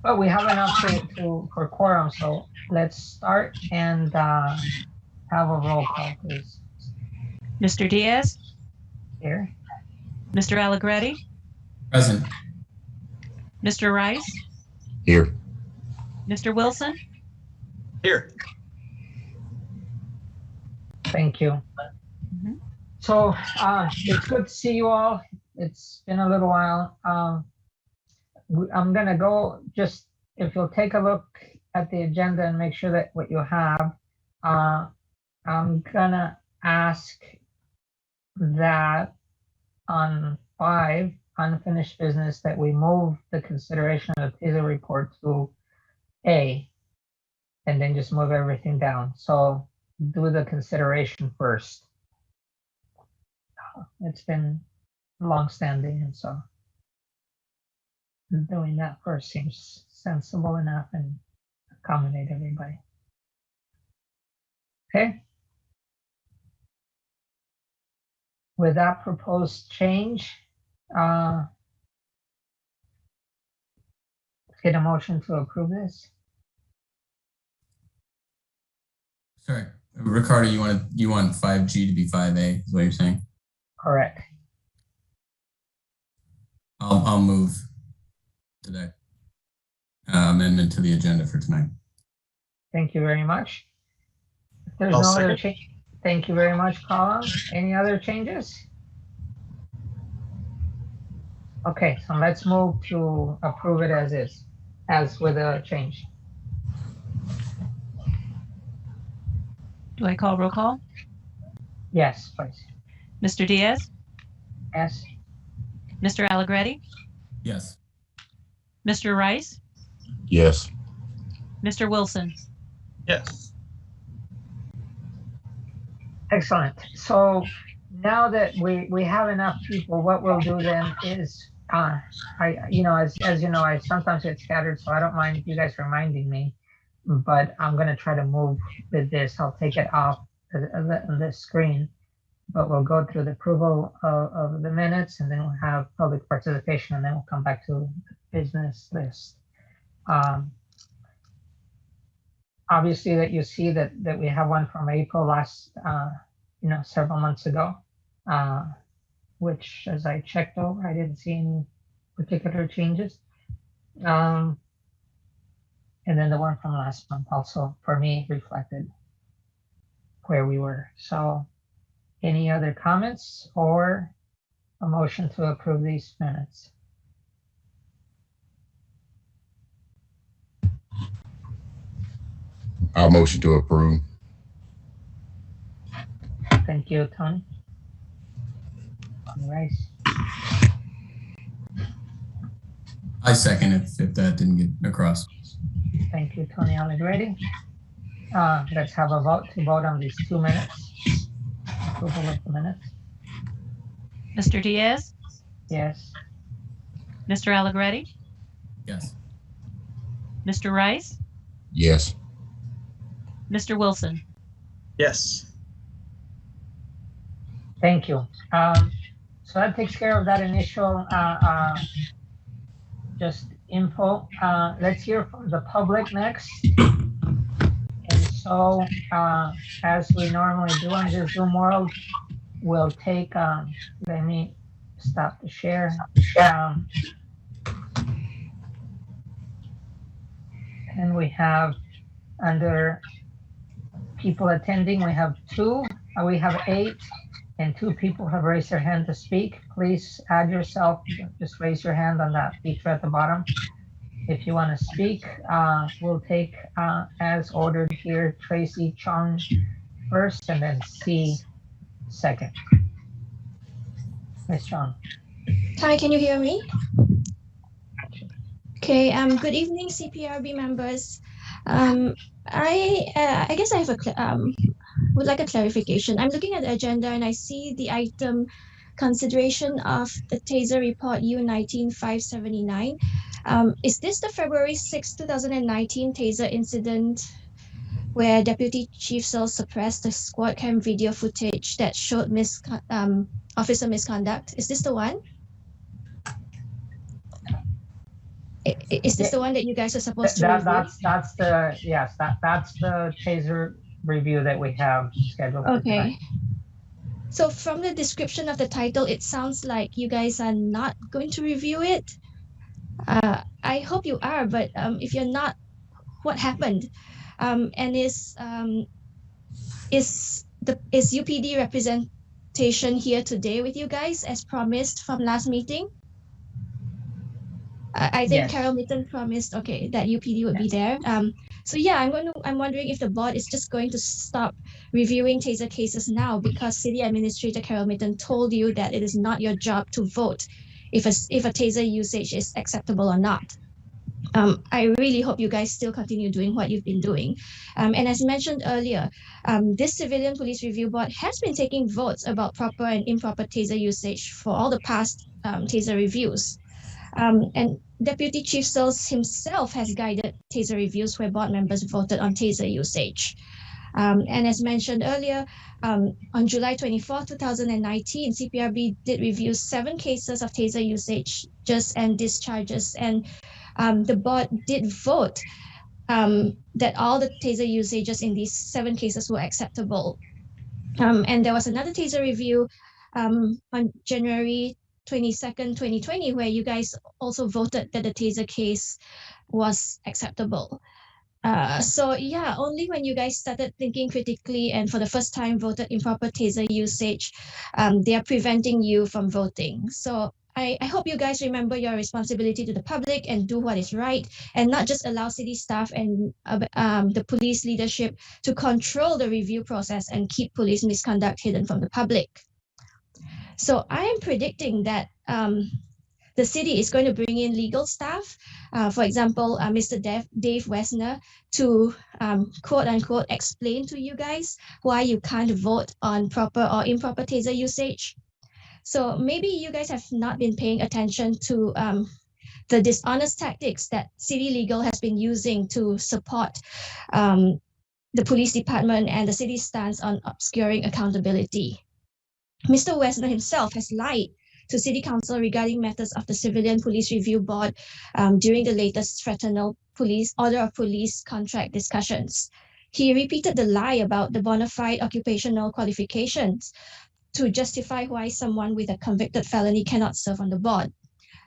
Well, we have enough for quorum, so let's start and have a roll call, please. Mr. Diaz, Here. Mr. Allegretti, Present. Mr. Rice, Here. Mr. Wilson, Here. Thank you. Mhm. So it's good to see you all. It's been a little while. I'm gonna go, just if you'll take a look at the agenda and make sure that what you have, I'm gonna ask that on 5 unfinished business that we move the consideration of the TASER report to A, and then just move everything down. So do the consideration first. It's been long-standing, and so doing that first seems sensible enough and accommodate everybody. Okay. With that proposed change, let's get a motion to approve this. Sorry, Ricardo, you want 5G to be 5A, is what you're saying? Correct. I'll move today. Amendment to the agenda for tonight. Thank you very much. If there's I'll no other second. change, thank you very much, Colin. Any other changes? Okay, so let's move to approve it as is, as with a change. Do I call roll call? Yes, please. Mr. Diaz, Yes. Mr. Allegretti, Yes. Mr. Rice, Yes. Mr. Wilson. Yes. Excellent. So now that we have enough people, what we'll do then is, as you know, I sometimes get scattered, so I don't mind you guys reminding me, but I'm gonna try to move with this. I'll take it off the screen, but we'll go through the approval of the minutes, and then we'll have public participation, and then we'll come back to the business list. Obviously that you see that we have one from April last, several months ago, which as I checked over, I didn't see any particular changes. And then the one from last month also, for me, reflected where we were. So any other comments or a motion to approve these minutes? I'll motion to approve. Thank you, Tony. Rice. I second if that didn't get across. Thank you, Tony Allegretti. Let's have a vote to vote on these 2 minutes. Approval of the minutes. Mr. Diaz, Yes. Mr. Allegretti, Yes. Mr. Rice, Yes. Mr. Wilson. Yes. Thank you. So that takes care of that initial just info. Let's hear from the public next. And so as we normally do on the Zoom world, we'll take, let me stop the share. And we have under people attending, we have 2, we have 8, and 2 people have raised their hand to speak. Please add yourself, just raise your hand on that feature at the bottom. If you want to speak, we'll take as ordered here, Tracy Chung first and then C second. Ms. Chung. Hi, can you hear me? Okay, good evening, CPRB members. I guess I have would like a clarification. I'm looking at the agenda and I see the item consideration of the TASER report U19-579. Is this the February 6, 2019 TASER incident where Deputy Chief Searle suppressed the squad cam video footage that showed officer misconduct? Is this the one? Is this the one that you guys are supposed to review? That's the, yes, that's the taser review that we have scheduled for tonight. Okay. So from the description of the title, it sounds like you guys are not going to review it. I hope you are, but if you're not, what happened? And is UPD representation here today with you guys as promised from last meeting? I think Yes. Carol Mitten promised, okay, that UPD would be there. So yeah, I'm wondering if the board is just going to stop reviewing taser cases now because City Administrator Carol Mitten told you that it is not your job to vote if a taser usage is acceptable or not. I really hope you guys still continue doing what you've been doing. And as mentioned earlier, this Civilian Police Review Board has been taking votes about proper and improper taser usage for all the past taser reviews. And Deputy Chief Searles himself has guided taser reviews where board members voted on taser usage. And as mentioned earlier, on July 24, 2019, CPRB did review 7 cases of taser usage and discharges, and the board did vote that all the taser usages in these 7 cases were acceptable. And there was another taser review on January 22nd, 2020, where you guys also voted that the taser case was acceptable. So yeah, only when you guys started thinking critically and for the first time voted improper taser usage, they are preventing you from voting. So I hope you guys remember your responsibility to the public and do what is right and not just allow city staff and the police leadership to control the review process and keep police misconduct hidden from the public. So I am predicting that the city is going to bring in legal staff, for example, Mr. Dave Wessner, to quote unquote explain to you guys why you can't vote on proper or improper taser usage. So maybe you guys have not been paying attention to the dishonest tactics that City Legal has been using to support the police department and the city's stance on obscuring accountability. Mr. Wessner himself has lied to City Council regarding matters of the Civilian Police Review Board during the latest fraternal order of police contract discussions. He repeated the lie about the bona fide occupational qualifications to justify why someone with a convicted felony cannot serve on the board.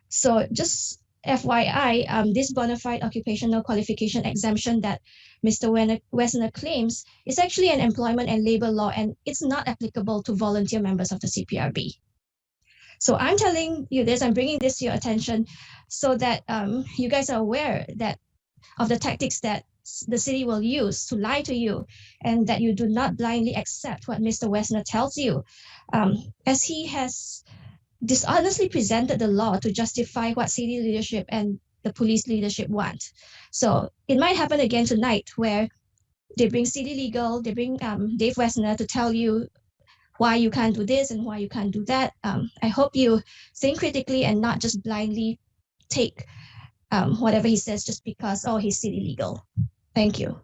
So just FYI, this bona fide occupational qualification exemption that Mr. Wessner claims is actually an employment and labor law, and it's not applicable to volunteer members of the CPRB. So I'm telling you this, I'm bringing this to your attention so that you guys are aware of the tactics that the city will use to lie to you, and that you do not blindly accept what Mr. Wessner tells you, as he has dishonestly presented the law to justify what city leadership and the police leadership want. So it might happen again tonight where they bring City Legal, they bring Dave Wessner to tell you why you can't do this and why you can't do that. I hope you think critically and not just blindly take whatever he says just because, oh, he's City Legal. Thank you.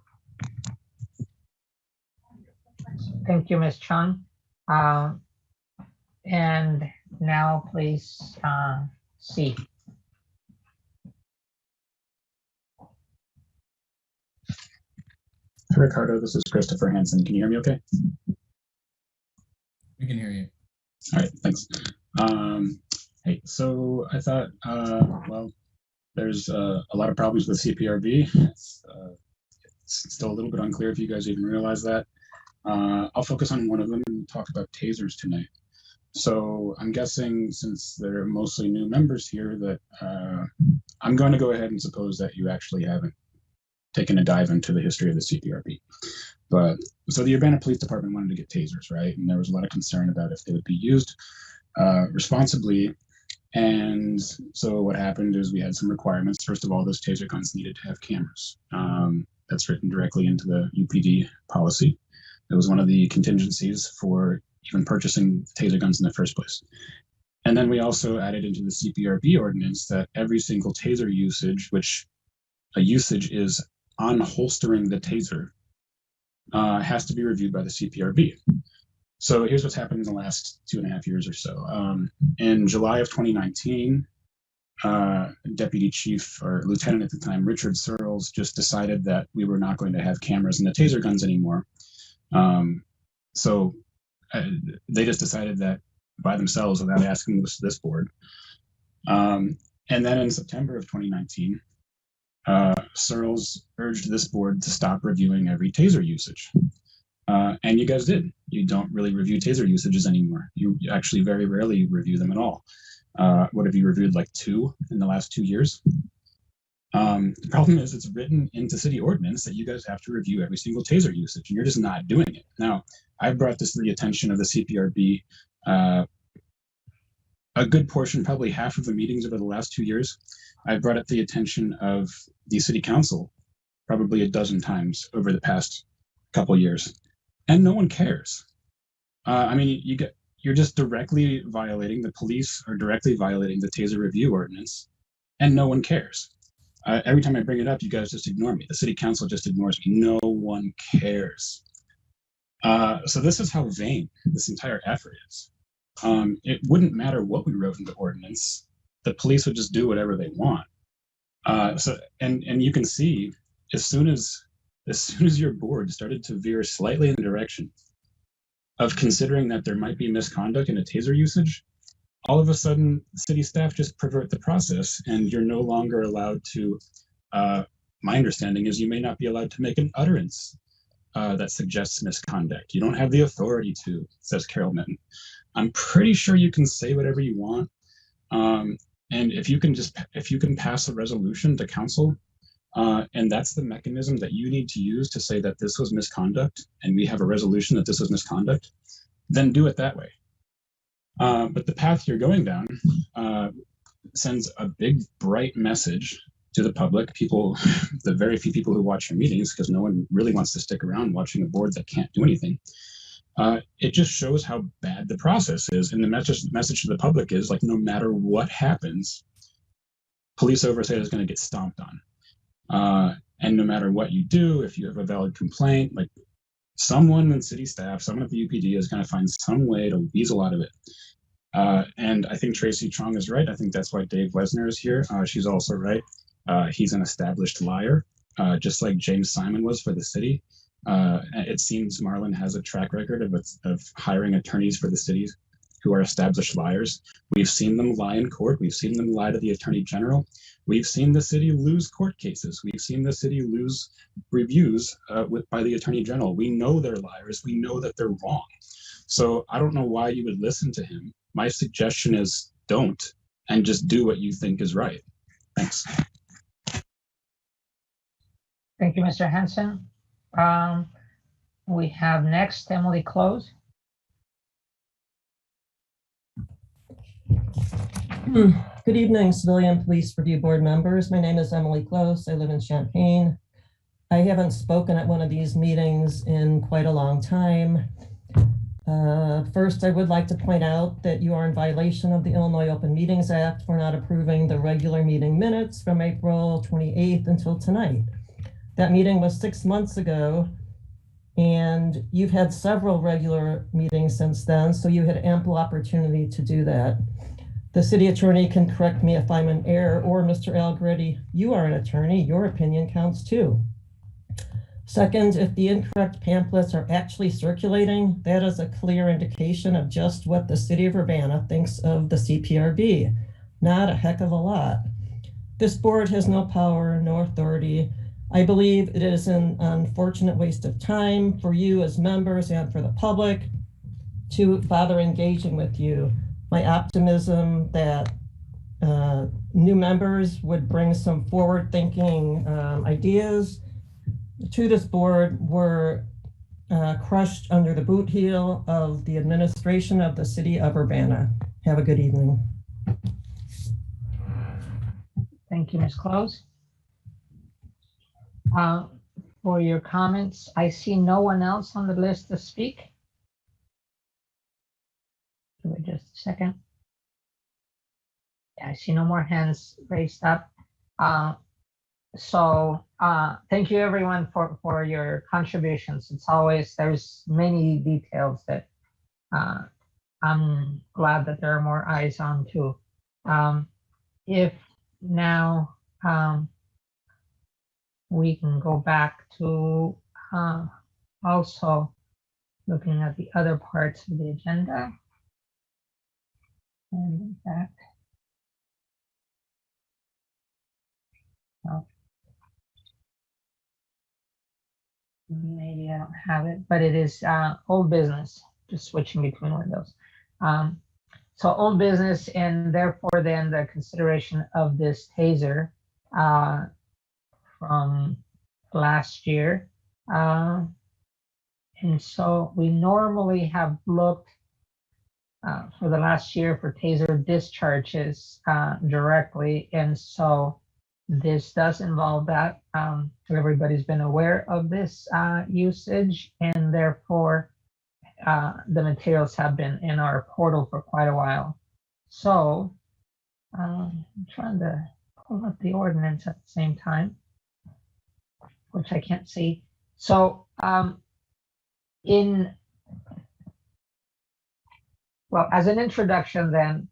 Thank you, Ms. Chun. And now please, C. Hi, Ricardo, this is Christopher Hansen. Can you hear me okay? We can hear you. All right, thanks. Hey, so I thought, well, there's a lot of problems with CPRB. It's still a little bit unclear if you guys even realize that. I'll focus on one of them and talk about tasers tonight. So I'm guessing, since there are mostly new members here, that I'm going to go ahead and suppose that you actually haven't taken a dive into the history of the CPRB. But so the Urbana Police Department wanted to get tasers, right? And there was a lot of concern about if they would be used responsibly. And so what happened is we had some requirements. First of all, those taser guns needed to have cameras. That's written directly into the UPD policy. It was one of the contingencies for even purchasing taser guns in the first place. And then we also added into the CPRB ordinance that every single taser usage, which a usage is unholstering the taser, has to be reviewed by the CPRB. So here's what's happened in the last 2.5 years or so. In July of 2019, Deputy Chief or Lieutenant at the time, Richard Searles, just decided that we were not going to have cameras in the taser guns anymore. So they just decided that by themselves without asking this board. And then in September of 2019, Searles urged this board to stop reviewing every taser usage. And you guys did. You don't really review taser usages anymore. You actually very rarely review them at all. What have you reviewed, like 2 in the last 2 years? The problem is it's written into city ordinance that you guys have to review every single taser usage, and you're just not doing it. Now, I've brought this to the attention of the CPRB a good portion, probably half of the meetings over the last 2 years. I've brought it to the attention of the city council probably a dozen times over the past couple years, and no one cares. I mean, you're just directly violating, the police are directly violating the taser review ordinance, and no one cares. Every time I bring it up, you guys just ignore me. The city council just ignores me. No one cares. So this is how vain this entire effort is. It wouldn't matter what we wrote in the ordinance. The police would just do whatever they want. And you can see as soon as your board started to veer slightly in the direction of considering that there might be misconduct in a taser usage, all of a sudden city staff just pervert the process, and you're no longer allowed to, my understanding is you may not be allowed to make an utterance that suggests misconduct. You don't have the authority to, says Carol Minton. I'm pretty sure you can say whatever you want. And if you can pass a resolution to council, and that's the mechanism that you need to use to say that this was misconduct, and we have a resolution that this was misconduct, then do it that way. But the path you're going down sends a big, bright message to the public, people, the very few people who watch your meetings, because no one really wants to stick around watching a board that can't do anything. It just shows how bad the process is. And the message to the public is, like, no matter what happens, police oversight is going to get stomped on. And no matter what you do, if you have a valid complaint, like, someone in city staff, someone at the UPD is going to find some way to weasel out of it. And I think Tracy Trong is right. I think that's why Dave Wesner is here. She's also right. He's an established liar, just like James Simon was for the city. It seems Marlin has a track record of hiring attorneys for the cities who are established liars. We've seen them lie in court. We've seen them lie to the attorney general. We've seen the city lose court cases. We've seen the city lose reviews by the attorney general. We know they're liars. We know that they're wrong. So I don't know why you would listen to him. My suggestion is don't, and just do what you think is right. Thanks. Thank you, Mr. Hanson. We have next Emily Close. Good evening, Civilian Police Review Board members. My name is Emily Close. I live in Champaign. I haven't spoken at one of these meetings in quite a long time. First, I would like to point out that you are in violation of the Illinois Open Meetings Act for not approving the regular meeting minutes from April 28th until tonight. That meeting was 6 months ago, and you've had several regular meetings since then, so you had ample opportunity to do that. The city attorney can correct me if I'm in error, or Mr. Allegretti, you are an attorney, your opinion counts too. Second, if the incorrect pamphlets are actually circulating, that is a clear indication of just what the city of Urbana thinks of the CPRB. Not a heck of a lot. This board has no power, no authority. I believe it is an unfortunate waste of time for you as members and for the public to bother engaging with you. My optimism that new members would bring some forward-thinking ideas to this board were crushed under the boot heel of the administration of the city of Urbana. Have a good evening. Thank you, Ms. Close. For your comments, I see no one else on the list to speak. Give me just a second. Yeah, I see no more hands raised up. So thank you everyone for your contributions. It's always, there's many details that I'm glad that there are more eyes on too. if now we can go back to also looking at the other parts of the agenda. And in fact, well, maybe I don't have it, but it is old business, just switching between windows. So old business, and therefore then the consideration of this taser from last year. And so we normally have looked for the last year for taser discharges directly. And so this does involve that. Everybody's been aware of this usage, and therefore the materials have been in our portal for quite a while. So I'm trying to pull up the ordinance at the same time, which I can't see. So well, as an introduction then,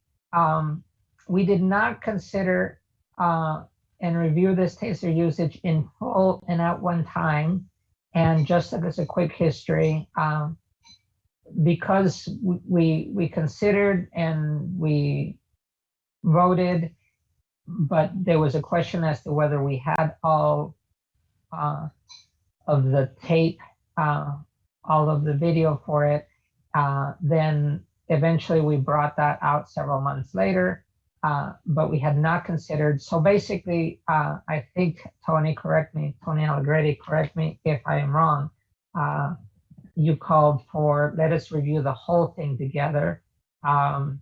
we did not consider and review this taser usage in full and at one time. And just as a quick history, because we considered and we voted, but there was a question as to whether we had all of the tape, all of the video for it. Then eventually we brought that out several months later, but we had not considered. So basically, I think Tony Allegretti, correct me if I am wrong. You called for, let us review the whole thing together and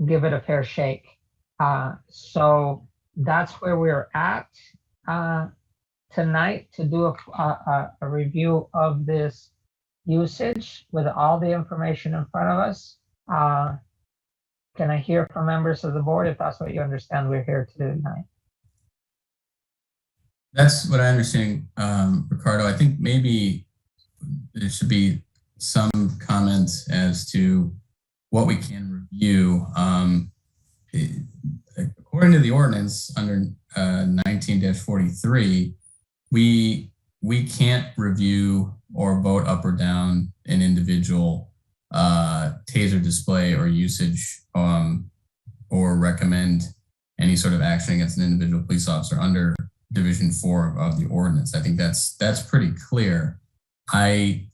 give it a fair shake. So that's where we're at tonight, to do a review of this usage with all the information in front of us. Can I hear from members of the board if that's what you understand we're here to do tonight? That's what I understand, Ricardo. I think maybe there should be some comments as to what we can review. According to the ordinance under 19-43, we can't review or vote up or down an individual taser display or usage, or recommend any sort of action against an individual police officer under Division 4 of the ordinance. I think that's pretty clear. I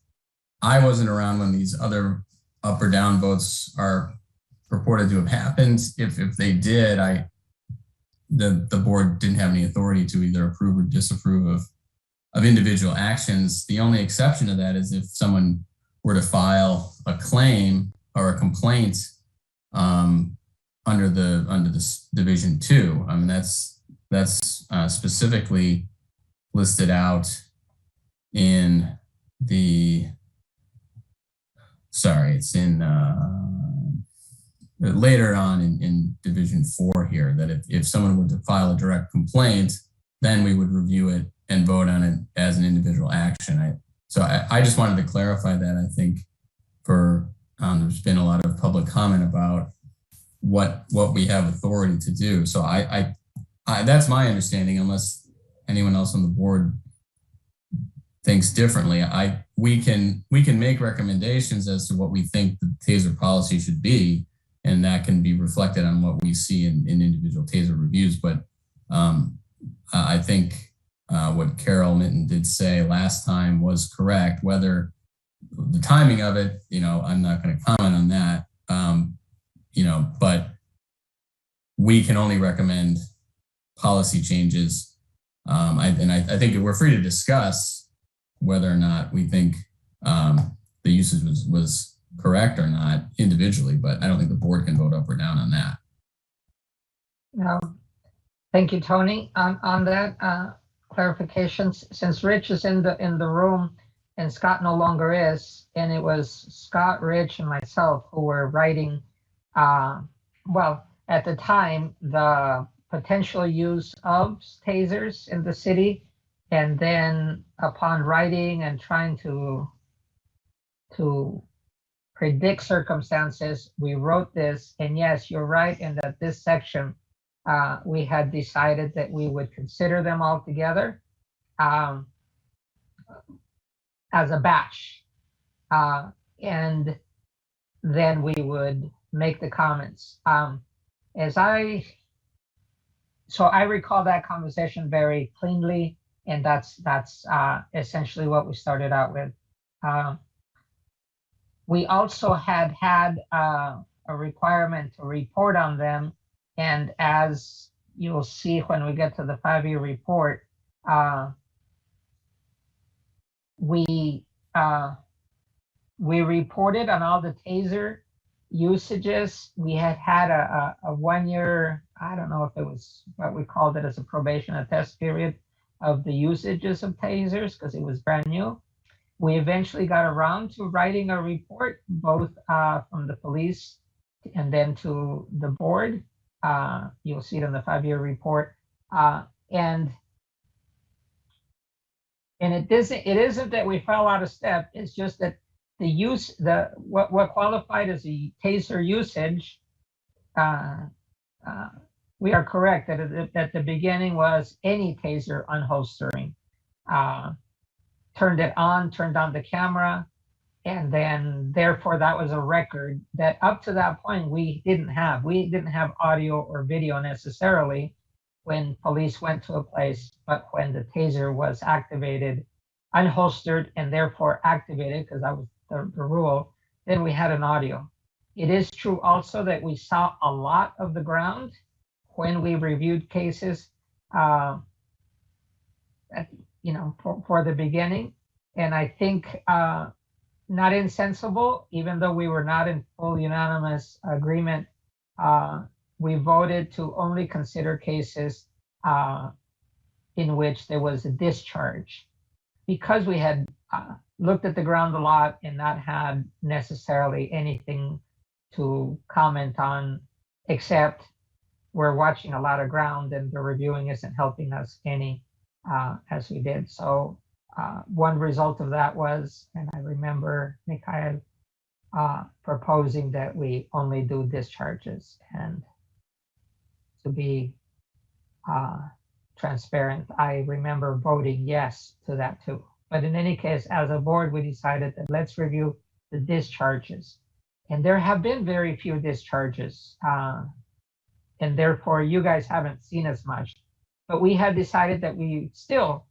wasn't around when these other up or down votes are purported to have happened. If they did, the board didn't have any authority to either approve or disapprove of individual actions. The only exception to that is if someone were to file a claim or a complaint under this Division 2. I mean, that's specifically listed out in the, it's in later on in Division 4 here, that if someone were to file a direct complaint, then we would review it and vote on it as an individual action. So I just wanted to clarify that. I think there's been a lot of public comment about what we have authority to do. So I that's my understanding, unless anyone else on the board thinks differently. We can make recommendations as to what we think the taser policy should be, and that can be reflected on what we see in individual taser reviews. But I think what Carol Minton did say last time was correct. Whether the timing of it, I'm not going to comment on that. But we can only recommend policy changes. I think we're free to discuss whether or not we think the usage was correct or not individually, but I don't think the board can vote up or down on that. Thank you, Tony, on that clarification. Since Rich is in the room and Scott no longer is, and it was Scott, Rich, and myself who were writing, well, at the time, the potential use of tasers in the city, and then upon writing and trying to predict circumstances, we wrote this, and yes, you're right in that this section, we had decided that we would consider them all together as a batch. And then we would make the comments. So I recall that conversation very cleanly, and that's essentially what we started out with. We also had a requirement to report on them, and as you'll see when we get to the 5-year report, we reported on all the TASER usages. We had a 1-year, I don't know if it was what we called it as a probation, a test period of the usages of TASERs because it was brand new. We eventually got around to writing a report, both from the police and then to the board. You'll see it in the 5-year report. And it isn't that we fell out of step. It's just that what qualified as a TASER usage, we are correct that at the beginning was any TASER unholstering. Turned it on, turned on the camera, and then therefore that was a record that up to that point we didn't have audio or video necessarily when police went to a place, but when the TASER was activated, unholstered, and therefore activated, because that was the rule, then we had an audio. It is true also that we saw a lot of the ground when we reviewed cases, for the beginning. And I think not insensible, even though we were not in full unanimous agreement, we voted to only consider cases in which there was a discharge, because we had looked at the ground a lot and not had necessarily anything to comment on, except we're watching a lot of ground and the reviewing isn't helping us any as we did. So one result of that was, and I remember Mikhail proposing that we only do discharges. And to be transparent, I remember voting yes to that too. But in any case, as a board, we decided that let's review the discharges. And there have been very few discharges. And therefore, you guys haven't seen as much. But we had decided that we still,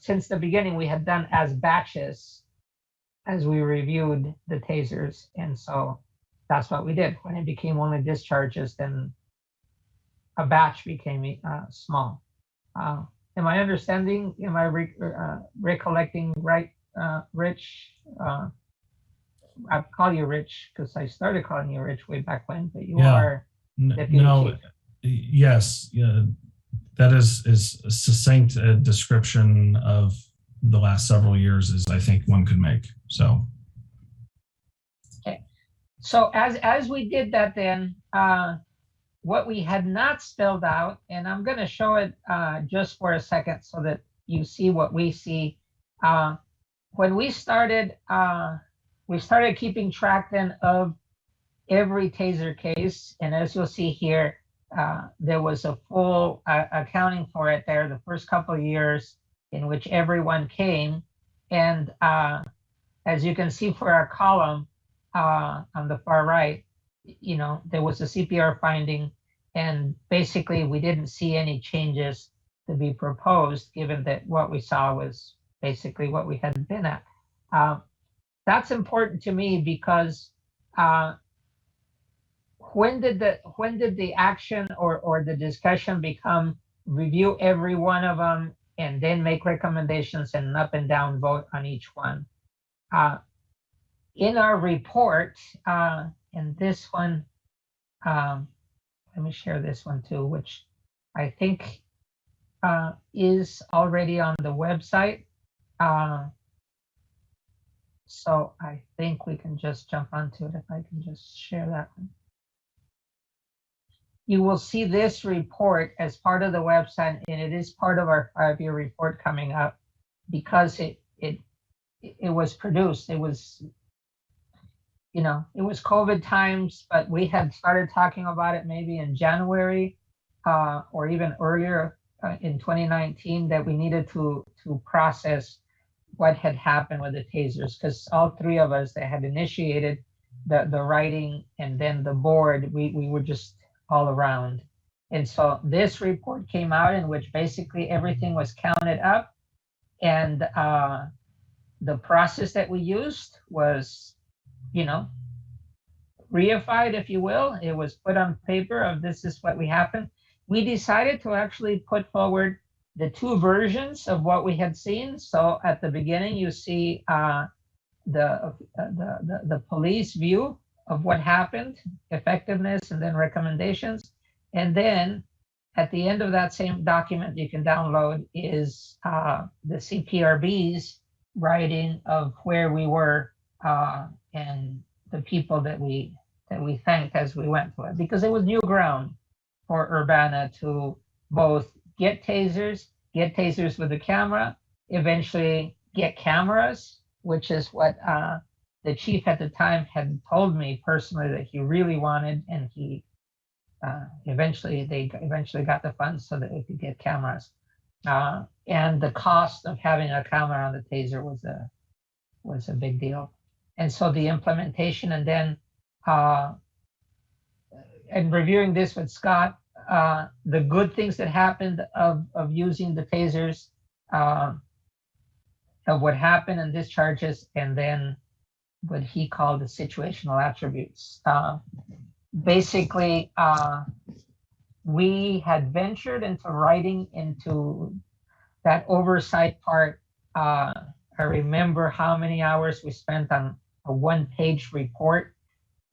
since the beginning, we had done as batches as we reviewed the TASERs. And so that's what we did. When it became only discharges, then a batch became small. Am I understanding? Am I recollecting right, Rich? I call you Rich because I started calling you Rich way back when, but you are deputy chief. Yes, yeah, that is a succinct description of the last several years as I think one could make. So, okay. So as we did that, then what we had not spelled out, and I'm going to show it just for a second so that you see what we see. When we started keeping track then of every TASER case, and as you'll see here, there was a full accounting for it there the first couple of years in which everyone came. And as you can see for our column on the far right, there was a CPR finding, and basically we didn't see any changes to be proposed, given that what we saw was basically what we had been at. That's important to me because when did the action or the discussion become review every one of them and then make recommendations and an up and down vote on each one? In our report, and this one, let me share this one too, which I think is already on the website. So I think we can just jump onto it if I can just share that one. You will see this report as part of the website, and it is part of our 5-year report coming up because it was produced. you know, it was COVID times, but we had started talking about it maybe in January or even earlier in 2019 that we needed to process what had happened with the tasers, because all three of us that had initiated the writing and then the board, we were just all around. And so this report came out in which basically everything was counted up, and the process that we used was, you know, reified, if you will. It was put on paper of this is what we happened. We decided to actually put forward the two versions of what we had seen. So at the beginning, you see the police view of what happened, effectiveness, and then recommendations. And then at the end of that same document you can download is the CPRB's writing of where we were and the people that we thanked as we went through it, because it was new ground for Urbana to both get tasers with the camera, eventually get cameras, which is what the chief at the time had told me personally that he really wanted, and he eventually got the funds so that we could get cameras. And the cost of having a camera on the taser was a big deal. And so the implementation, and then and reviewing this with Scott, the good things that happened of using the tasers, of what happened in discharges, and then what he called the situational attributes. Basically, we had ventured into writing into that oversight part. I remember how many hours we spent on a one-page report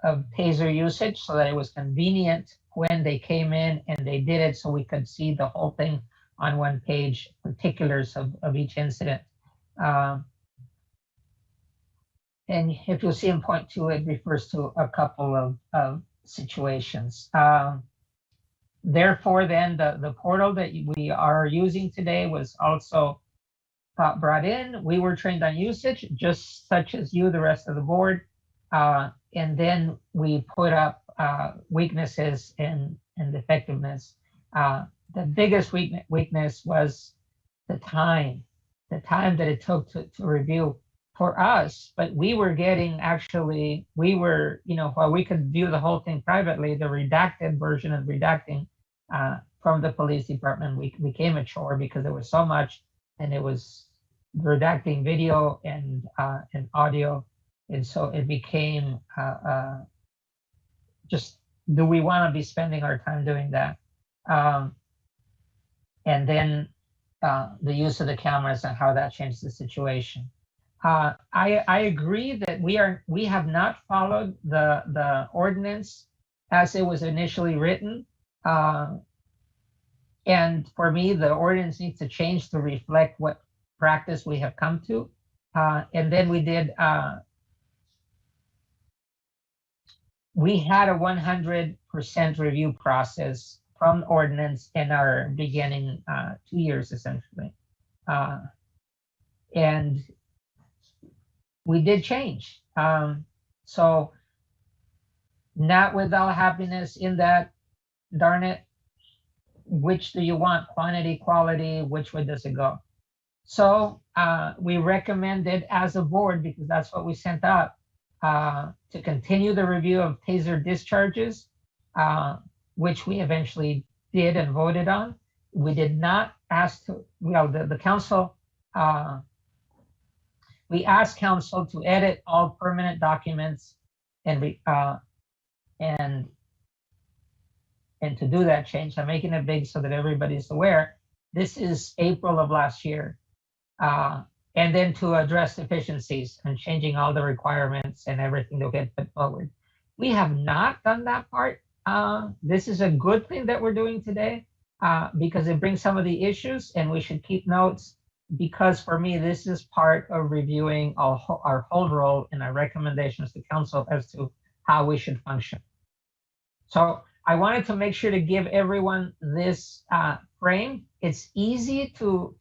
of taser usage so that it was convenient when they came in and they did it, so we could see the whole thing on one page, particulars of each incident. And if you'll see in point 2, it refers to a couple of situations. Therefore, then the portal that we are using today was also brought in. We were trained on usage, just such as you, the rest of the board. And then we put up weaknesses and effectiveness. The biggest weakness was the time that it took to review for us. But we were getting, actually, while we could view the whole thing privately, the redacted version of redacting from the police department, we became a chore because there was so much, and it was redacting video and audio. And so it became just, do we want to be spending our time doing that? And then the use of the cameras and how that changed the situation. I agree that we have not followed the ordinance as it was initially written. And for me, the ordinance needs to change to reflect what practice we have come to. And then we did, we had a 100% review process from ordinance in our beginning 2 years, essentially. And we did change. So not without happiness in that, darn it, which do you want, quantity, quality, which way does it go? So we recommended as a board, because that's what we sent out, to continue the review of taser discharges, which we eventually did and voted on. We did not ask to, the council, we asked council to edit all permanent documents and to do that change. I'm making it big so that everybody's aware. This is April of last year. And then to address deficiencies and changing all the requirements and everything that get put forward. We have not done that part. This is a good thing that we're doing today because it brings some of the issues, and we should keep notes, because for me, this is part of reviewing our whole role and our recommendations to council as to how we should function. So I wanted to make sure to give everyone this frame. It's easy to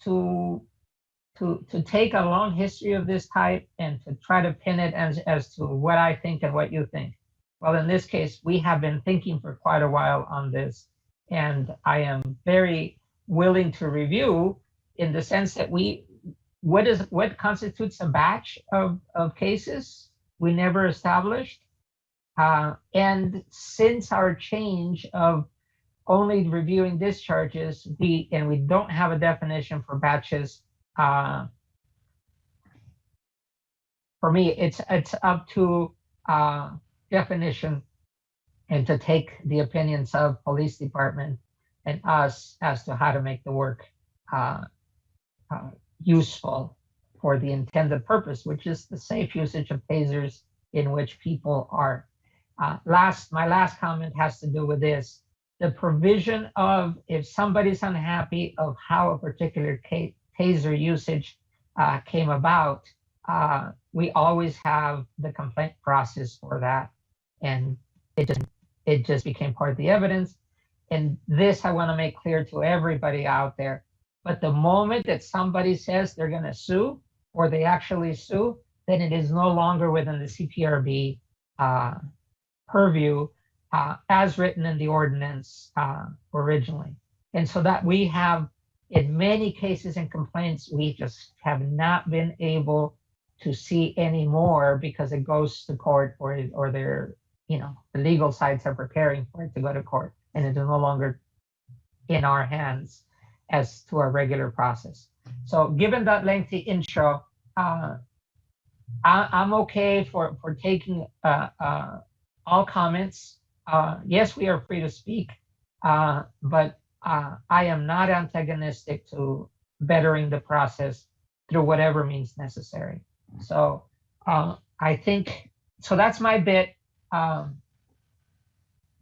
to take a long history of this type and to try to pin it as to what I think and what you think. Well, in this case, we have been thinking for quite a while on this, and I am very willing to review in the sense that what constitutes a batch of cases we never established. And since our change of only reviewing discharges, we don't have a definition for batches. For me, it's up to definition and to take the opinions of police department and us as to how to make the work useful for the intended purpose, which is the safe usage of tasers in which people are. My last comment has to do with this. The provision of if somebody's unhappy of how a particular taser usage came about, we always have the complaint process for that. And it just became part of the evidence. And this I want to make clear to everybody out there. But the moment that somebody says they're going to sue or they actually sue, then it is no longer within the CPRB purview as written in the ordinance originally. And so that we have, in many cases and complaints, we just have not been able to see anymore because it goes to court or they're, the legal sides are preparing for it to go to court, and it is no longer in our hands as to our regular process. So given that lengthy intro, I'm okay for taking all comments. Yes, we are free to speak, but I am not antagonistic to bettering the process through whatever means necessary. So I think, so that's my bit.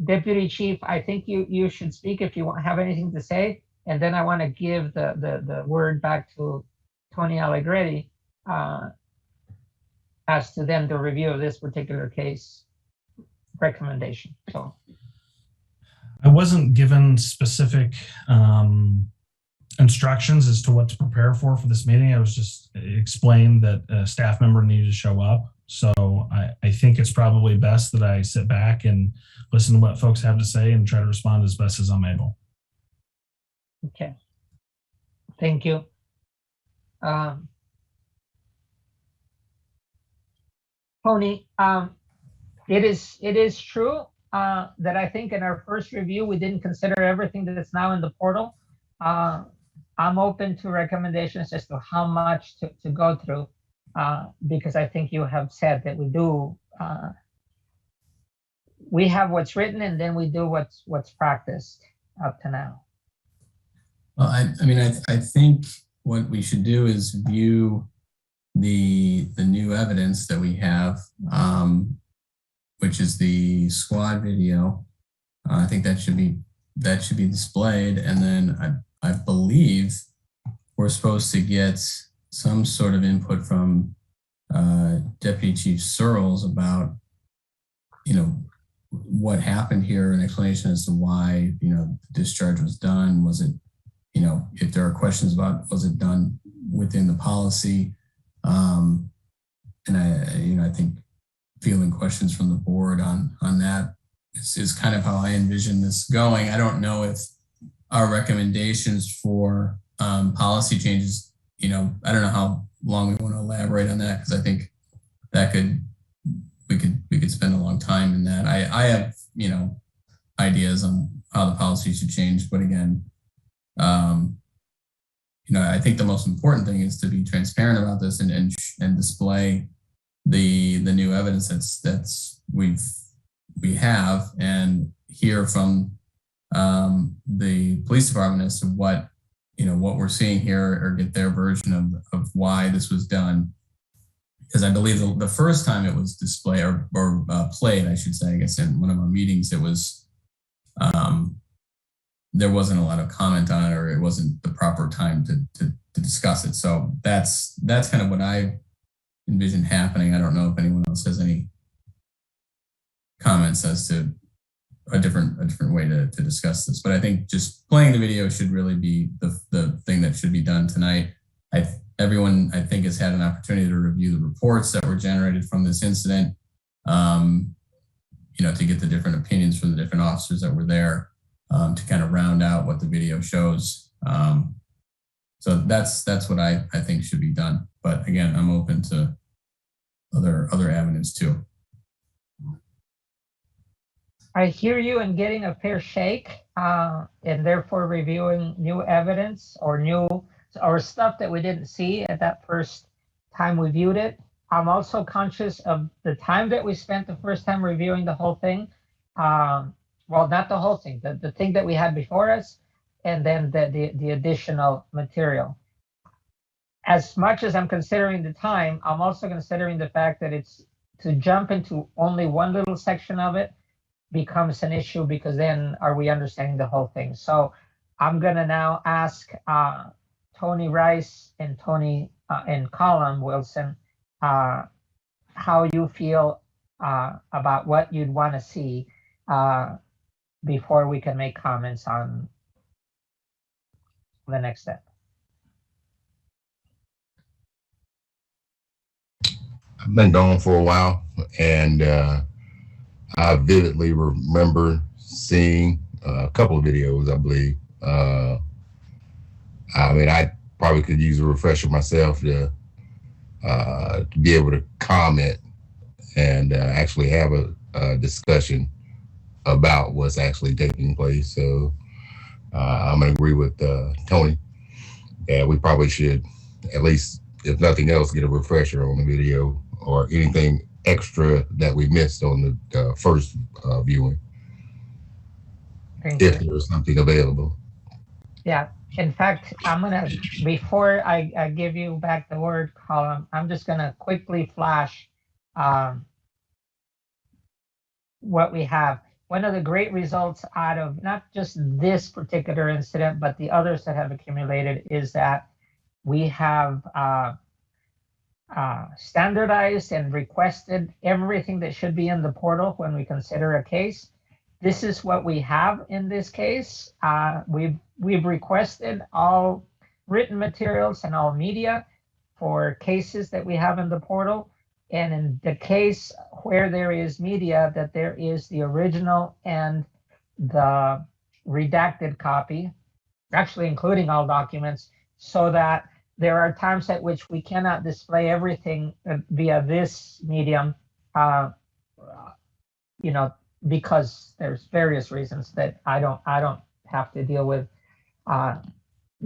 Deputy Chief, I think you should speak if you have anything to say, and then I want to give the word back to Tony Allegretti as to then the review of this particular case recommendation. So I wasn't given specific instructions as to what to prepare for this meeting. I was just explained that a staff member needed to show up. So I think it's probably best that I sit back and listen to what folks have to say and try to respond as best as I'm able. Okay. Thank you. Tony, it is true that I think in our first review, we didn't consider everything that's now in the portal. I'm open to recommendations as to how much to go through, because I think you have said that we do, we have what's written and then we do what's practiced up to now. Well, I think what we should do is view the new evidence that we have, which is the squad video. I think that should be displayed, and then I believe we're supposed to get some sort of input from Deputy Chief Searles about, what happened here, an explanation as to why, the discharge was done. Was it, if there are questions about, was it done within the policy? And I think fielding questions from the board on that is kind of how I envision this going. I don't know if our recommendations for policy changes, I don't know how long we want to elaborate on that, because I think that we could spend a long time in that. I have, ideas on how the policy should change, but again, I think the most important thing is to be transparent about this and display the new evidence that's we have, and hear from the police department as to what we're seeing here, or get their version of why this was done. Because I believe the first time it was displayed or played, I should say, I guess in one of our meetings, it was there wasn't a lot of comment on it, or it wasn't the proper time to discuss it. So that's kind of what I envision happening. I don't know if anyone else has any comments as to a different way to discuss this, but I think just playing the video should really be the thing that should be done tonight. everyone, I think, has had an opportunity to review the reports that were generated from this incident, to get the different opinions from the different officers that were there, to kind of round out what the video shows. So that's what I think should be done. But again, I'm open to other avenues too. I hear you in getting a fair shake, and therefore reviewing new evidence or stuff that we didn't see at that first time we viewed it. I'm also conscious of the time that we spent the first time reviewing the whole thing. Well, not the whole thing, the thing that we had before us, and then the additional material. As much as I'm considering the time, I'm also considering the fact that it's to jump into only one little section of it becomes an issue, because then are we understanding the whole thing? So I'm gonna now ask Tony Rice and and Colin Wilson how you feel about what you'd want to see before we can make comments on the next step. I've been gone for a while, and I vividly remember seeing a couple of videos, I believe. I mean, I probably could use a refresher myself to be able to comment and actually have a discussion about what's actually taking place. So I'm going to agree with Tony. Yeah, we probably should, at least, if nothing else, get a refresher on the video or anything extra that we missed on the first viewing, if there was something available. Yeah, in fact, I'm gonna, before I give you back the word, Colin, I'm just gonna quickly flash what we have. One of the great results out of not just this particular incident, but the others that have accumulated, is that we have standardized and requested everything that should be in the portal when we consider a case. This is what we have in this case. We've requested all written materials and all media for cases that we have in the portal. And in the case where there is media, that there is the original and the redacted copy, actually including all documents, so that there are times at which we cannot display everything via this medium, because there's various reasons that I don't have to deal with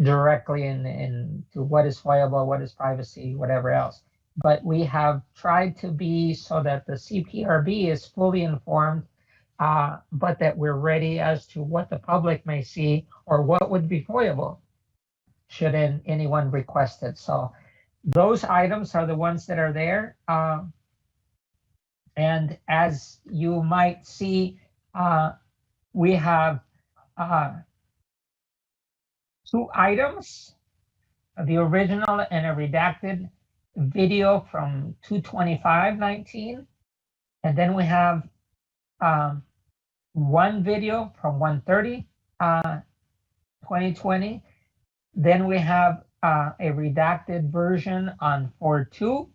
directly into what is FOIAble, what is privacy, whatever else. But we have tried to be so that the CPRB is fully informed, but that we're ready as to what the public may see or what would be FOIAble should anyone request it. So those items are the ones that are there. And as you might see, we have 2 items, the original and a redacted video from 2/25/19. And then we have 1 video from 1/30/2020. Then we have a redacted version on 4/2.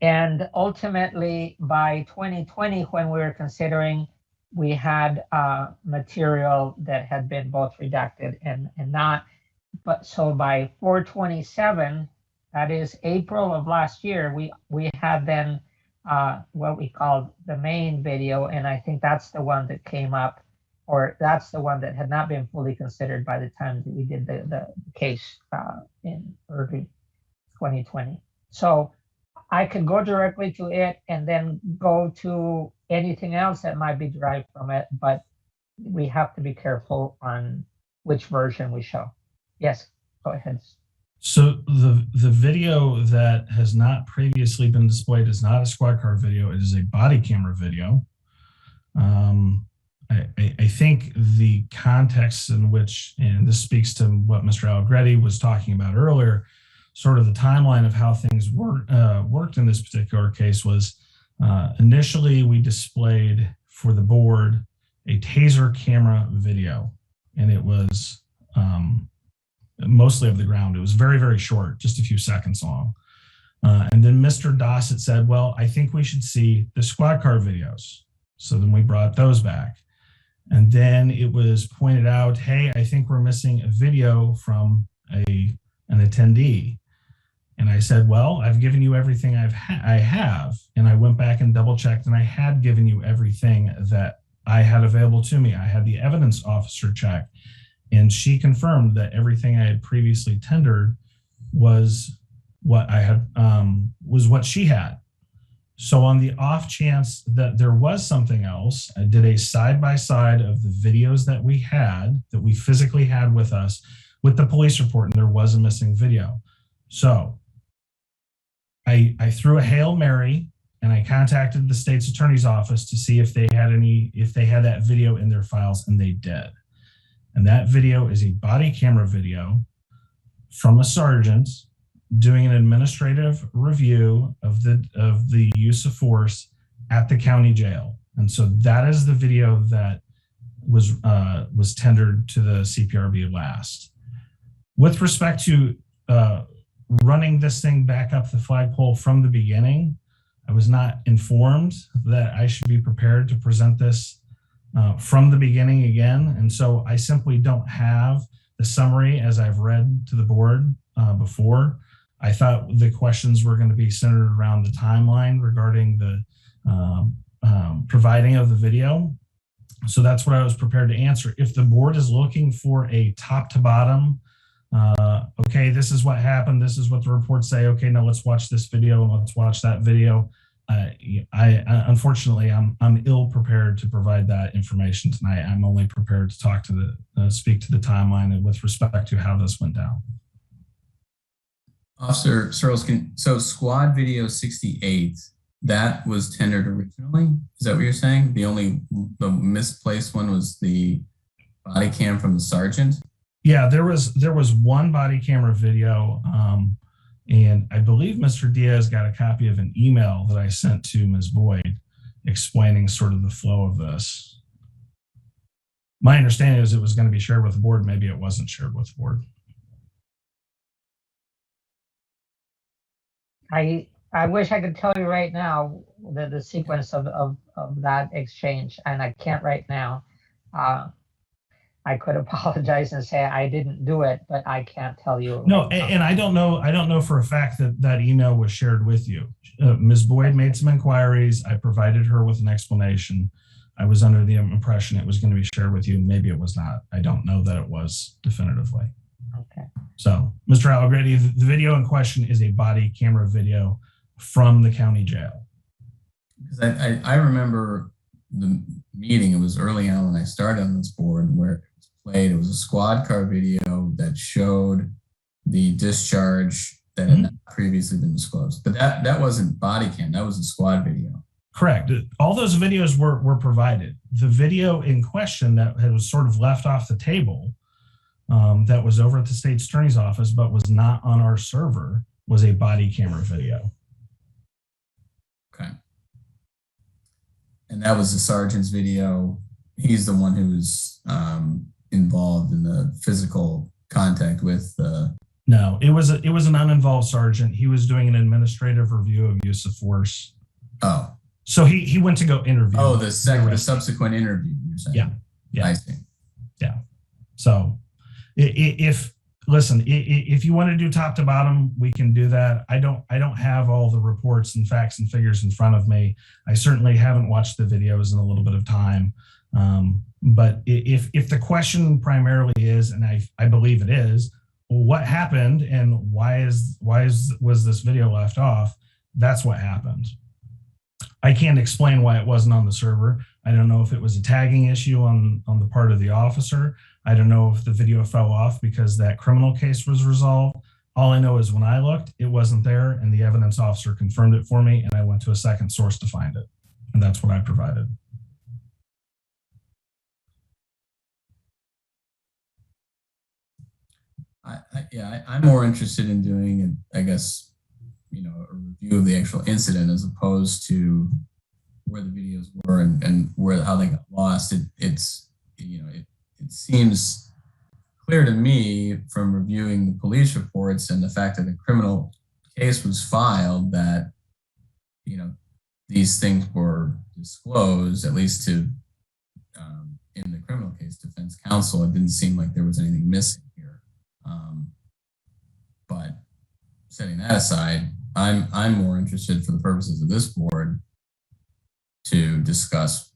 And ultimately, by 2020, when we were considering, we had material that had been both redacted and not. But so by 4/27, that is April of last year, we had then what we called the main video, and I think that's the one that came up, or that's the one that had not been fully considered by the time that we did the case in early 2020. So I could go directly to it and then go to anything else that might be derived from it, but we have to be careful on which version we show. Yes, go ahead. So the video that has not previously been displayed is not a squad car video. It is a body camera video. I think the context in which, and this speaks to what Mr. Allegretti was talking about earlier, sort of the timeline of how things worked in this particular case was initially we displayed for the board a taser camera video, and it was mostly of the ground. It was very, very short, just a few seconds long. And then Mr. Dossett said, well, I think we should see the squad car videos. So then we brought those back. And then it was pointed out, hey, I think we're missing a video from an attendee. And I said, well, I've given you everything I have. And I went back and double checked, and I had given you everything that I had available to me. I had the evidence officer check, and she confirmed that everything I had previously tendered was what I had, was what she had. So on the off chance that there was something else, I did a side-by-side of the videos that we had, that we physically had with us, with the police report, and there was a missing video. So I threw a Hail Mary, and I contacted the state's attorney's office to see if they had that video in their files, and they did. And that video is a body camera video from a sergeant doing an administrative review of the use of force at the county jail. And so that is the video that was tendered to the CPRB last. With respect to running this thing back up the flagpole from the beginning, I was not informed that I should be prepared to present this from the beginning again. And so I simply don't have the summary as I've read to the board before. I thought the questions were going to be centered around the timeline regarding the providing of the video. So that's what I was prepared to answer. If the board is looking for a top to bottom, okay, this is what happened, this is what the reports say, okay, now let's watch this video and let's watch that video. Unfortunately, I'm ill prepared to provide that information tonight. I'm only prepared to talk to speak to the timeline and with respect to how this went down. Officer Searles, so squad video 68, that was tendered originally? Is that what you're saying? The misplaced one was the body cam from the sergeant? Yeah, there was one body camera video, and I believe Mr. Diaz got a copy of an email that I sent to Ms. Boyd explaining sort of the flow of this. My understanding is it was going to be shared with the board. Maybe it wasn't shared with the board. I wish I could tell you right now the sequence of that exchange, and I can't right now. I could apologize and say I didn't do it, but I can't tell you. No, and I don't know for a fact that email was shared with you. Ms. Boyd made some inquiries. I provided her with an explanation. I was under the impression it was going to be shared with you. Maybe it was not. I don't know that it was definitively. Okay. So, Mr. Allegretti, the video in question is a body camera video from the county jail. Because I remember the meeting, it was early on when I started on this board, where it was played. It was a squad car video that showed the discharge that had not previously been disclosed. But that wasn't body cam, that was a squad video. Correct. All those videos were provided. The video in question that was sort of left off the table, that was over at the state's attorney's office, but was not on our server, was a body camera video. Okay. And that was the sergeant's video. He's the one who was involved in the physical contact with No, it was an uninvolved sergeant. He was doing an administrative review of use of force. Oh. So he went to go interview. Oh, the subsequent interview, you're saying. Yeah. I see. Yeah. So if you want to do top to bottom, we can do that. I don't have all the reports and facts and figures in front of me. I certainly haven't watched the videos in a little bit of time. But if the question primarily is, and I believe it is, well, what happened and was this video left off? That's what happened. I can't explain why it wasn't on the server. I don't know if it was a tagging issue on the part of the officer. I don't know if the video fell off because that criminal case was resolved. All I know is when I looked, it wasn't there, and the evidence officer confirmed it for me, and I went to a second source to find it. And that's what I provided. I'm more interested in doing, a review of the actual incident as opposed to where the videos were and how they got lost. It seems clear to me from reviewing the police reports and the fact that the criminal case was filed that, you know, these things were disclosed, at least to, in the criminal case, defense counsel. It didn't seem like there was anything missing here. But setting that aside, I'm more interested for the purposes of this board to discuss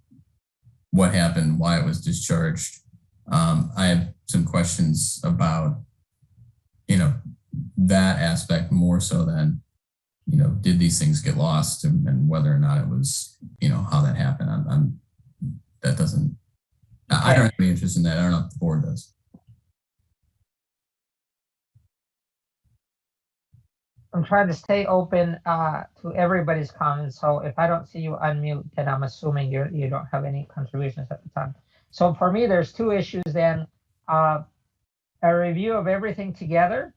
what happened, why it was discharged. I have some questions about, you know, that aspect more so than, you know, did these things get lost and whether or not it was, you know, how that happened. That doesn't, I don't have any interest in that. I don't know if the board does. I'm trying to stay open to everybody's comments. So if I don't see you unmute, then I'm assuming you don't have any contributions at the time. So for me, there's two issues then. A review of everything together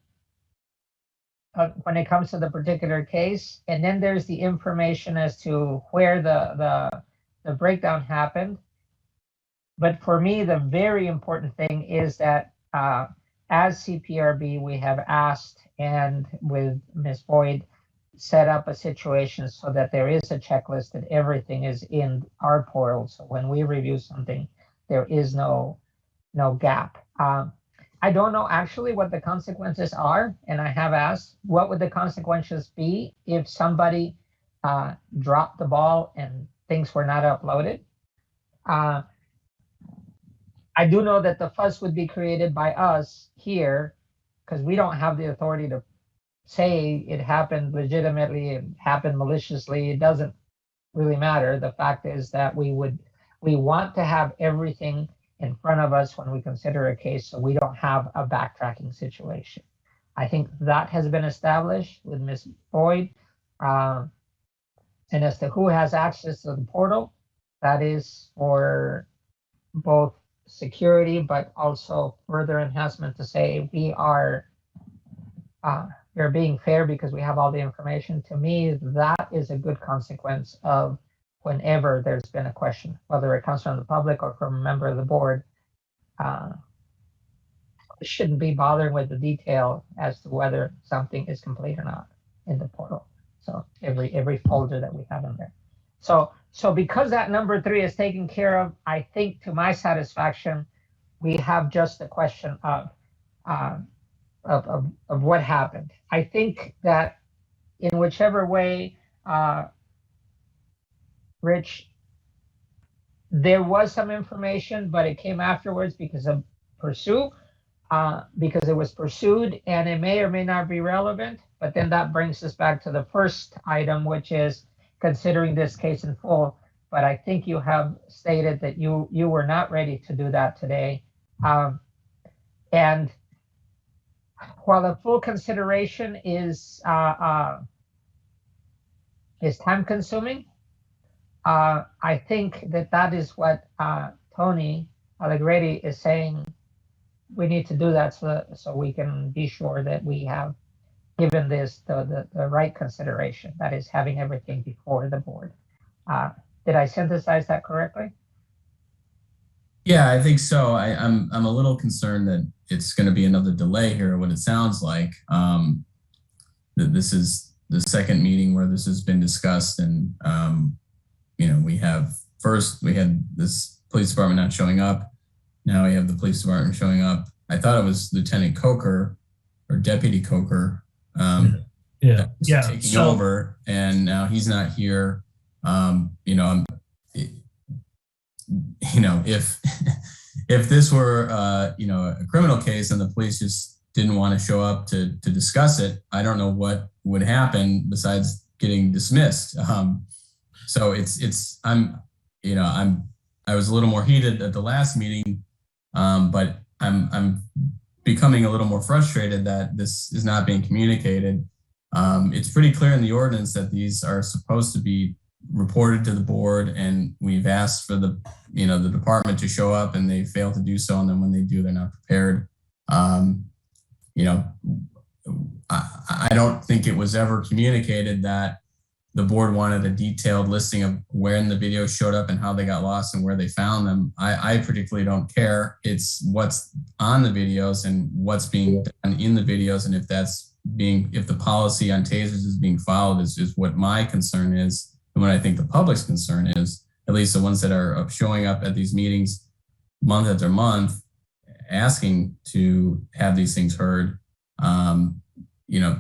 when it comes to the particular case. And then there's the information as to where the breakdown happened. But for me, the very important thing is that as CPRB, we have asked and with Ms. Boyd set up a situation so that there is a checklist that everything is in our portal. So when we review something, there is no gap. I don't know actually what the consequences are, and I have asked what would the consequences be if somebody dropped the ball and things were not uploaded. I do know that the fuss would be created by us here because we don't have the authority to say it happened legitimately, it happened maliciously. It doesn't really matter. The fact is that we want to have everything in front of us when we consider a case so we don't have a backtracking situation. I think that has been established with Ms. Boyd. And as to who has access to the portal, that is for both security, but also further enhancement to say we're being fair because we have all the information. To me, that is a good consequence of whenever there's been a question, whether it comes from the public or from a member of the board. Shouldn't be bothering with the detail as to whether something is complete or not in the portal. So every folder that we have in there. So because that number 3 is taken care of, I think to my satisfaction, we have just the question of what happened. I think that in whichever way, Rich, there was some information, but it came afterwards because of because it was pursued, and it may or may not be relevant. But then that brings us back to the first item, which is considering this case in full. But I think you have stated that you were not ready to do that today. And while the full consideration is time consuming, I think that is what Tony Allegretti is saying. We need to do that so we can be sure that we have given this the right consideration, that is having everything before the board. Did I synthesize that correctly? Yeah, I think so. I'm a little concerned that it's going to be another delay here. What it sounds like, that this is the second meeting where this has been discussed, and you know, we had this police department not showing up. Now we have the police department showing up. I thought it was Lieutenant Coker or Deputy Coker. Taking over, and now he's not here. If this were a criminal case and the police just didn't want to show up to discuss it, I don't know what would happen besides getting dismissed. So I was a little more heated at the last meeting, but I'm becoming a little more frustrated that this is not being communicated. It's pretty clear in the ordinance that these are supposed to be reported to the board, and we've asked for the department to show up, and they fail to do so. And then when they do, they're not prepared. I don't think it was ever communicated that the board wanted a detailed listing of when the videos showed up and how they got lost and where they found them. I particularly don't care. It's what's on the videos and what's being done in the videos. And if the policy on tasers is being followed is what my concern is. And what I think the public's concern is, at least the ones that are showing up at these meetings month after month, asking to have these things heard.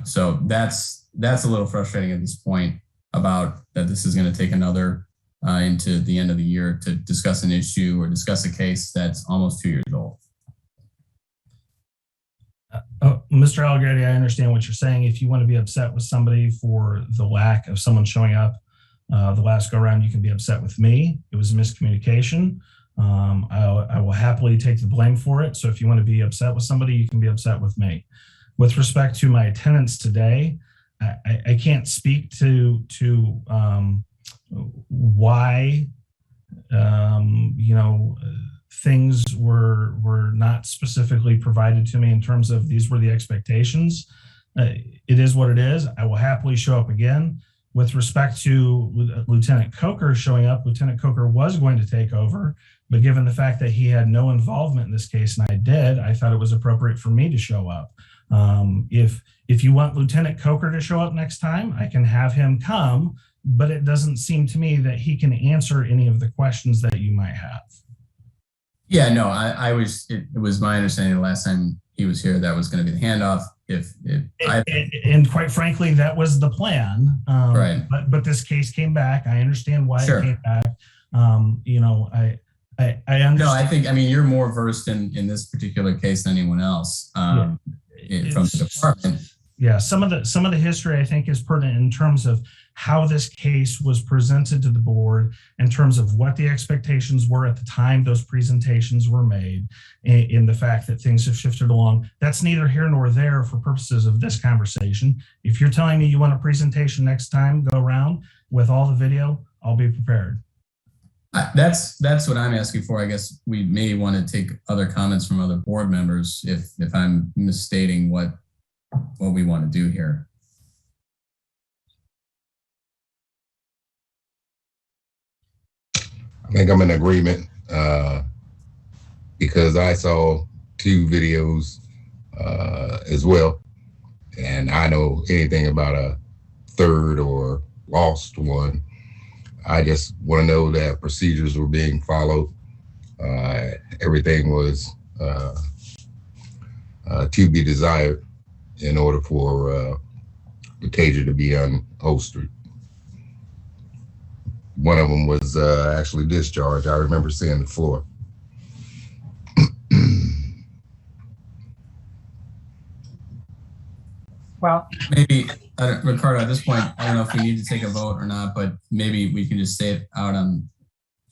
So that's a little frustrating at this point about that this is going to take another into the end of the year to discuss an issue or discuss a case that's almost 2 years old. Mr. Allegretti, I understand what you're saying. If you want to be upset with somebody for the lack of someone showing up the last go around, you can be upset with me. It was a miscommunication. I will happily take the blame for it. So if you want to be upset with somebody, you can be upset with me. With respect to my attendance today, I can't speak to why things were not specifically provided to me in terms of these were the expectations. It is what it is. I will happily show up again. With respect to Lieutenant Coker showing up, Lieutenant Coker was going to take over, but given the fact that he had no involvement in this case and I did, I thought it was appropriate for me to show up. If you want Lieutenant Coker to show up next time, I can have him come, but it doesn't seem to me that he can answer any of the questions that you might have. Yeah, no, it was my understanding the last time he was here that was going to be the handoff. And quite frankly, that was the plan. Right. But this case came back. I understand why Sure. it came back. I understand. No, I think, you're more versed in this particular case than anyone else from the department. Yeah, some of the history I think is pertinent in terms of how this case was presented to the board, in terms of what the expectations were at the time those presentations were made, in the fact that things have shifted along. That's neither here nor there for purposes of this conversation. If you're telling me you want a presentation next time go around with all the video, I'll be prepared. That's what I'm asking for. I guess we may want to take other comments from other board members if I'm misstating what we want to do here. I think I'm in agreement because I saw 2 videos as well, and I know anything about a third or lost one. I just want to know that procedures were being followed. Everything was to be desired in order for the taser to be unholstered. One of them was actually discharged. I remember seeing the floor. Well, Maybe, Ricardo, at this point, I don't know if we need to take a vote or not, but maybe we can just say it out in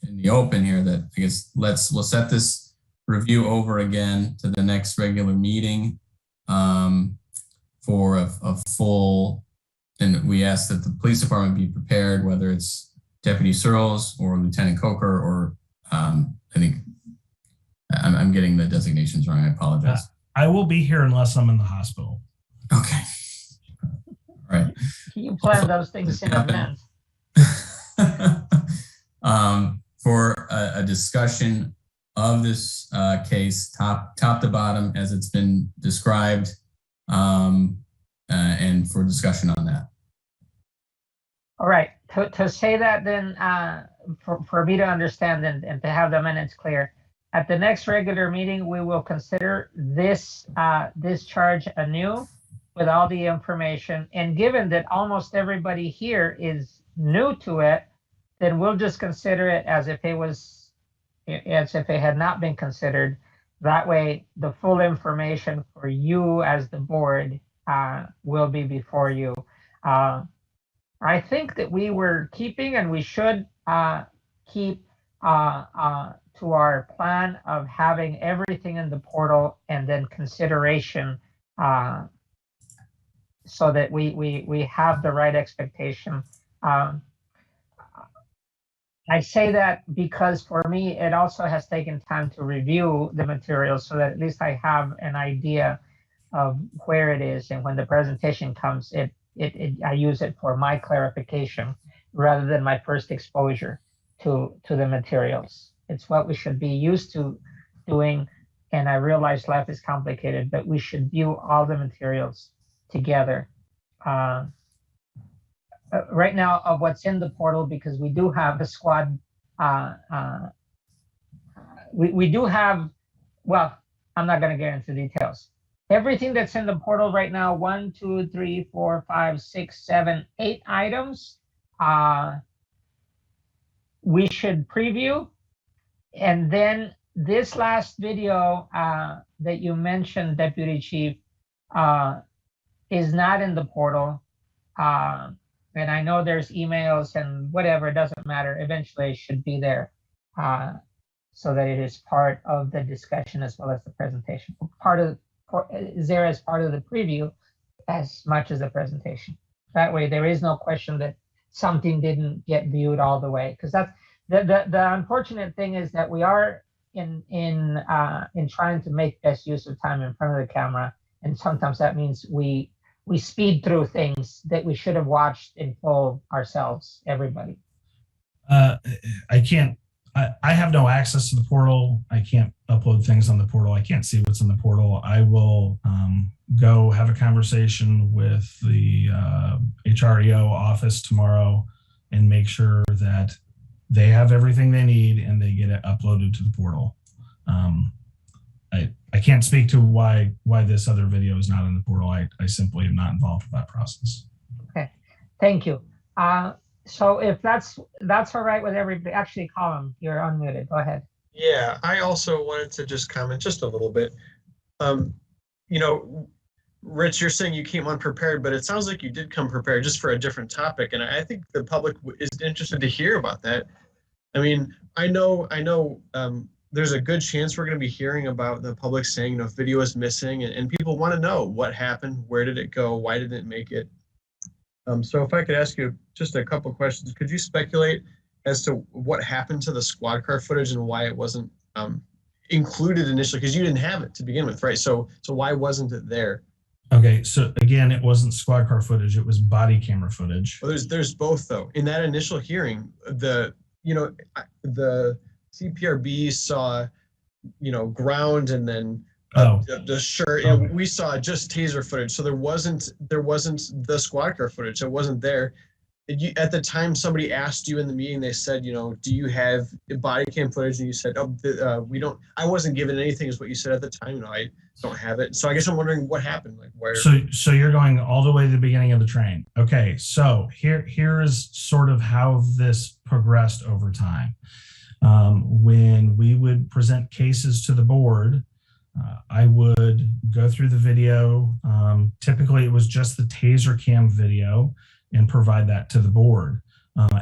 the open here that I guess we'll set this review over again to the next regular meeting for a full, and we ask that the police department be prepared, whether it's Deputy Searles or Lieutenant Coker, or I think I'm getting the designations wrong. I apologize. I will be here unless I'm in the hospital. Okay. All right. you plan those things in advance. For a discussion of this case, top to bottom, as it's been described, and for discussion on that. All right, to say that then, for me to understand and to have the minutes clear, at the next regular meeting, we will consider this charge anew with all the information. And given that almost everybody here is new to it, then we'll just consider it as if it had not been considered. That way, the full information for you as the board will be before you. I think that we were keeping, and we should keep to our plan of having everything in the portal and then consideration so that we have the right expectation. I say that because for me, it also has taken time to review the materials so that at least I have an idea of where it is. And when the presentation comes, I use it for my clarification rather than my first exposure to the materials. It's what we should be used to doing. And I realize life is complicated, but we should view all the materials together. Right now, of what's in the portal, because we do have a squad. We do have, well, I'm not going to get into details. Everything that's in the portal right now, 1, 2, 3, 4, 5, 6, 7, 8 items, we should preview. And then this last video that you mentioned, Deputy Chief, is not in the portal. And I know there's emails and whatever, it doesn't matter. Eventually it should be there so that it is part of the discussion as well as the presentation. Is there as part of the preview as much as the presentation. That way there is no question that something didn't get viewed all the way. Because that's the unfortunate thing is that we are in trying to make best use of time in front of the camera. And sometimes that means we speed through things that we should have watched in full ourselves, everybody. I have no access to the portal. I can't upload things on the portal. I can't see what's in the portal. I will go have a conversation with the HREO office tomorrow and make sure that they have everything they need and they get it uploaded to the portal. I can't speak to why this other video is not in the portal. I simply am not involved with that process. Okay, thank you. So if that's all right with everybody, actually, Colin, you're unmuted. Go ahead. Yeah, I also wanted to just comment just a little bit. You know, Rich, you're saying you came unprepared, but it sounds like you did come prepared just for a different topic. And I think the public is interested to hear about that. I mean, I know there's a good chance we're going to be hearing about the public saying, you know, video is missing, and people want to know what happened, where did it go, why didn't it make it? So if I could ask you just a couple questions, could you speculate as to what happened to the squad car footage and why it wasn't included initially? Because you didn't have it to begin with, right? So why wasn't it there? Okay, so again, it wasn't squad car footage; it was body camera footage. Well, there's both though. In that initial hearing, the CPRB saw, ground and then the shirt. Okay. And we saw just taser footage. So there wasn't the squad car footage. It wasn't there. At the time, somebody asked you in the meeting. They said, do you have body cam footage? And you said, we don't. I wasn't given anything, is what you said at the time. I don't have it. So I guess I'm wondering what happened. Like where? So you're going all the way to the beginning of the train. Okay, so here is sort of how this progressed over time. When we would present cases to the board, I would go through the video. Typically, it was just the taser cam video and provide that to the board.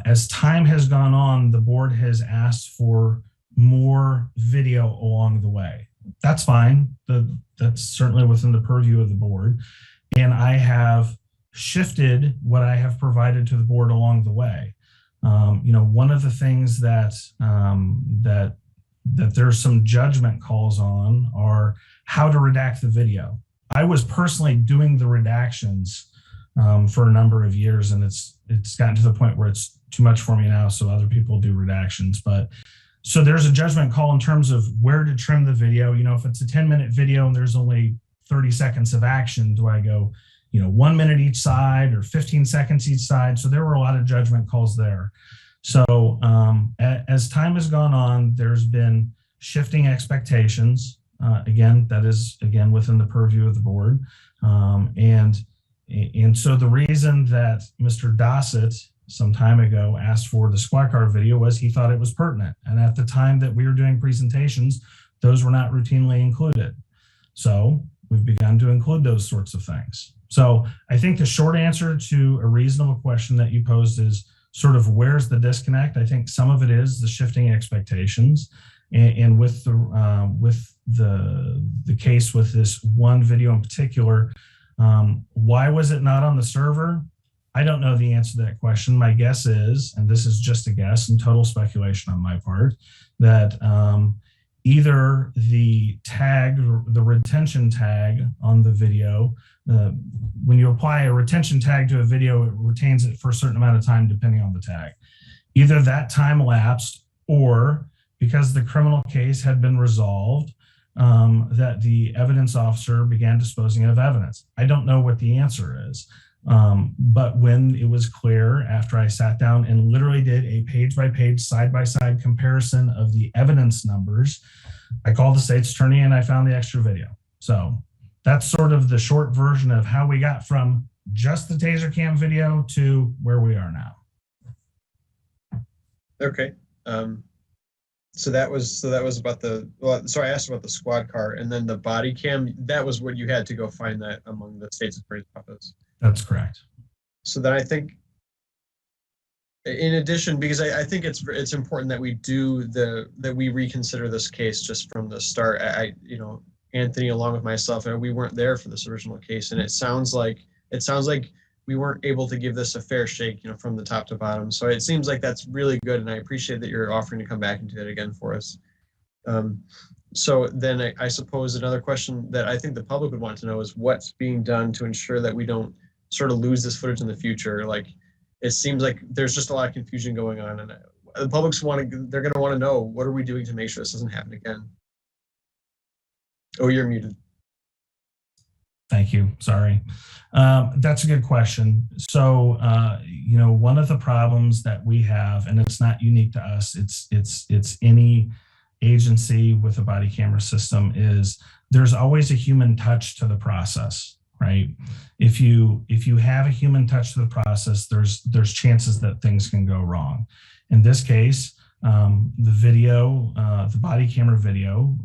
As time has gone on, the board has asked for more video along the way. That's fine. That's certainly within the purview of the board. And I have shifted what I have provided to the board along the way. One of the things that there's some judgment calls on are how to redact the video. I was personally doing the redactions for a number of years, and it's gotten to the point where it's too much for me now, so other people do redactions. But so there's a judgment call in terms of where to trim the video. If it's a 10-minute video and there's only 30 seconds of action, do I go 1 minute each side or 15 seconds each side? So there were a lot of judgment calls there. So as time has gone on, there's been shifting expectations. That is within the purview of the board. And so the reason that Mr. Dossett some time ago asked for the squad car video was he thought it was pertinent. And at the time that we were doing presentations, those were not routinely included. So we've begun to include those sorts of things. So I think the short answer to a reasonable question that you posed is sort of where's the disconnect? I think some of it is the shifting expectations, and with the case with this one video in particular, why was it not on the server? I don't know the answer to that question. My guess is, and this is just a guess and total speculation on my part, that either the tag, the retention tag on the video, when you apply a retention tag to a video, it retains it for a certain amount of time depending on the tag. Either that time elapsed, or because the criminal case had been resolved, that the evidence officer began disposing of evidence. I don't know what the answer is. But when it was clear, after I sat down and literally did a page-by-page, side-by-side comparison of the evidence numbers, I called the state's attorney and I found the extra video. So that's sort of the short version of how we got from just the TASER cam video to where we are now. Okay. So that was about so I asked about the squad car, and then the body cam. That was what you had to go find that among the state's attorney's office. That's correct. So then I think, in addition, because I think it's important that we reconsider this case just from the start. Anthony, along with myself, we weren't there for this original case, and it sounds like we weren't able to give this a fair shake, from the top to bottom. So it seems like that's really good, and I appreciate that you're offering to come back and do that again for us. So then I suppose another question that I think the public would want to know is what's being done to ensure that we don't sort of lose this footage in the future. Like, it seems like there's just a lot of confusion going on, and the public's they're going to want to know, what are we doing to make sure this doesn't happen again? Oh, you're muted. Thank you. Sorry. That's a good question. So, one of the problems that we have, and it's not unique to us, it's any agency with a body camera system, is there's always a human touch to the process, right? If you have a human touch to the process, there's chances that things can go wrong. In this case, the body camera video,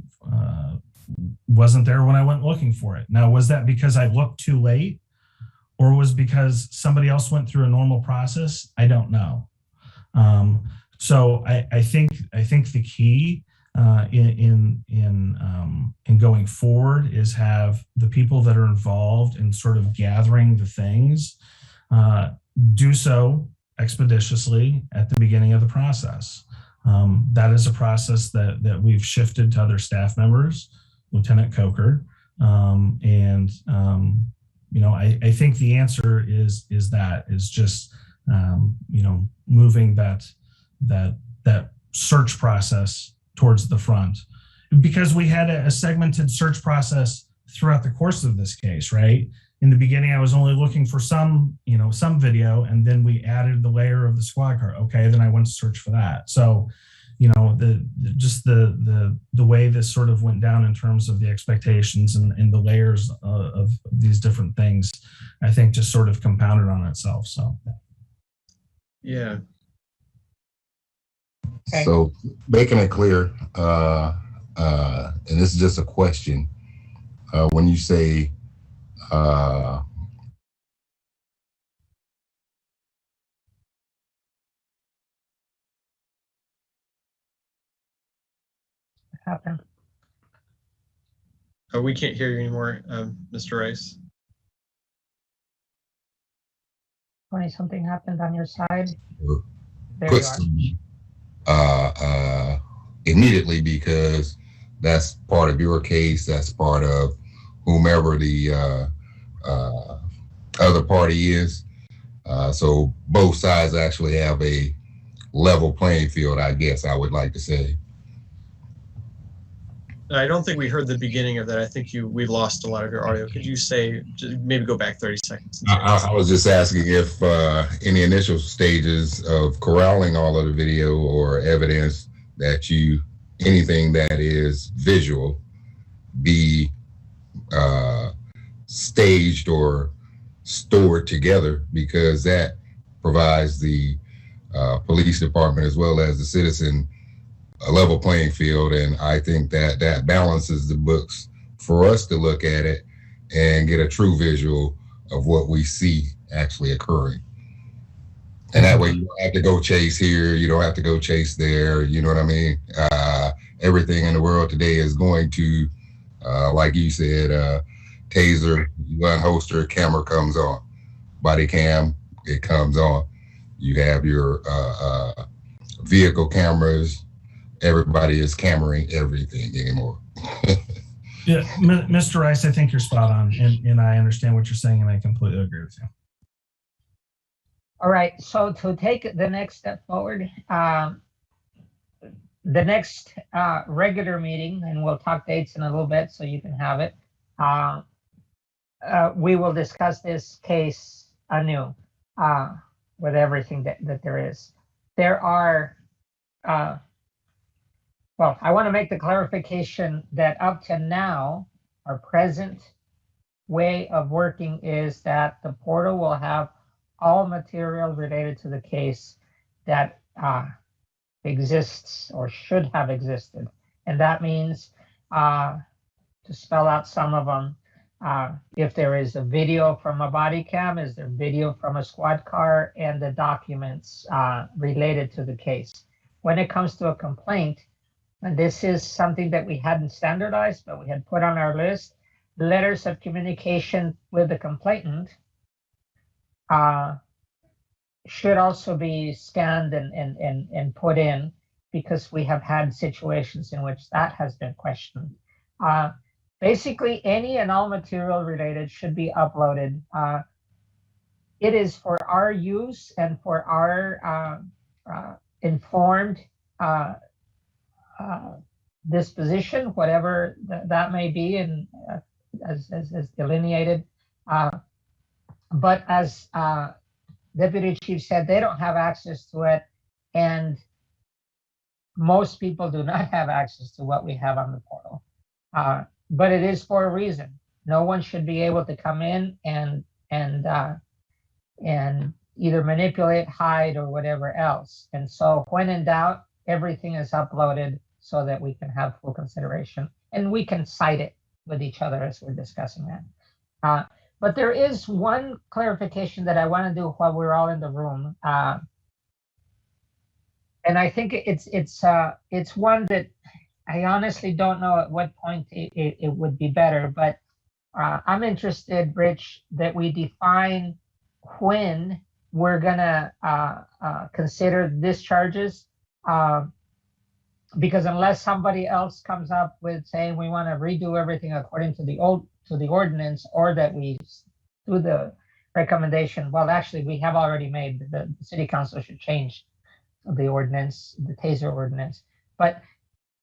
wasn't there when I went looking for it. Now, was that because I looked too late, or was because somebody else went through a normal process? I don't know. So I think the key in going forward is have the people that are involved in sort of gathering the things do so expeditiously at the beginning of the process. That is a process that we've shifted to other staff members, Lieutenant Coker, I think the answer is just moving that search process towards the front, because we had a segmented search process throughout the course of this case, right? In the beginning, I was only looking for some video, and then we added the layer of the squad car. Okay, then I went to search for that. So, the way this sort of went down in terms of the expectations and the layers of these different things, I think just sort of compounded on itself. So, yeah. Okay. So making it clear, and this is just a question, when you say Happen. Oh, we can't hear you anymore, Mr. Rice. Tony, something happened on your side. There put you some immediately, because that's part of your case, that's part of whomever the other party is. So both sides actually have a level playing field, I guess I would like to say. I don't think we heard the beginning of that. I think we lost a lot of your audio. Could you maybe go back 30 seconds? I was just asking if in the initial stages of corralling all of the video or evidence that anything that is visual be staged or stored together, because that provides the police department as well as the citizen a level playing field. And I think that balances the books for us to look at it and get a true visual of what we see actually occurring. And that way you don't have to go chase here, you don't have to go chase there, you know what I mean? Everything in the world today is going to, like you said, TASER, you unholster, camera comes on. Body cam, it comes on. You have your vehicle cameras, everybody is cameraing everything anymore. Yeah, Mr. Rice, I think you're spot on, and I understand what you're saying, and I completely agree with you. All right, so to take the next step forward, the next regular meeting, and we'll talk dates in a little bit so you can have it, we will discuss this case anew with everything that there is. There are, well, I want to make the clarification that up to now, our present way of working is that the portal will have all material related to the case that exists or should have existed. And that means, to spell out some of them, if there is a video from a body cam, is there video from a squad car, and the documents related to the case. When it comes to a complaint, and this is something that we hadn't standardized, but we had put on our list, letters of communication with the complainant should also be scanned and put in, because we have had situations in which that has been questioned. Basically, any and all material related should be uploaded. It is for our use and for our informed disposition, whatever that may be, and as delineated. But as Deputy Chief said, they don't have access to it, and most people do not have access to what we have on the portal. But it is for a reason. No one should be able to come in and either manipulate, hide, or whatever else. And so when in doubt, everything is uploaded so that we can have full consideration, and we can cite it with each other as we're discussing that. But there is one clarification that I want to do while we're all in the room. And I think it's one that I honestly don't know at what point it would be better, but I'm interested, Rich, that we define when we're gonna consider discharges, because unless somebody else comes up with saying we want to redo everything according to the ordinance, or that we do the recommendation, well, actually we have already made the city council should change the ordinance, the taser ordinance, but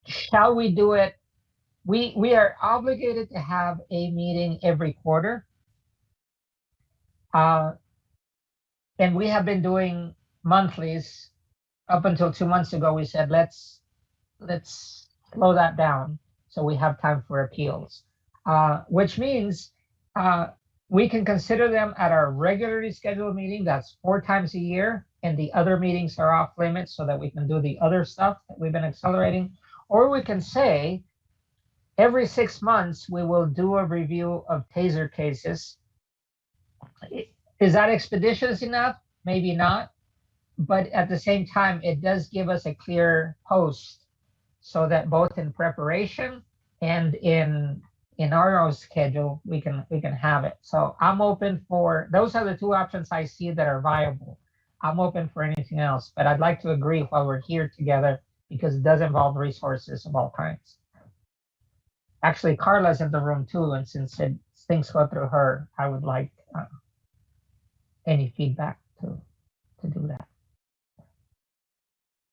shall we do it? We are obligated to have a meeting every quarter. And we have been doing monthlies. Up until 2 months ago, we said, let's slow that down so we have time for appeals, which means we can consider them at our regularly scheduled meeting. That's 4 times a year. And the other meetings are off limits so that we can do the other stuff that we've been accelerating. Or we can say every 6 months, we will do a review of taser cases. Is that expeditious enough? Maybe not. But at the same time, it does give us a clear post so that both in preparation and in our own schedule, we can have it. So I'm open for, those are the 2 options I see that are viable. I'm open for anything else, but I'd like to agree while we're here together, because it does involve resources of all kinds. Actually, Carla's in the room too, and since things go through her, I would like any feedback to do that.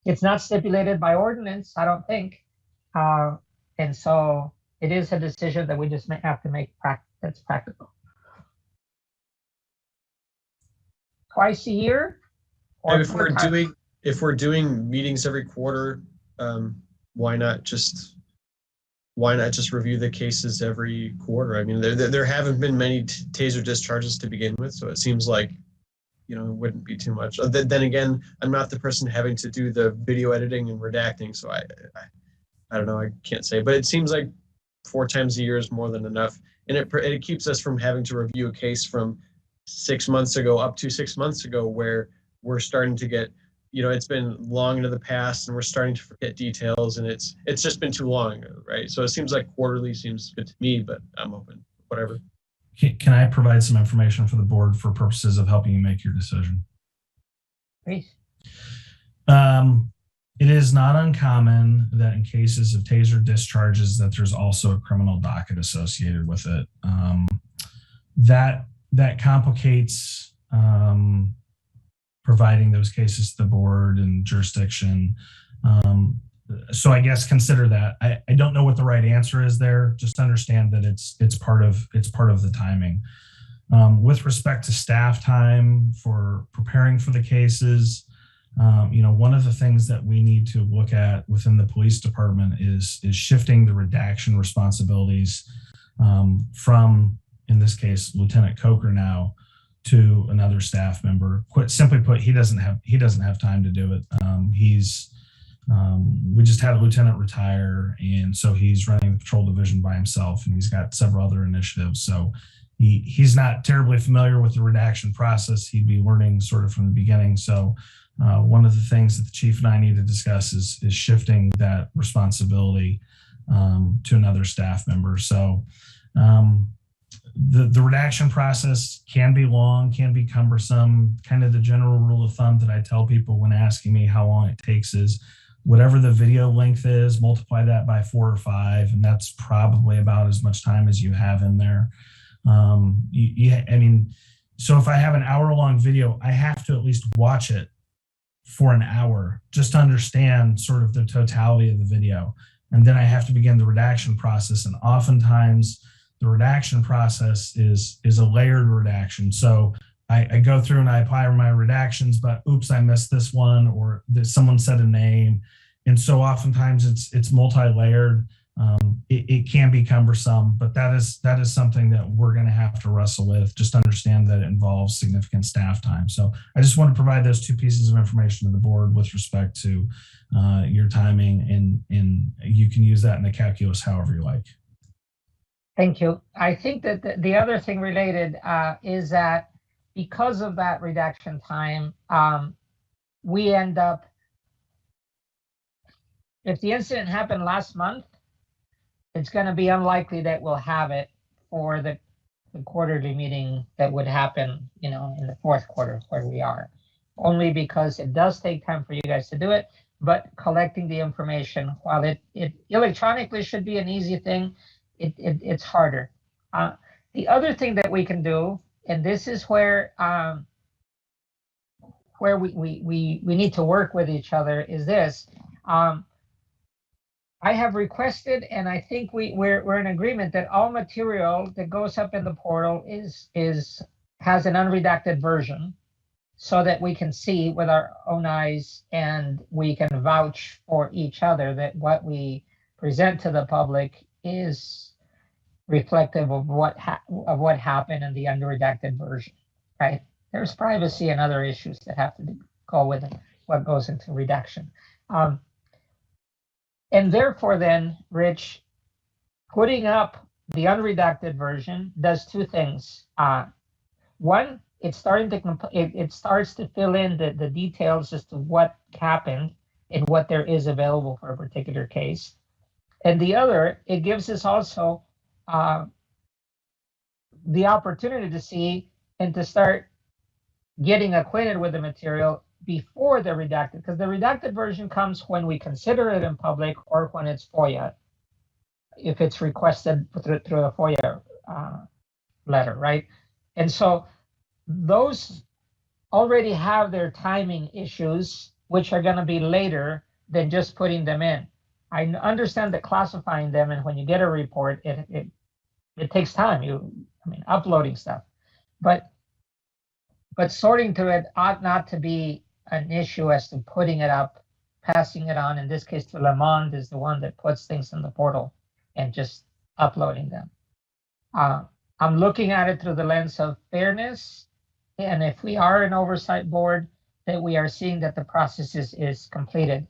It's not stipulated by ordinance, I don't think. And so it is a decision that we just may have to make that's practical. Twice a year? Or If we're doing meetings every quarter, why not just review the cases every quarter? I mean, there haven't been many taser discharges to begin with, so it seems like, it wouldn't be too much. Then again, I'm not the person having to do the video editing and redacting, so I don't know, I can't say, but it seems like 4 times a year is more than enough, and it keeps us from having to review a case from 6 months ago up to 6 months ago, where we're starting to get, it's been long into the past and we're starting to forget details, and it's just been too long, right? So it seems like quarterly seems good to me, but I'm open, whatever. Can I provide some information for the board for purposes of helping you make your decision? Please. it is not uncommon that in cases of taser discharges that there's also a criminal docket associated with it. That complicates providing those cases to the board and jurisdiction. So I guess consider that. I don't know what the right answer is there. Just understand that it's part of the timing. With respect to staff time for preparing for the cases, one of the things that we need to look at within the police department is shifting the redaction responsibilities from, in this case, Lieutenant Coker now to another staff member. Simply put, he doesn't have time to do it. We just had a lieutenant retire, and so he's running the patrol division by himself, and he's got several other initiatives. So he's not terribly familiar with the redaction process. He'd be learning sort of from the beginning. So one of the things that the chief and I need to discuss is shifting that responsibility to another staff member. So the redaction process can be long, can be cumbersome. Kind of the general rule of thumb that I tell people when asking me how long it takes is whatever the video length is, multiply that by 4 or 5, and that's probably about as much time as you have in there. So if I have an hour-long video, I have to at least watch it for an hour just to understand sort of the totality of the video. And then I have to begin the redaction process. And oftentimes the redaction process is a layered redaction. So I go through and I apply my redactions, but oops, I missed this one, or someone said a name. And so oftentimes it's multi-layered. It can be cumbersome, but that is something that we're going to have to wrestle with. Just understand that it involves significant staff time. So I just want to provide those 2 pieces of information to the board with respect to your timing, and you can use that in the calculus however you like. Thank you. I think that the other thing related is that because of that redaction time, we end up, if the incident happened last month, it's going to be unlikely that we'll have it for the quarterly meeting that would happen, in the fourth quarter where we are. Only because it does take time for you guys to do it, but collecting the information, while it electronically should be an easy thing, it's harder. The other thing that we can do, and this is where we need to work with each other, is this. I have requested, and I think we're in agreement that all material that goes up in the portal has an unredacted version, so that we can see with our own eyes and we can vouch for each other that what we present to the public is reflective of what happened in the unredacted version, right? There's privacy and other issues that have to go with it, what goes into redaction. And therefore then, Rich, putting up the unredacted version does 2 things. One, it starts to fill in the details as to what happened and what there is available for a particular case. And the other, it gives us also the opportunity to see and to start getting acquainted with the material before the redacted, because the redacted version comes when we consider it in public or when it's FOIA, if it's requested through a FOIA letter, right? And so those already have their timing issues, which are going to be later than just putting them in. I understand that classifying them, and when you get a report, it takes time. Uploading stuff, but sorting through it ought not to be an issue as to putting it up, passing it on. In this case, to Lamond is the one that puts things in the portal and just uploading them. I'm looking at it through the lens of fairness, and if we are an oversight board, that we are seeing that the process is completed.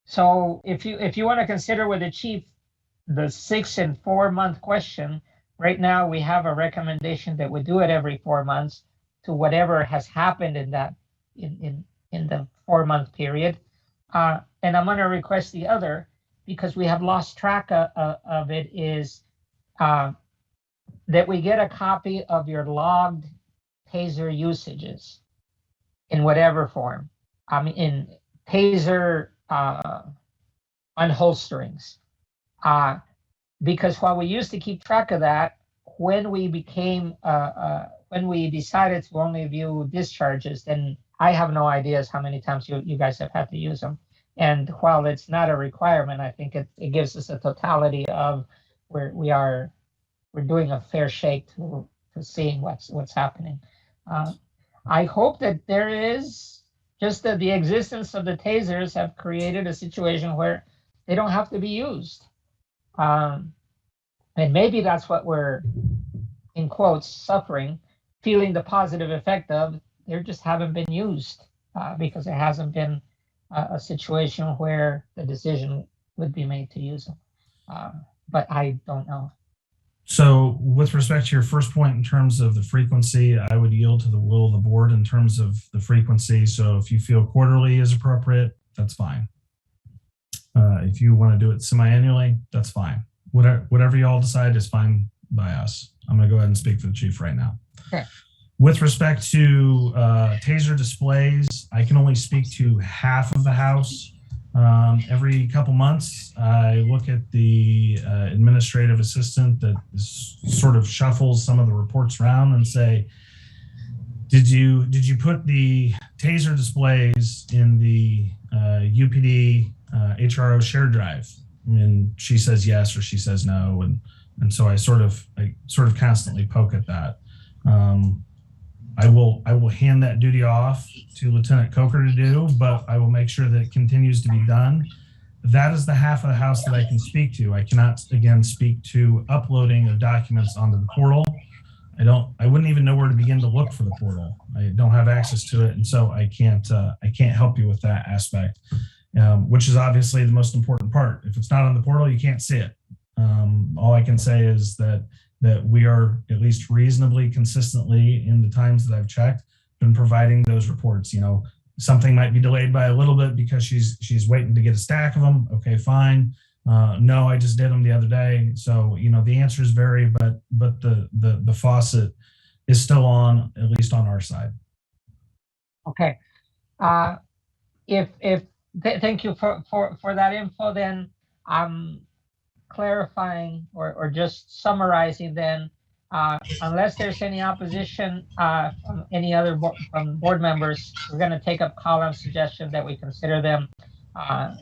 So if you want to consider with the chief the 6 and 4 month question, right now we have a recommendation that we do it every 4 months to whatever has happened in that in the 4 month period. And I'm going to request the other, because we have lost track of it, is that we get a copy of your logged taser usages in whatever form. taser unholsterings. Because while we used to keep track of that, when we decided to only view discharges, then I have no ideas how many times you guys have had to use them. And while it's not a requirement, I think it gives us a totality of we're doing a fair shake to seeing what's happening. I hope that there is just that the existence of the tasers have created a situation where they don't have to be used. And maybe that's what we're, in quotes, suffering, feeling the positive effect of. They just haven't been used because it hasn't been a situation where the decision would be made to use them. But I don't know. So with respect to your first point in terms of the frequency, I would yield to the will of the board in terms of the frequency. So if you feel quarterly is appropriate, that's fine. If you want to do it semi-annually, that's fine. Whatever you all decide is fine by us. I'm going to go ahead and speak for the chief right now. Okay. With respect to taser displays, I can only speak to half of the house. Every couple months, I look at the administrative assistant that sort of shuffles some of the reports around and say, did you put the taser displays in the UPD HRO shared drive? And she says yes, or she says no. And so I sort of constantly poke at that. I will hand that duty off to Lieutenant Coker to do, but I will make sure that it continues to be done. That is the half of the house that I can speak to. I cannot, again, speak to uploading of documents onto the portal. I wouldn't even know where to begin to look for the portal. I don't have access to it. And so I can't help you with that aspect, which is obviously the most important part. If it's not on the portal, you can't see it. All I can say is that we are at least reasonably consistently in the times that I've checked been providing those reports. You know, something might be delayed by a little bit because she's waiting to get a stack of them. Okay, fine. No, I just did them the other day. So, you know, the answers vary, but the faucet is still on, at least on our side. Okay. Thank you for that info. Then I'm clarifying or just summarizing then, unless there's any opposition from any other from board members, we're going to take up Colin's suggestion that we consider them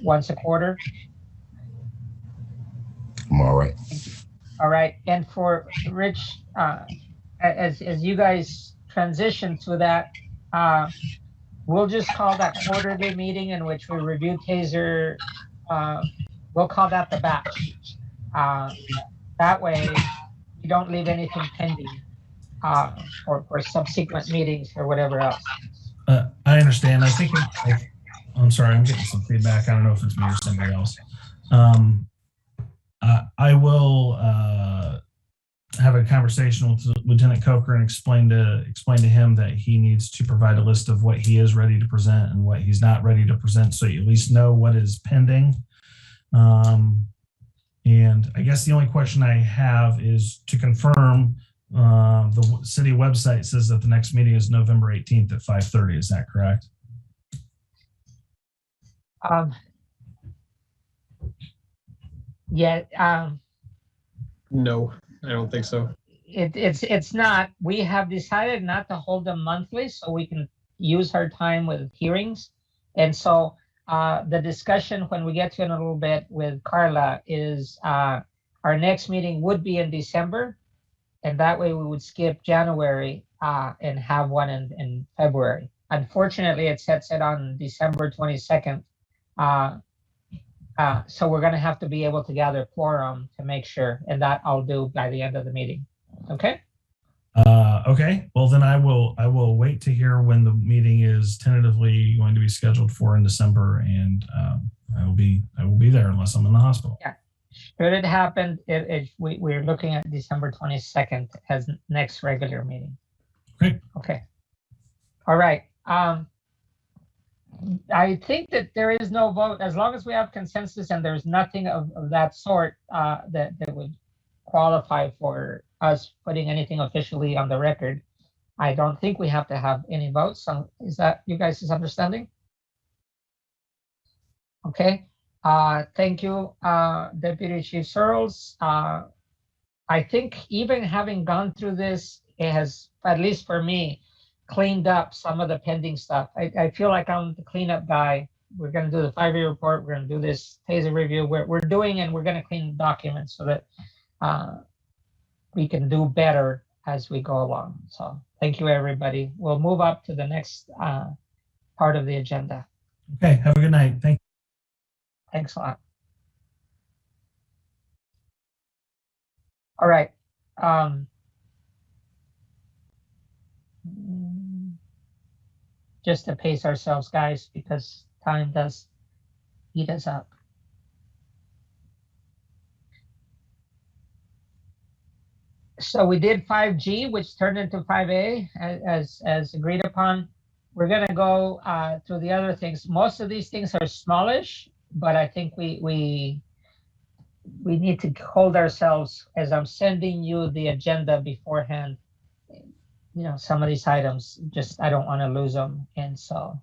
once a quarter. I'm all right. All right. And for Rich, as you guys transition to that, we'll just call that quarterly meeting in which we review taser. We'll call that the batch. That way you don't leave anything pending for subsequent meetings or whatever else. I understand. I think I'm sorry, I'm getting some feedback. I don't know if it's me or somebody else. I will have a conversation with Lieutenant Coker and explain to him that he needs to provide a list of what he is ready to present and what he's not ready to present, so you at least know what is pending. And I guess the only question I have is to confirm the city website says that the next meeting is November 18th at 5:30. Is that correct? Yeah. No, I don't think so. It's not. We have decided not to hold them monthly so we can use our time with hearings. And so the discussion when we get to it in a little bit with Carla is our next meeting would be in December. And that way we would skip January and have one in February. Unfortunately, it sets it on December 22nd. So we're going to have to be able to gather quorum to make sure, and that I'll do by the end of the meeting. Okay. Okay. Well, then I will wait to hear when the meeting is tentatively going to be scheduled for in December, and I will be there unless I'm in the hospital. Yeah. Should it happen, we're looking at December 22nd as next regular meeting. Great. Okay. All right. I think that there is no vote as long as we have consensus and there's nothing of that sort that would qualify for us putting anything officially on the record. I don't think we have to have any votes. So is that you guys' understanding? Okay, thank you, Deputy Chief Searles. I think even having gone through this, it has, at least for me, cleaned up some of the pending stuff. I feel like I'm the cleanup guy. We're gonna do the 5-year report, we're gonna do this TASER review, we're doing, and we're gonna clean the documents so that we can do better as we go along. So thank you, everybody. We'll move up to the next part of the agenda. Okay, have a good night. Thank you. Thanks a lot. All right. Just to pace ourselves, guys, because time does eat us up. So we did 5G, which turned into 5A as agreed upon. We're gonna go through the other things. Most of these things are smallish, but I think we need to hold ourselves as I'm sending you the agenda beforehand. You know, some of these items, just I don't want to lose them, and so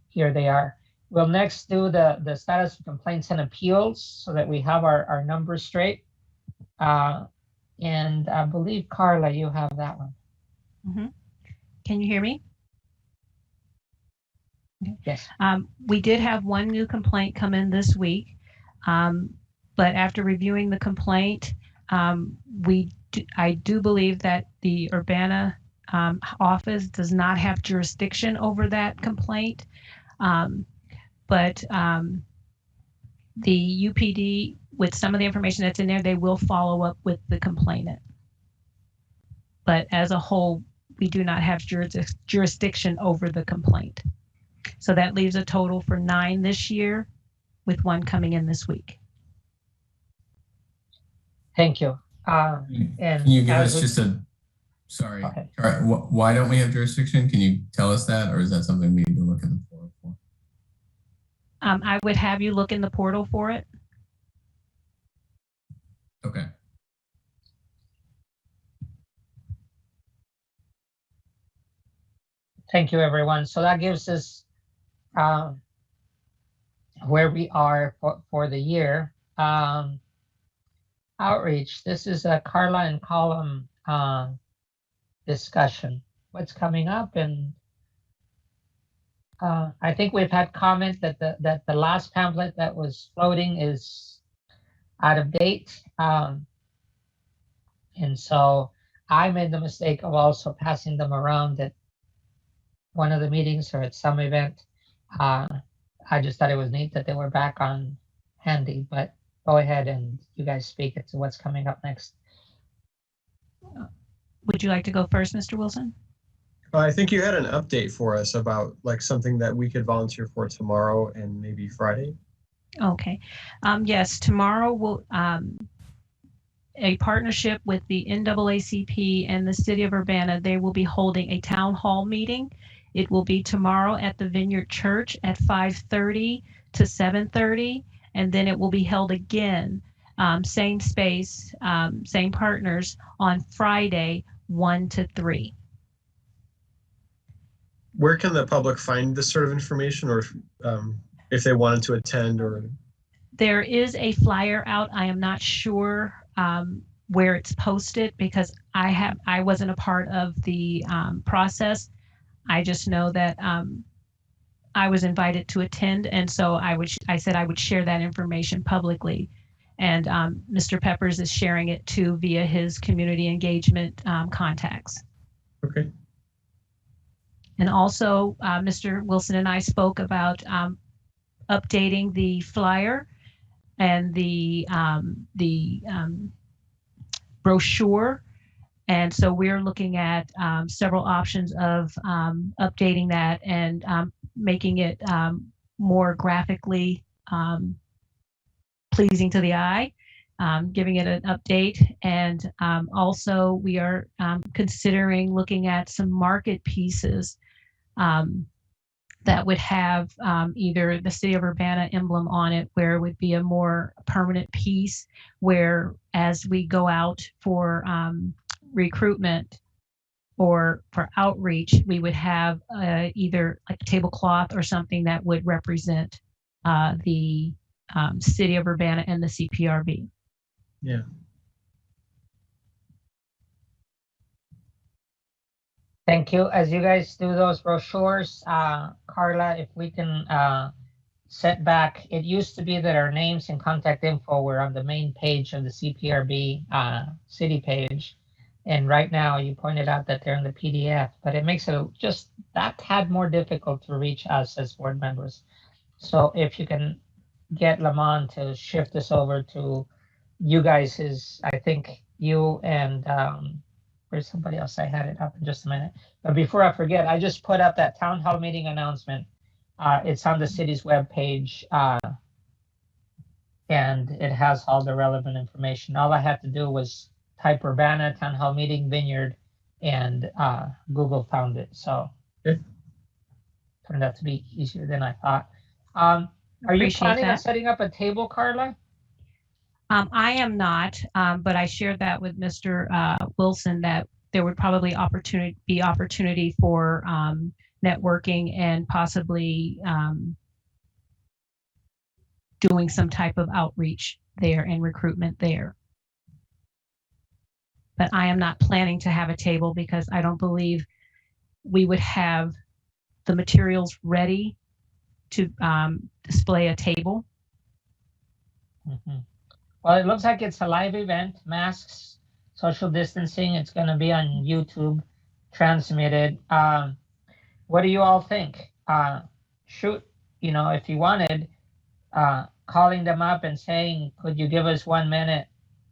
here they are. We'll next do the status of complaints and appeals so that we have our numbers straight. And I believe, Carla, you have that one. Mm-hmm. Can you hear me? Yes. We did have one new complaint come in this week, but after reviewing the complaint, I do believe that the Urbana office does not have jurisdiction over that complaint, but the UPD, with some of the information that's in there, they will follow up with the complainant. But as a whole, we do not have jurisdiction over the complaint. So that leaves a total for 9 this year, with 1 coming in this week. Thank you. And And can you give us just a, sorry, Okay. why don't we have jurisdiction? Can you tell us that, or is that something we need to look in the portal for? I would have you look in the portal for it. Okay. Thank you, everyone. So that gives us where we are for the year. Outreach, this is a Carla and Column discussion. What's coming up? And I think we've had comment that the last pamphlet that was floating is out of date. And so I made the mistake of also passing them around at one of the meetings or at some event. I just thought it was neat that they were back on handy, but go ahead and you guys speak to what's coming up next. Would you like to go first, Mr. Wilson? I think you had an update for us about like something that we could volunteer for tomorrow and maybe Friday. Okay. Yes, tomorrow will a partnership with the NAACP and the City of Urbana, they will be holding a town hall meeting. It will be tomorrow at the Vineyard Church at 5:30 to 7:30, and then it will be held again, same space, same partners, on Friday, 1 to 3. Where can the public find this sort of information, or if they wanted to attend? Or there is a flyer out. I am not sure where it's posted because I wasn't a part of the process. I just know that I was invited to attend, and so I said I would share that information publicly. And Mr. Peppers is sharing it too via his community engagement contacts. Okay. And also, Mr. Wilson and I spoke about updating the flyer and the brochure. And so we're looking at several options of updating that and making it more graphically pleasing to the eye, giving it an update. And also we are considering looking at some market pieces that would have either the City of Urbana emblem on it, where it would be a more permanent piece, where as we go out for recruitment or for outreach, we would have either like a tablecloth or something that would represent the City of Urbana and the CPRB. Yeah. Thank you. As you guys do those brochures, Carla, if we can set back, it used to be that our names and contact info were on the main page of the CPRB city page. And right now you pointed out that they're in the PDF, but it makes it just that tad more difficult to reach us as board members. So if you can get Lamont to shift this over to you guys, I think you and where's somebody else? I had it up in just a minute. But before I forget, I just put up that town hall meeting announcement. It's on the city's webpage, and it has all the relevant information. All I had to do was type Urbana town hall meeting Vineyard, and Google found it. So turned out to be easier than I thought. Are you Appreciate planning on that. setting up a table, Carla? I am not, but I shared that with Mr. Wilson that there would probably be opportunity for networking and possibly doing some type of outreach there and recruitment there. But I am not planning to have a table because I don't believe we would have the materials ready to display a table. Mm-hmm. Well, it looks like it's a live event, masks, social distancing. It's going to be on YouTube, transmitted. What do you all think? Shoot, if you wanted, calling them up and saying, could you give us 1 minute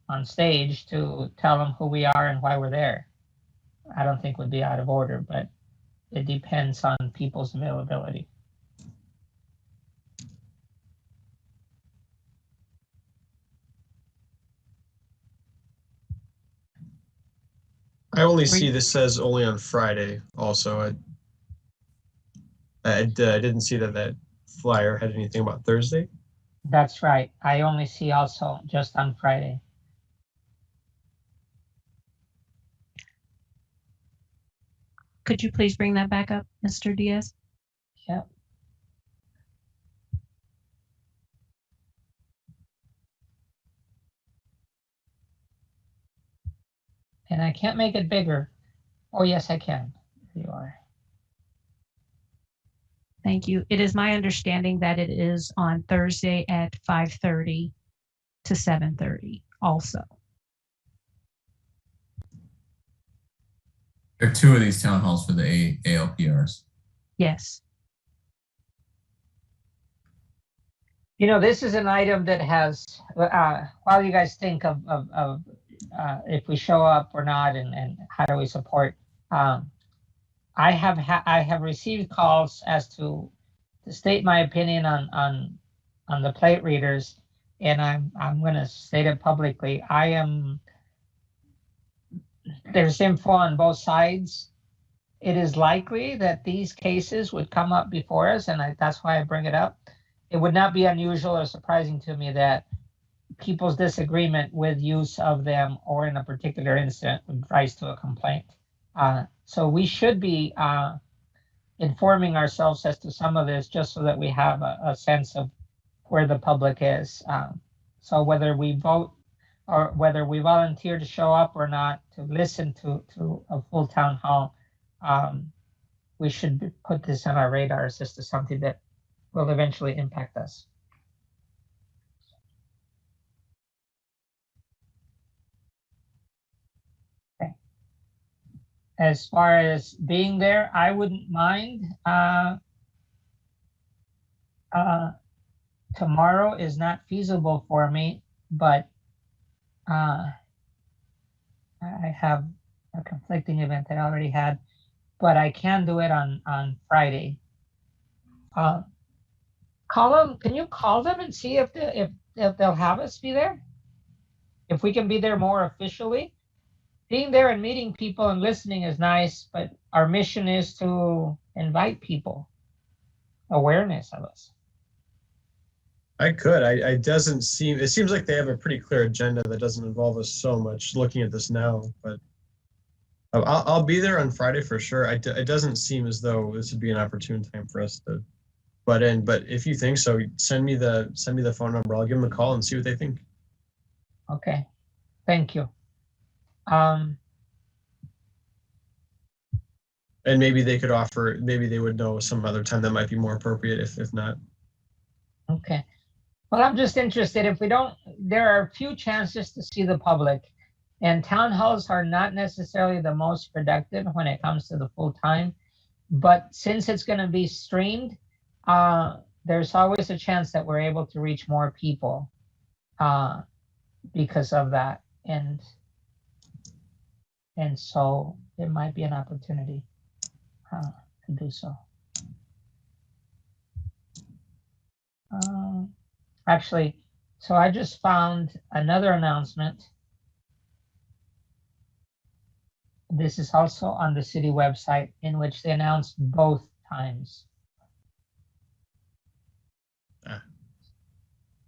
on stage to tell them who we are and why we're there? I don't think would be out of order, but it depends on people's availability. I only see this says only on Friday. Also, I didn't see that flyer had anything about Thursday. That's right. I only see also just on Friday. Could you please bring that back up, Mr. Diaz? Yep. And I can't make it bigger. Oh, yes, I can. Here you are. Thank you. It is my understanding that it is on Thursday at 5:30 to 7:30 also. There are 2 of these town halls for the ALPRs. Yes. This is an item that has, while you guys think of if we show up or not and how do we support, I have received calls as to state my opinion on the plate readers, and I'm going to state it publicly. There's info on both sides. It is likely that these cases would come up before us, and that's why I bring it up. It would not be unusual or surprising to me that people's disagreement with use of them or in a particular incident would rise to a complaint. So we should be informing ourselves as to some of this just so that we have a sense of where the public is. So whether we vote or whether we volunteer to show up or not to listen to a full town hall, we should put this on our radars as to something that will eventually impact us. Okay. As far as being there, I wouldn't mind. Tomorrow is not feasible for me, but I have a conflicting event that I already had, but I can do it on Friday. Call them. Can you call them and see if they'll have us be there? If we can be there more officially. Being there and meeting people and listening is nice, but our mission is to invite people, awareness of us. I could. It seems like they have a pretty clear agenda that doesn't involve us so much looking at this now, but I'll be there on Friday for sure. It doesn't seem as though this would be an opportune time for us to butt in. But if you think so, send me the phone number. I'll give them a call and see what they think. Okay, thank you. And maybe they could offer, maybe they would know some other time that might be more appropriate if not. Okay. Well, I'm just interested, if we don't, there are a few chances to see the public, and town halls are not necessarily the most productive when it comes to the full time. But since it's going to be streamed, there's always a chance that we're able to reach more people because of that. And so it might be an opportunity to do so. Actually, so I just found another announcement. This is also on the city website, in which they announced both times.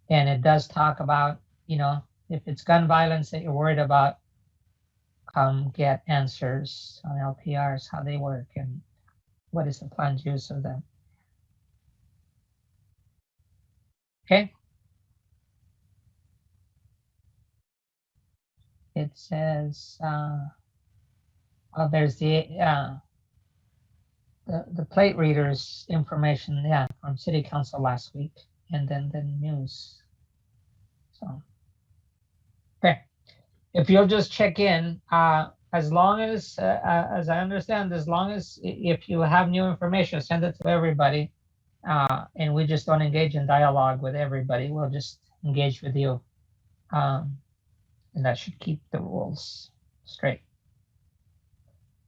And it does talk about, you know, if it's gun violence that you're worried about, come get answers on LPRs, how they work, and what is the planned use of them. Okay. It says, well, there's the plate readers information, yeah, from City Council last week, and then the news. So, okay, if you'll just check in, as long as I understand, as long as if you have new information, send it to everybody, and we just don't engage in dialogue with everybody. We'll just engage with you, and that should keep the rules straight.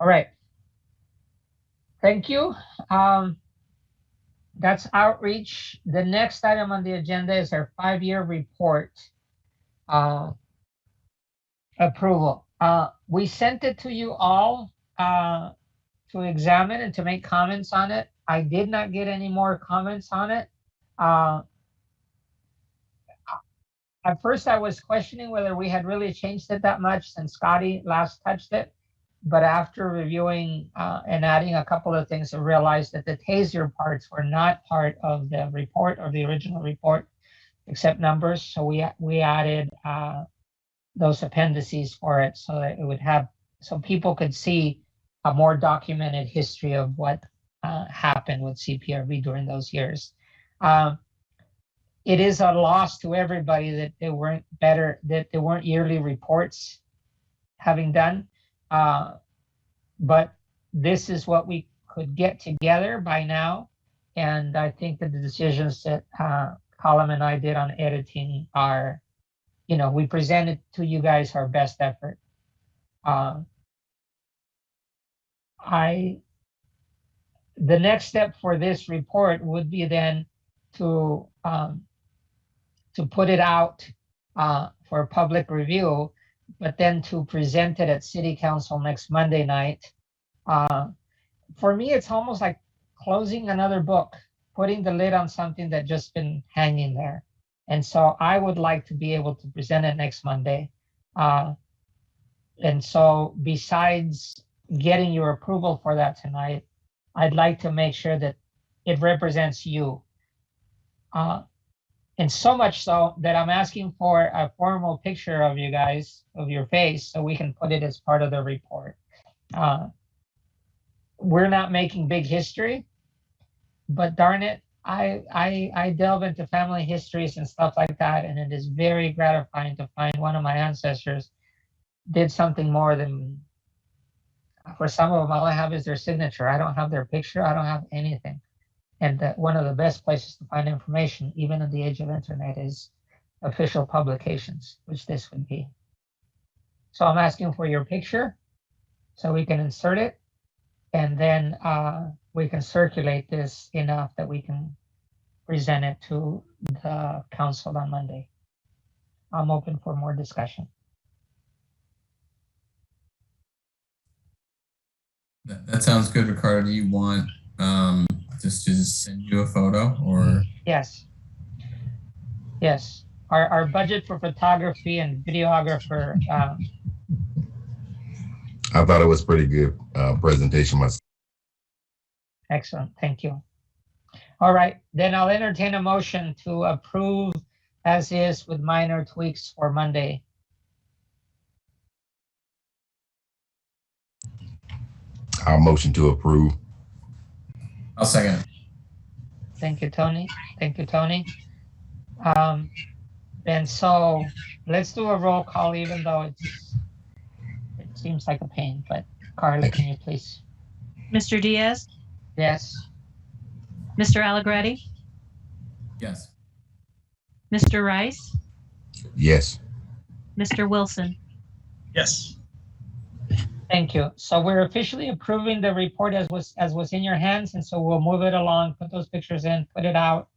All right. Thank you. That's outreach. The next item on the agenda is our 5-year report approval. We sent it to you all to examine and to make comments on it. I did not get any more comments on it. At first, I was questioning whether we had really changed it that much since Scotty last touched it. But after reviewing and adding a couple of things, I realized that the TASER parts were not part of the report or the original report, except numbers. So we added those appendices for it so that it would have, so people could see a more documented history of what happened with CPRV during those years. It is a loss to everybody that they weren't better, that there weren't yearly reports having done. But this is what we could get together by now. And I think that the decisions that Colin and I did on editing are, you know, we presented to you guys our best effort. The next step for this report would be then to put it out for public review, but then to present it at City Council next Monday night. For me, it's almost like closing another book, putting the lid on something that just been hanging there. And so I would like to be able to present it next Monday. And so besides getting your approval for that tonight, I'd like to make sure that it represents you. And so much so that I'm asking for a formal picture of you guys, of your face, so we can put it as part of the report. We're not making big history, but darn it, I delve into family histories and stuff like that, and it is very gratifying to find one of my ancestors did something more than, for some of them, all I have is their signature. I don't have their picture. I don't have anything. And one of the best places to find information, even in the age of internet, is official publications, which this would be. So I'm asking for your picture so we can insert it, and then we can circulate this enough that we can present it to the council on Monday. I'm open for more discussion. That sounds good, Ricardo. Do you want just to send you a photo, or? Yes. Yes. Our budget for photography and videographer. I thought it was pretty good presentation myself. Excellent. Thank you. All right, then I'll entertain a motion to approve as is with minor tweaks for Monday. I'll motion to approve. I'll second it. Thank you, Tony. Thank you, Tony. And so let's do a roll call, even though it seems like a pain, but Carla, can you please? Mr. Diaz, Yes. Mr. Allegretti, Yes. Mr. Rice, Yes. Mr. Wilson. Yes. Thank you. So we're officially approving the report as was in your hands, and so we'll move it along, put those pictures in, put it out,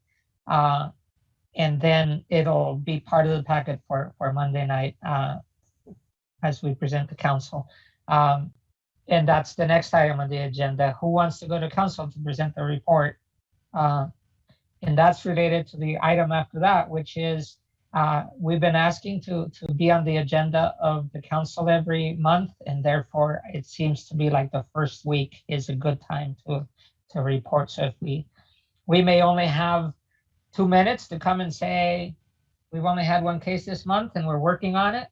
and then it'll be part of the packet for Monday night as we present to council. And that's the next item on the agenda. Who wants to go to council to present the report? And that's related to the item after that, which is we've been asking to be on the agenda of the council every month, and therefore it seems to be like the first week is a good time to report. So if we may only have 2 minutes to come and say, we've only had one case this month and we're working on it,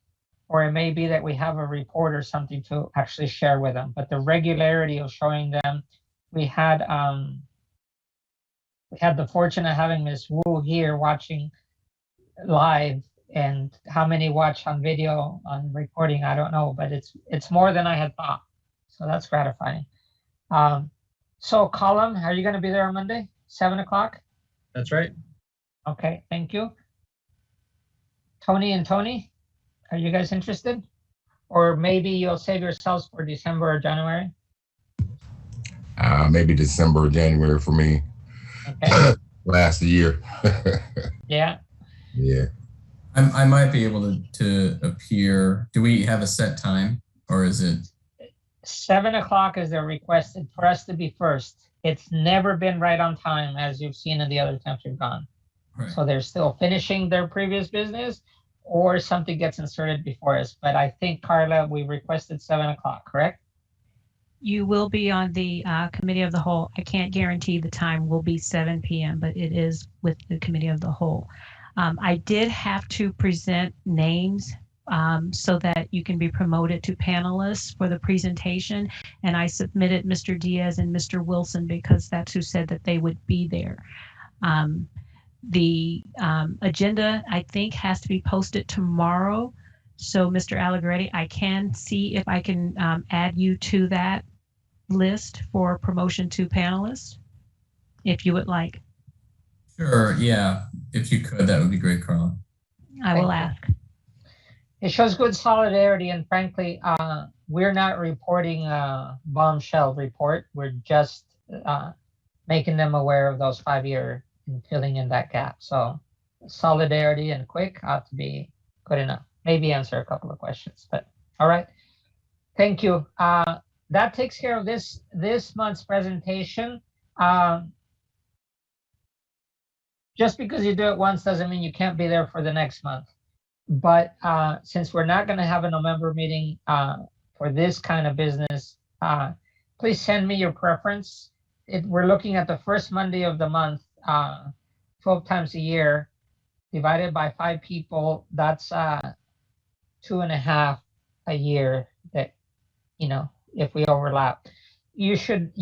or it may be that we have a report or something to actually share with them. But the regularity of showing them, we had the fortune of having Ms. Wu here watching live, and how many watch on video on recording, I don't know, but it's more than I had thought. So that's gratifying. So Colin, are you going to be there on Monday, 7 o'clock? That's right. Okay, thank you. Tony and Tony, are you guys interested? Or maybe you'll save yourselves for December or January? Maybe December or January for me. Okay. Last year. Yeah. Yeah. I might be able to appear. Do we have a set time, or is it? 7 o'clock is they're requested for us to be first. It's never been right on time, as you've seen in the other times we've gone. Right. So they're still finishing their previous business, or something gets inserted before us. But I think, Carla, we requested 7 o'clock, correct? You will be on the committee of the whole. I can't guarantee the time will be 7 p.m., but it is with the committee of the whole. I did have to present names so that you can be promoted to panelists for the presentation. And I submitted Mr. Diaz and Mr. Wilson because that's who said that they would be there. The agenda, I think, has to be posted tomorrow. So Mr. Allegretti, I can see if I can add you to that list for promotion to panelists, if you would like. Sure, yeah. If you could, that would be great, Carla. I will ask. It shows good solidarity, and frankly, we're not reporting a bombshell report. We're just making them aware of those 5-year and filling in that gap. So solidarity and quick ought to be good enough. Maybe answer a couple of questions, but all right. Thank you. That takes care of this month's presentation. Just because you do it once doesn't mean you can't be there for the next month. But since we're not going to have a November meeting for this kind of business, please send me your preference. We're looking at the first Monday of the month, 12 times a year, divided by 5 people. That's 2.5 a year that, if we overlap. I should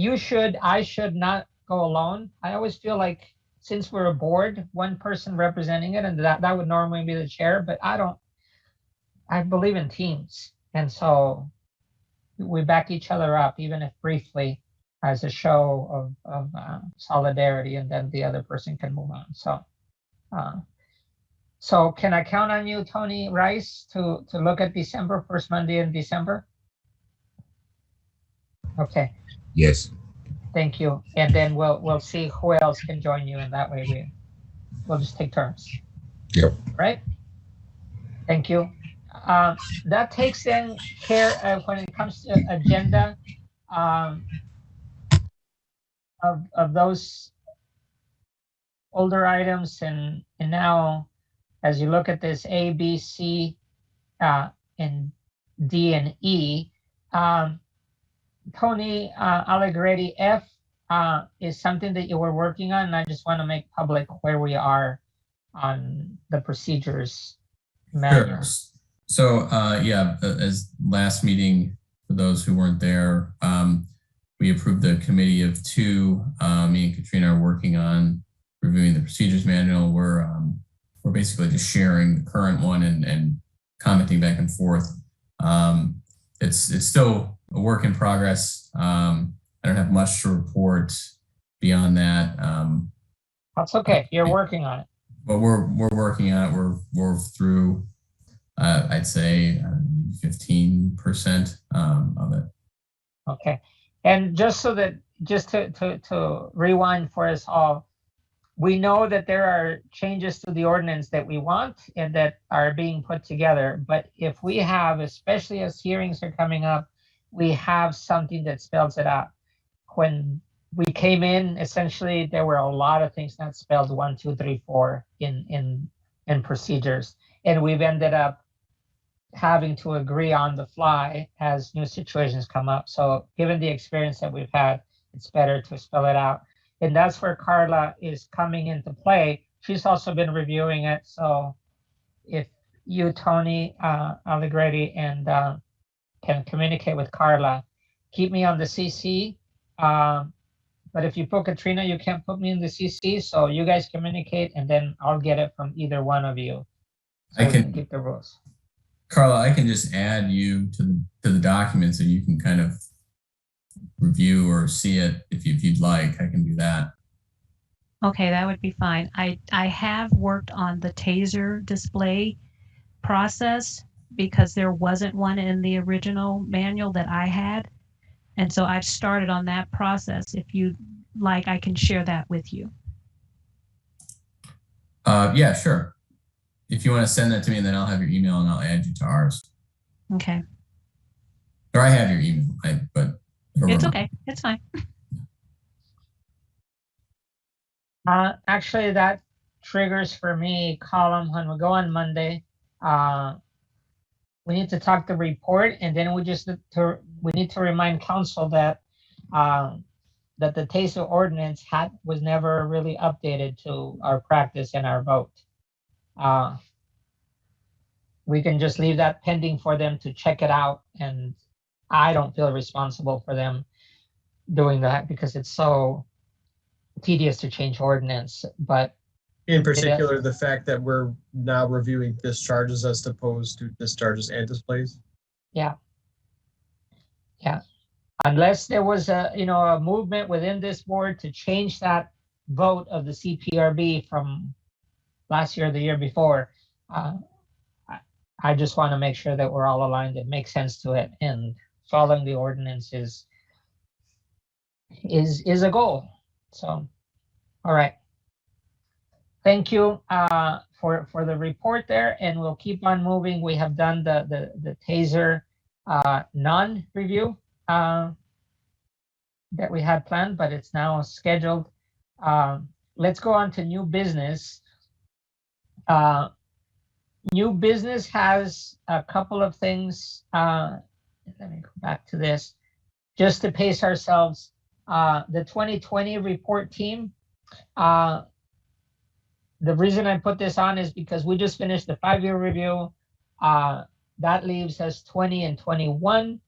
not go alone. I always feel like, since we're a board, one person representing it, and that would normally be the chair, but I believe in teams. And so we back each other up, even if briefly, as a show of solidarity, and then the other person can move on. So can I count on you, Tony Rice, to look at December, first Monday in December? Okay. Yes. Thank you. And then we'll see who else can join you, and that way we'll just take turns. Yep. Right? Thank you. That takes then care of, when it comes to agenda, of those older items, and now as you look at this A, B, C, and D and E, Tony Allegretti, F, is something that you were working on, and I just want to make public where we are on the procedures manual. Sure. So, yeah, as last meeting, for those who weren't there, we approved the committee of two. Me and Katrina are working on reviewing the procedures manual. We're basically just sharing the current one and commenting back and forth. It's still a work in progress. I don't have much to report beyond that. That's okay. You're working on it. But we're working on it. We're through, I'd say 15% of it. Okay. And just to rewind for us all, we know that there are changes to the ordinance that we want and that are being put together. But if we have, especially as hearings are coming up, we have something that spells it out. When we came in, essentially, there were a lot of things not spelled 1, 2, 3, 4 in procedures. And we've ended up having to agree on the fly as new situations come up. So given the experience that we've had, it's better to spell it out. And that's where Carla is coming into play. She's also been reviewing it. So if you, Tony Allegretti, and can communicate with Carla, keep me on the CC. But if you put Katrina, you can't put me in the CC. So you guys communicate, and then I'll get it from either one of you. So I we can keep the rules. Carla, I can just add you to the document so you can kind of review or see it if you'd like. I can do that. Okay, that would be fine. I have worked on the taser display process because there wasn't one in the original manual that I had. And so I've started on that process. If you like, I can share that with you. Yeah, sure. If you want to send that to me, then I'll have your email and I'll add you to ours. Okay. Or I have your email, but It's okay. It's fine. Actually, that triggers for me, column, when we go on Monday, we need to talk the report, and then we need to remind council that that the TASER ordinance was never really updated to our practice and our vote. We can just leave that pending for them to check it out, and I don't feel responsible for them doing that because it's so tedious to change ordinance. But in particular, the fact that we're now reviewing discharges as opposed to discharges and displays. Yeah. Unless there was a movement within this board to change that vote of the CPRB from last year or the year before, I just want to make sure that we're all aligned. It makes sense to it, and following the ordinance is a goal. So, all right. Thank you for the report there, and we'll keep on moving. We have done the TASER non-review that we had planned, but it's now scheduled. Let's go on to new business. New business has a couple of things. Let me go back to this just to pace ourselves. The 2020 report team. The reason I put this on is because we just finished the 5-year review. That leaves us 20 and 21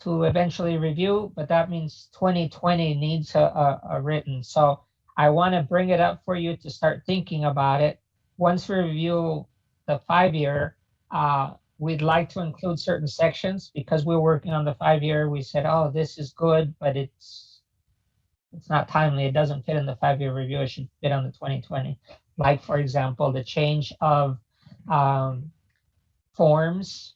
to eventually review, but that means 2020 needs a written. So I want to bring it up for you to start thinking about it. Once we review the 5-year, we'd like to include certain sections because we're working on the 5-year. We said, oh, this is good, but it's not timely. It doesn't fit in the 5-year review. It should fit on the 2020. Like, for example, the change of forms.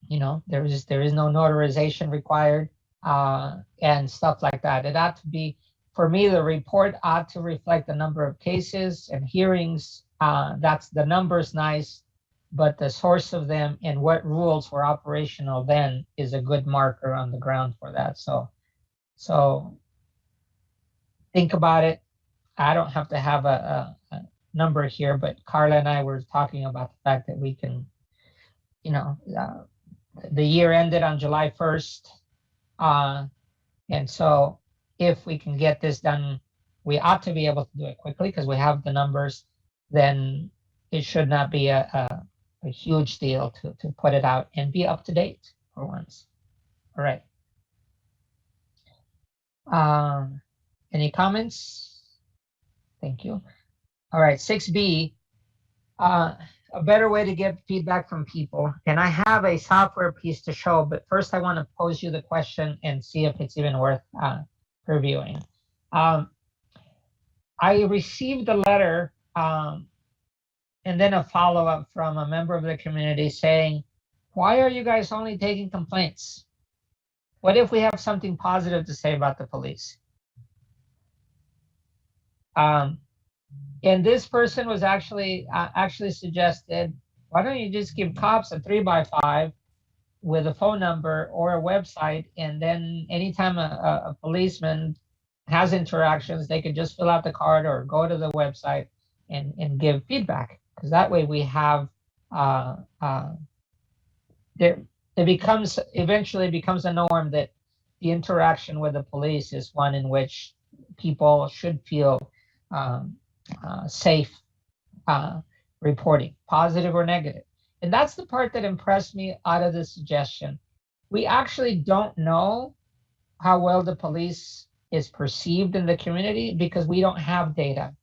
There is no notarization required and stuff like that. It ought to be, for me, the report ought to reflect the number of cases and hearings. That's the number's nice, but the source of them and what rules were operational then is a good marker on the ground for that. So think about it. I don't have to have a number here, but Carla and I were talking about the fact that we can, the year ended on July 1st. And so if we can get this done, we ought to be able to do it quickly because we have the numbers, then it should not be a huge deal to put it out and be up to date for once. All right. Any comments? Thank you. All right, 6B, a better way to get feedback from people. And I have a software piece to show, but first I want to pose you the question and see if it's even worth reviewing. I received a letter and then a follow-up from a member of the community saying, why are you guys only taking complaints? What if we have something positive to say about the police? And this person was actually suggested, why don't you just give cops a 3x5 with a phone number or a website, and then anytime a policeman has interactions, they could just fill out the card or go to the website and give feedback. Because that way we have eventually becomes a norm that the interaction with the police is one in which people should feel safe reporting, positive or negative. And that's the part that impressed me out of the suggestion. We actually don't know how well the police is perceived in the community because we don't have data.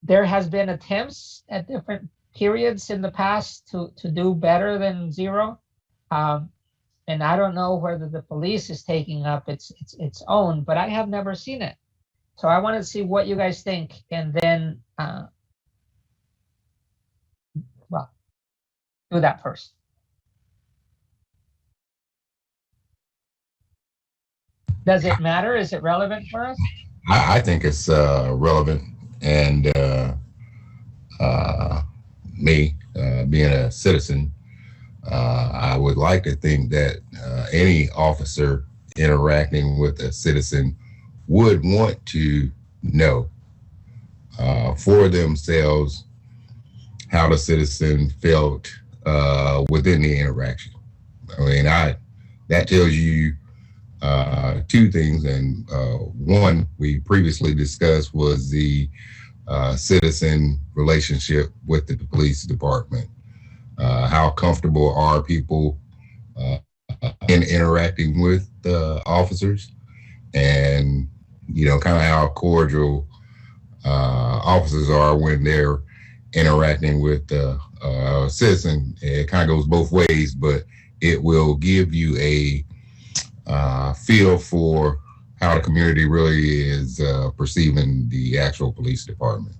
There has been attempts at different periods in the past to do better than 0. And I don't know whether the police is taking up its own, but I have never seen it. So I want to see what you guys think, and then, well, do that first. Does it matter? Is it relevant for us? I think it's relevant, and me being a citizen, I would like to think that any officer interacting with a citizen would want to know for themselves how the citizen felt within the interaction. I mean, that tells you two things, and one we previously discussed was the citizen relationship with the police department. How comfortable are people in interacting with the officers, and kind of how cordial officers are when they're interacting with the citizen. It kind of goes both ways, but it will give you a feel for how the community really is perceiving the actual police department.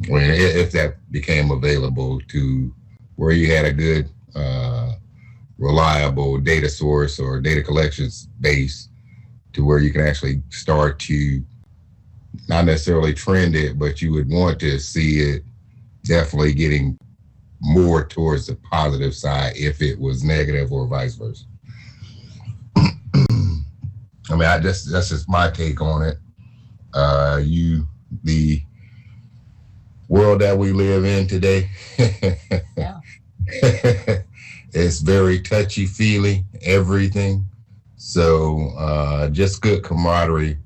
I mean, if that became available to where you had a good, reliable data source or data collections base to where you can actually start to not necessarily trend it, but you would want to see it definitely getting more towards the positive side if it was negative or vice versa. I mean, that's just my take on it. The world that we live in today, Yeah. It's very touchy-feely, everything. So just good camaraderie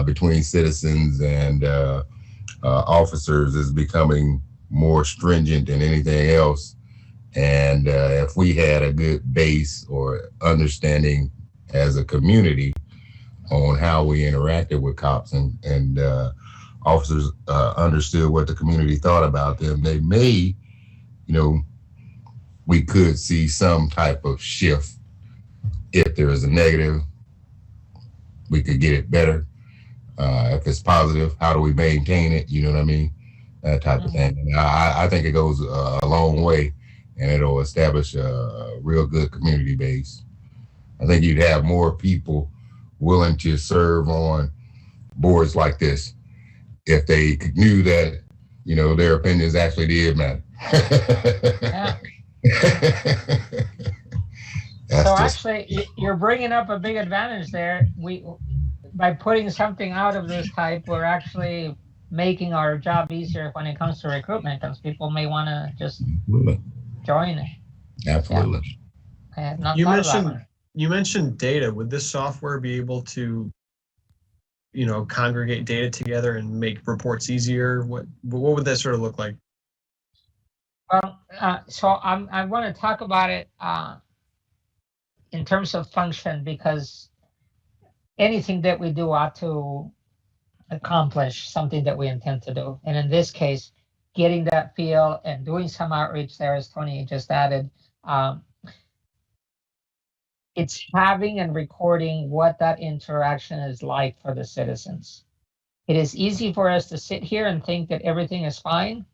between citizens and officers is becoming more stringent than anything else. And if we had a good base or understanding as a community on how we interacted with cops and officers understood what the community thought about them, they may, we could see some type of shift. If there is a negative, we could get it better. If it's positive, how do we maintain it? You know what I mean? That type of thing. And I think it goes a long way, and it'll establish a real good community base. I think you'd have more people willing to serve on boards like this if they knew that, their opinions actually did matter. Yeah. So actually, you're bringing up a big advantage there. By putting something out of this type, we're actually making our job easier when it comes to recruitment, because people may want to just join it. Absolutely. I have not You thought about mentioned it. you mentioned data. Would this software be able to, congregate data together and make reports easier? What would that sort of look like? Well, so I want to talk about it in terms of function, because anything that we do ought to accomplish something that we intend to do. And in this case, getting that feel and doing some outreach there, as Tony just added, it's having and recording what that interaction is like for the citizens. It is easy for us to sit here and think that everything is fine,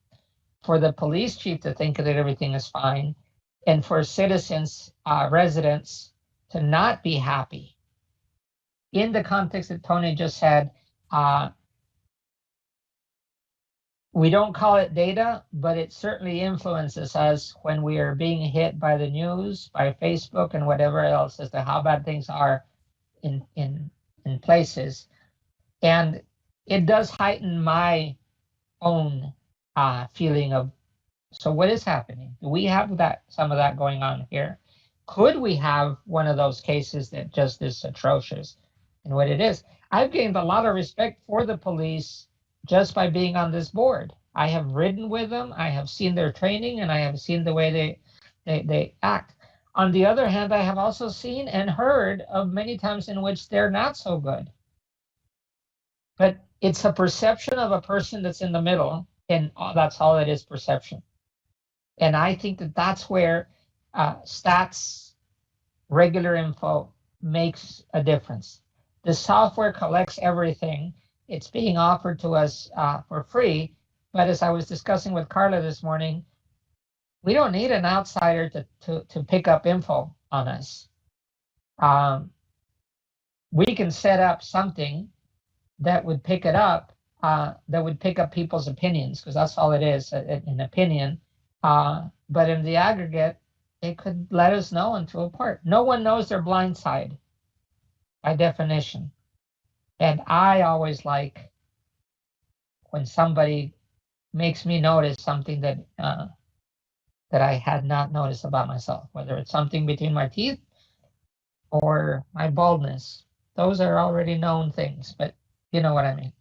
for the police chief to think that everything is fine, and for citizens, residents, to not be happy. In the context that Tony just said, we don't call it data, but it certainly influences us when we are being hit by the news, by Facebook, and whatever else as to how bad things are in places. And it does heighten my own feeling of, so what is happening? Do we have some of that going on here? Could we have one of those cases that just is atrocious? And what it is, I've gained a lot of respect for the police just by being on this board. I have ridden with them, I have seen their training, and I have seen the way they act. On the other hand, I have also seen and heard of many times in which they're not so good. But it's a perception of a person that's in the middle, and that's all it is, perception. And I think that that's where stats, regular info makes a difference. The software collects everything. It's being offered to us for free. But as I was discussing with Carla this morning, we don't need an outsider to pick up info on us. We can set up something that would pick it up, that would pick up people's opinions, because that's all it is, an opinion. But in the aggregate, it could let us know into a part. No one knows their blind side, by definition. And I always like when somebody makes me notice something that that I had not noticed about myself, whether it's something between my teeth or my baldness. Those are already known things, but you know what I mean.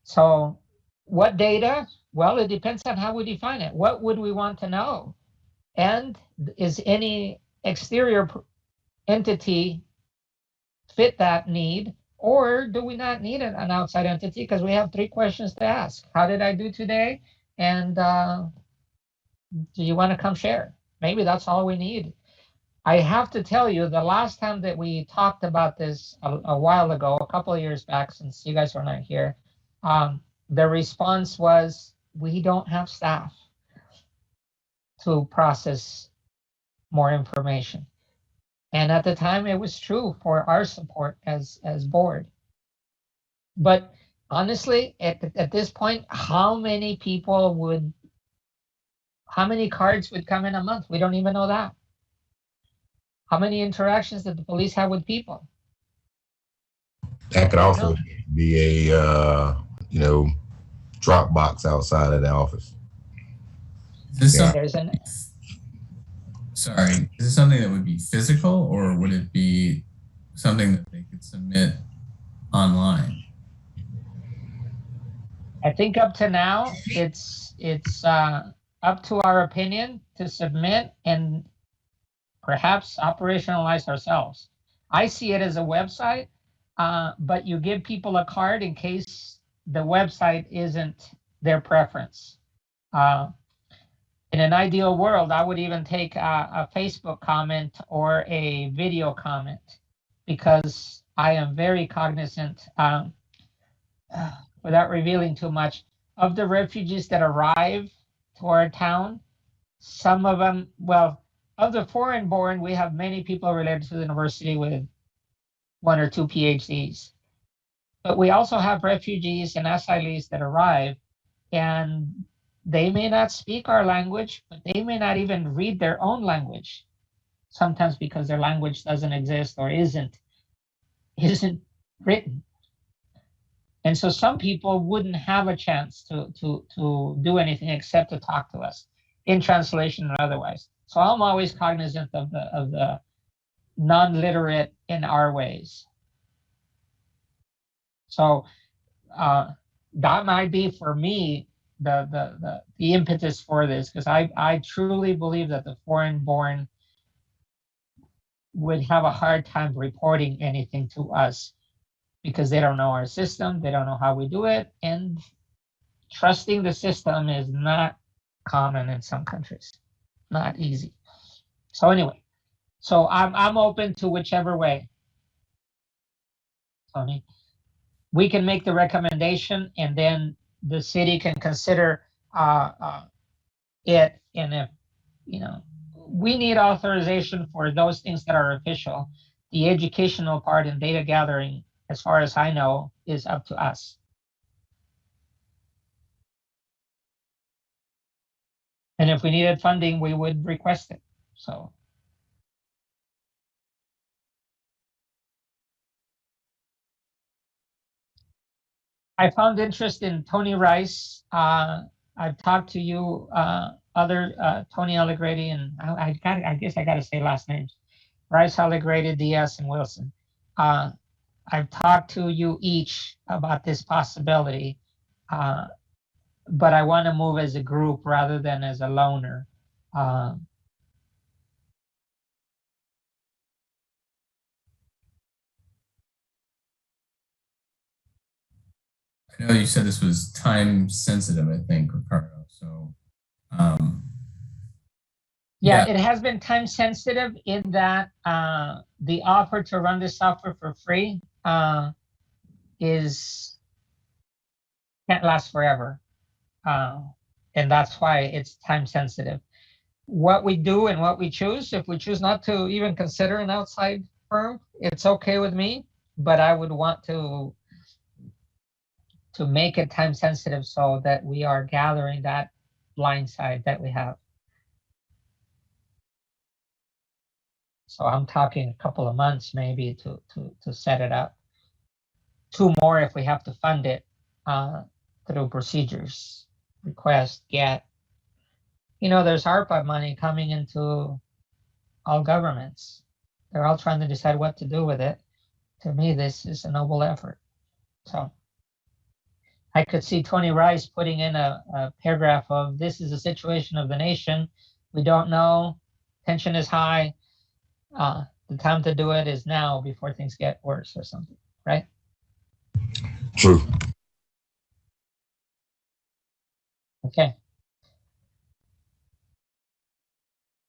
So what data? Well, it depends on how we define it. What would we want to know? And is any exterior entity fit that need? Or do we not need an outside entity? Because we have 3 questions to ask. How did I do today? And do you want to come share? Maybe that's all we need. I have to tell you, the last time that we talked about this a while ago, a couple of years back, since you guys were not here, the response was, we don't have staff to process more information. And at the time, it was true for our support as board. But honestly, at this point, how many cards would come in a month? We don't even know that. How many interactions did the police have with people? That could also be a Dropbox outside of the office. Is this something that would be physical, or would it be something that they could submit online? I think up to now, it's up to our opinion to submit and perhaps operationalize ourselves. I see it as a website, but you give people a card in case the website isn't their preference. In an ideal world, I would even take a Facebook comment or a video comment, because I am very cognizant, without revealing too much, of the refugees that arrive to our town. Some of them, well, of the foreign born, we have many people related to the university with 1 or 2 PhDs. But we also have refugees and asylees that arrive, and they may not speak our language, but they may not even read their own language, sometimes because their language doesn't exist or isn't written. And so some people wouldn't have a chance to do anything except to talk to us in translation or otherwise. So I'm always cognizant of the non-literate in our ways. So that might be for me the impetus for this, because I truly believe that the foreign-born would have a hard time reporting anything to us because they don't know our system, they don't know how we do it, and trusting the system is not common in some countries, not easy. So anyway, so I'm open to whichever way, Tony. We can make the recommendation, and then the city can consider it. And if, you know, we need authorization for those things that are official. The educational part and data gathering, as far as I know, is up to us. And if we needed funding, we would request it. So. I found interest in Tony Rice. I've talked to you, Tony Allegretti, and I guess I got to say last names. Rice, Allegretti, Diaz, and Wilson. I've talked to you each about this possibility, but I want to move as a group rather than as a loner. I know you said this was time sensitive, I think, Ricardo. So, yeah, it has been time sensitive in that the offer to run this software for free can't last forever, and that's why it's time sensitive. What we do and what we choose, if we choose not to even consider an outside firm, it's okay with me, but I would want to make it time sensitive so that we are gathering that blind side that we have. So I'm talking a couple of months maybe to set it up. 2 more if we have to fund it through procedures, request, get. You know, there's ARPA money coming into all governments. They're all trying to decide what to do with it. To me, this is a noble effort. So I could see Tony Rice putting in a paragraph of, this is the situation of the nation. We don't know, tension is high. The time to do it is now before things get worse or something, right? True. Okay.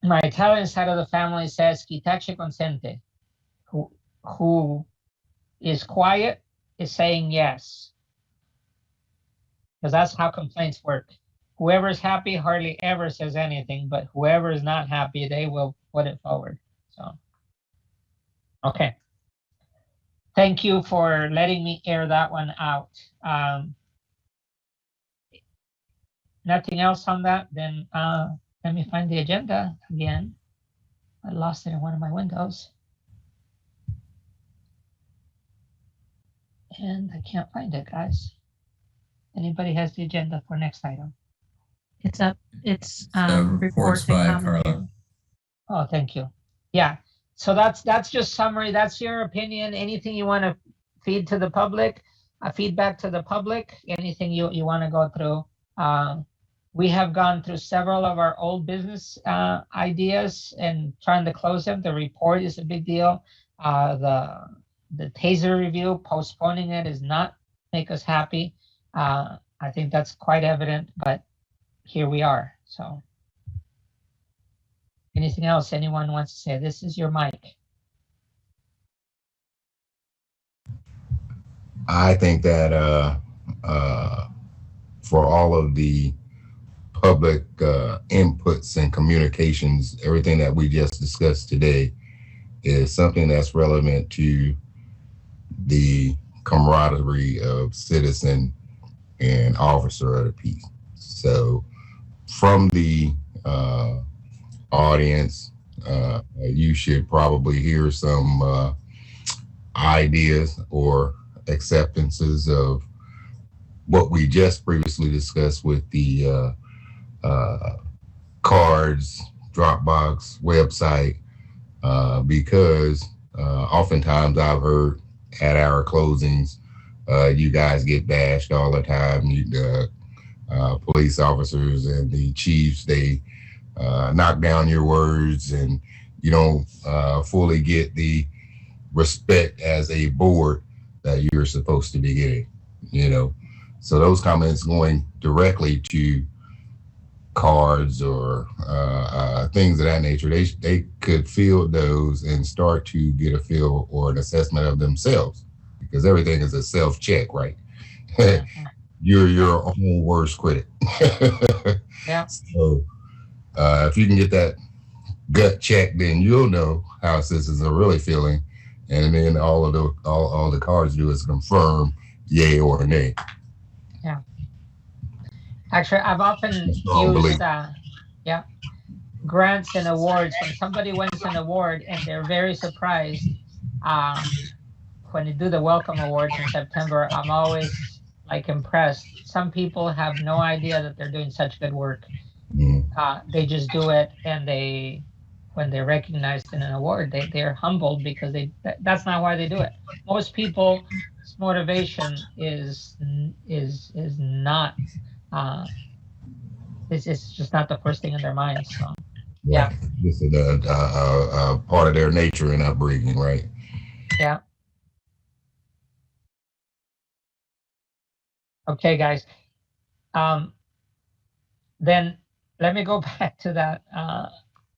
My Italian side of the family says, chi tace consente. Who is quiet is saying yes. Because that's how complaints work. Whoever is happy hardly ever says anything, but whoever is not happy, they will put it forward. So, okay. Thank you for letting me air that one out. Nothing else on that? Then let me find the agenda again. I lost it in one of my windows. And I can't find it, guys. Anybody has the agenda for next item? It's up. It's reports by Carla. Oh, thank you. Yeah. So that's just summary. That's your opinion. Anything you want to feed to the public, feedback to the public, anything you want to go through. We have gone through several of our old business ideas and trying to close them. The report is a big deal. The TASER review, postponing it is not make us happy. I think that's quite evident, but here we are. So anything else anyone wants to say? This is your mic. I think that for all of the public inputs and communications, everything that we just discussed today is something that's relevant to the camaraderie of citizen and officer of the peace. So from the audience, you should probably hear some ideas or acceptances of what we just previously discussed with the cards, Dropbox, website, because oftentimes I've heard at our closings, you guys get bashed all the time. The police officers and the chiefs, they knock down your words, and you don't fully get the respect as a board that you're supposed to be getting, you know. So those comments going directly to cards or things of that nature, they could field those and start to get a feel or an assessment of themselves, because everything is a self-check, right? You're your own worst critic. Yeah. So if you can get that gut check, then you'll know how citizens are really feeling, and then all the cards do is confirm yay or nay. Yeah. Actually, I've often Strong belief. used grants and awards. When somebody wins an award and they're very surprised, when you do the welcome awards in September, I'm always like impressed. Some people have no idea that they're doing such good work. They just do it, and when they're recognized in an award, they're humbled because that's not why they do it. Most people's motivation is not. It's just not the first thing in their minds. So, yeah. This is a part of their nature and upbringing, right? Yeah. Okay, guys. Then let me go back to that,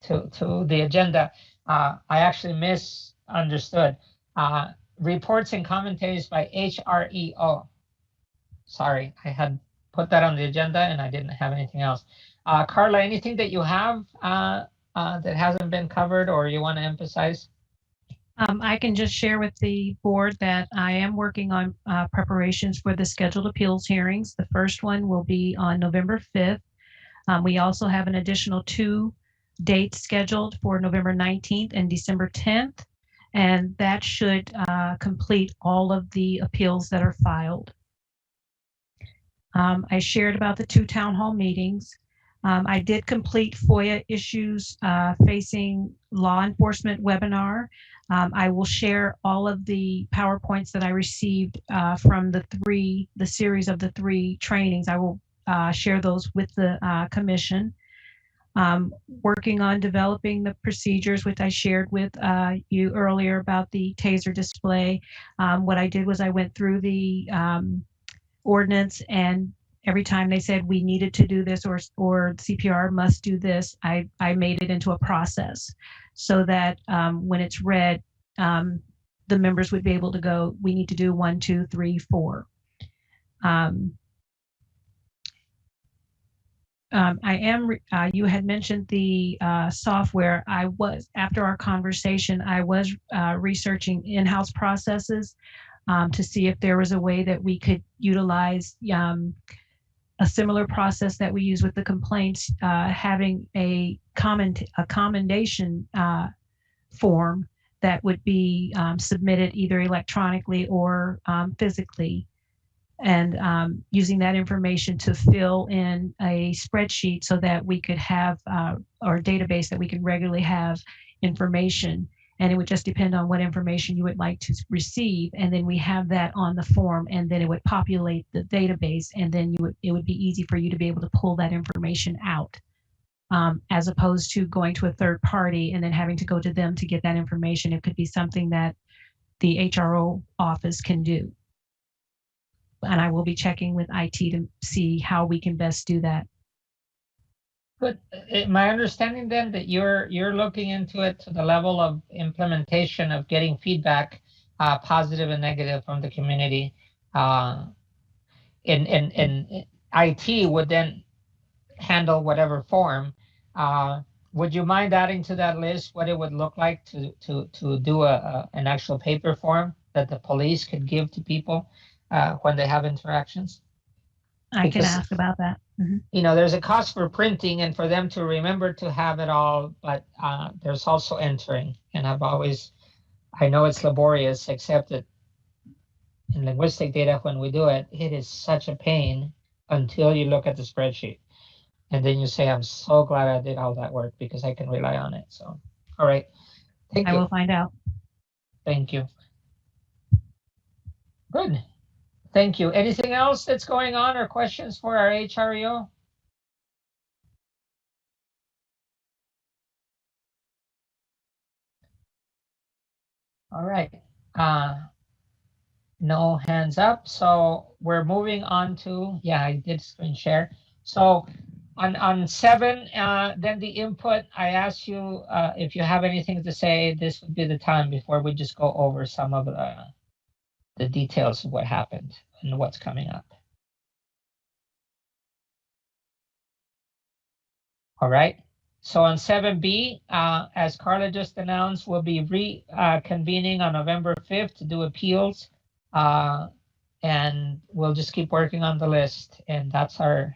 to the agenda. I actually misunderstood. Reports and commentaries by HREO. Sorry, I had put that on the agenda and I didn't have anything else. Carla, anything that you have that hasn't been covered or you want to emphasize? I can just share with the board that I am working on preparations for the scheduled appeals hearings. The first one will be on November 5th. We also have an additional 2 dates scheduled for November 19th and December 10th, and that should complete all of the appeals that are filed. I shared about the 2 town hall meetings. I did complete FOIA issues facing law enforcement webinar. I will share all of the PowerPoints that I received from the series of the 3 trainings. I will share those with the commission. Working on developing the procedures, which I shared with you earlier about the taser display. What I did was I went through the ordinance, and every time they said we needed to do this or CPR must do this, I made it into a process so that when it's read, the members would be able to go, we need to do 1, 2, 3, 4. You had mentioned the software. After our conversation, I was researching in-house processes to see if there was a way that we could utilize a similar process that we use with the complaints, having a commendation form that would be submitted either electronically or physically, and using that information to fill in a spreadsheet so that we could have or a database that we can regularly have information. And it would just depend on what information you would like to receive. And then we have that on the form, and then it would populate the database, and then it would be easy for you to be able to pull that information out, as opposed to going to a third party and then having to go to them to get that information. It could be something that the HRO office can do. And I will be checking with IT to see how we can best do that. But my understanding then that you're looking into it to the level of implementation of getting feedback, positive and negative from the community. In IT would then handle whatever form. Would you mind adding to that list what it would look like to do an actual paper form that the police could give to people when they have interactions? I can ask about that. Mm-hmm. You know, there's a cost for printing and for them to remember to have it all, but there's also entering. And I know it's laborious, except that in linguistic data, when we do it, it is such a pain until you look at the spreadsheet. And then you say, I'm so glad I did all that work because I can rely on it. So, all right. Thank I you. will find out. Thank you. Good. Thank you. Anything else that's going on or questions for our HREO? All right. No hands up. So we're moving on to, yeah, I did screen share. So on 7, then the input, I asked you if you have anything to say, this would be the time before we just go over some of the details of what happened and what's coming up. All right. So on 7B, as Carla just announced, we'll be reconvening on November 5th to do appeals. And we'll just keep working on the list. And that's our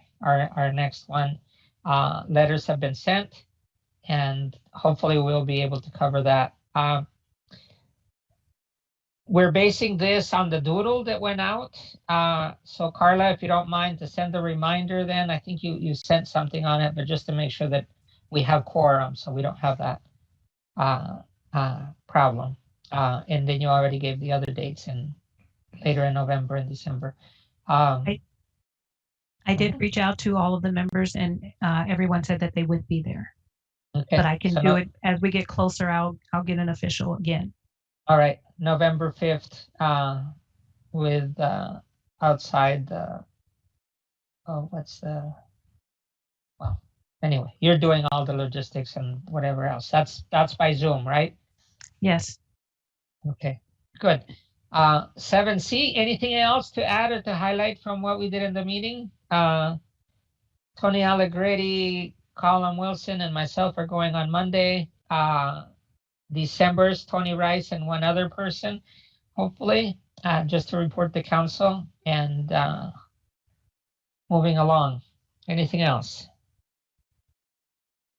next one. Letters have been sent, and hopefully we'll be able to cover that. We're basing this on the doodle that went out. So Carla, if you don't mind to send a reminder, then I think you sent something on it, but just to make sure that we have quorum, so we don't have that problem. And then you already gave the other dates later in November and December. I did reach out to all of the members, and everyone said that they would be there. Okay. But I can so do it as we get closer. I'll get an official again. All right, November 5th, with outside the, well, anyway, you're doing all the logistics and whatever else. That's by Zoom, right? Yes. Okay, good. 7C, anything else to add or to highlight from what we did in the meeting? Tony Allegretti, Colin Wilson, and myself are going on Monday. December's Tony Rice and one other person, hopefully, just to report to council and moving along. Anything else?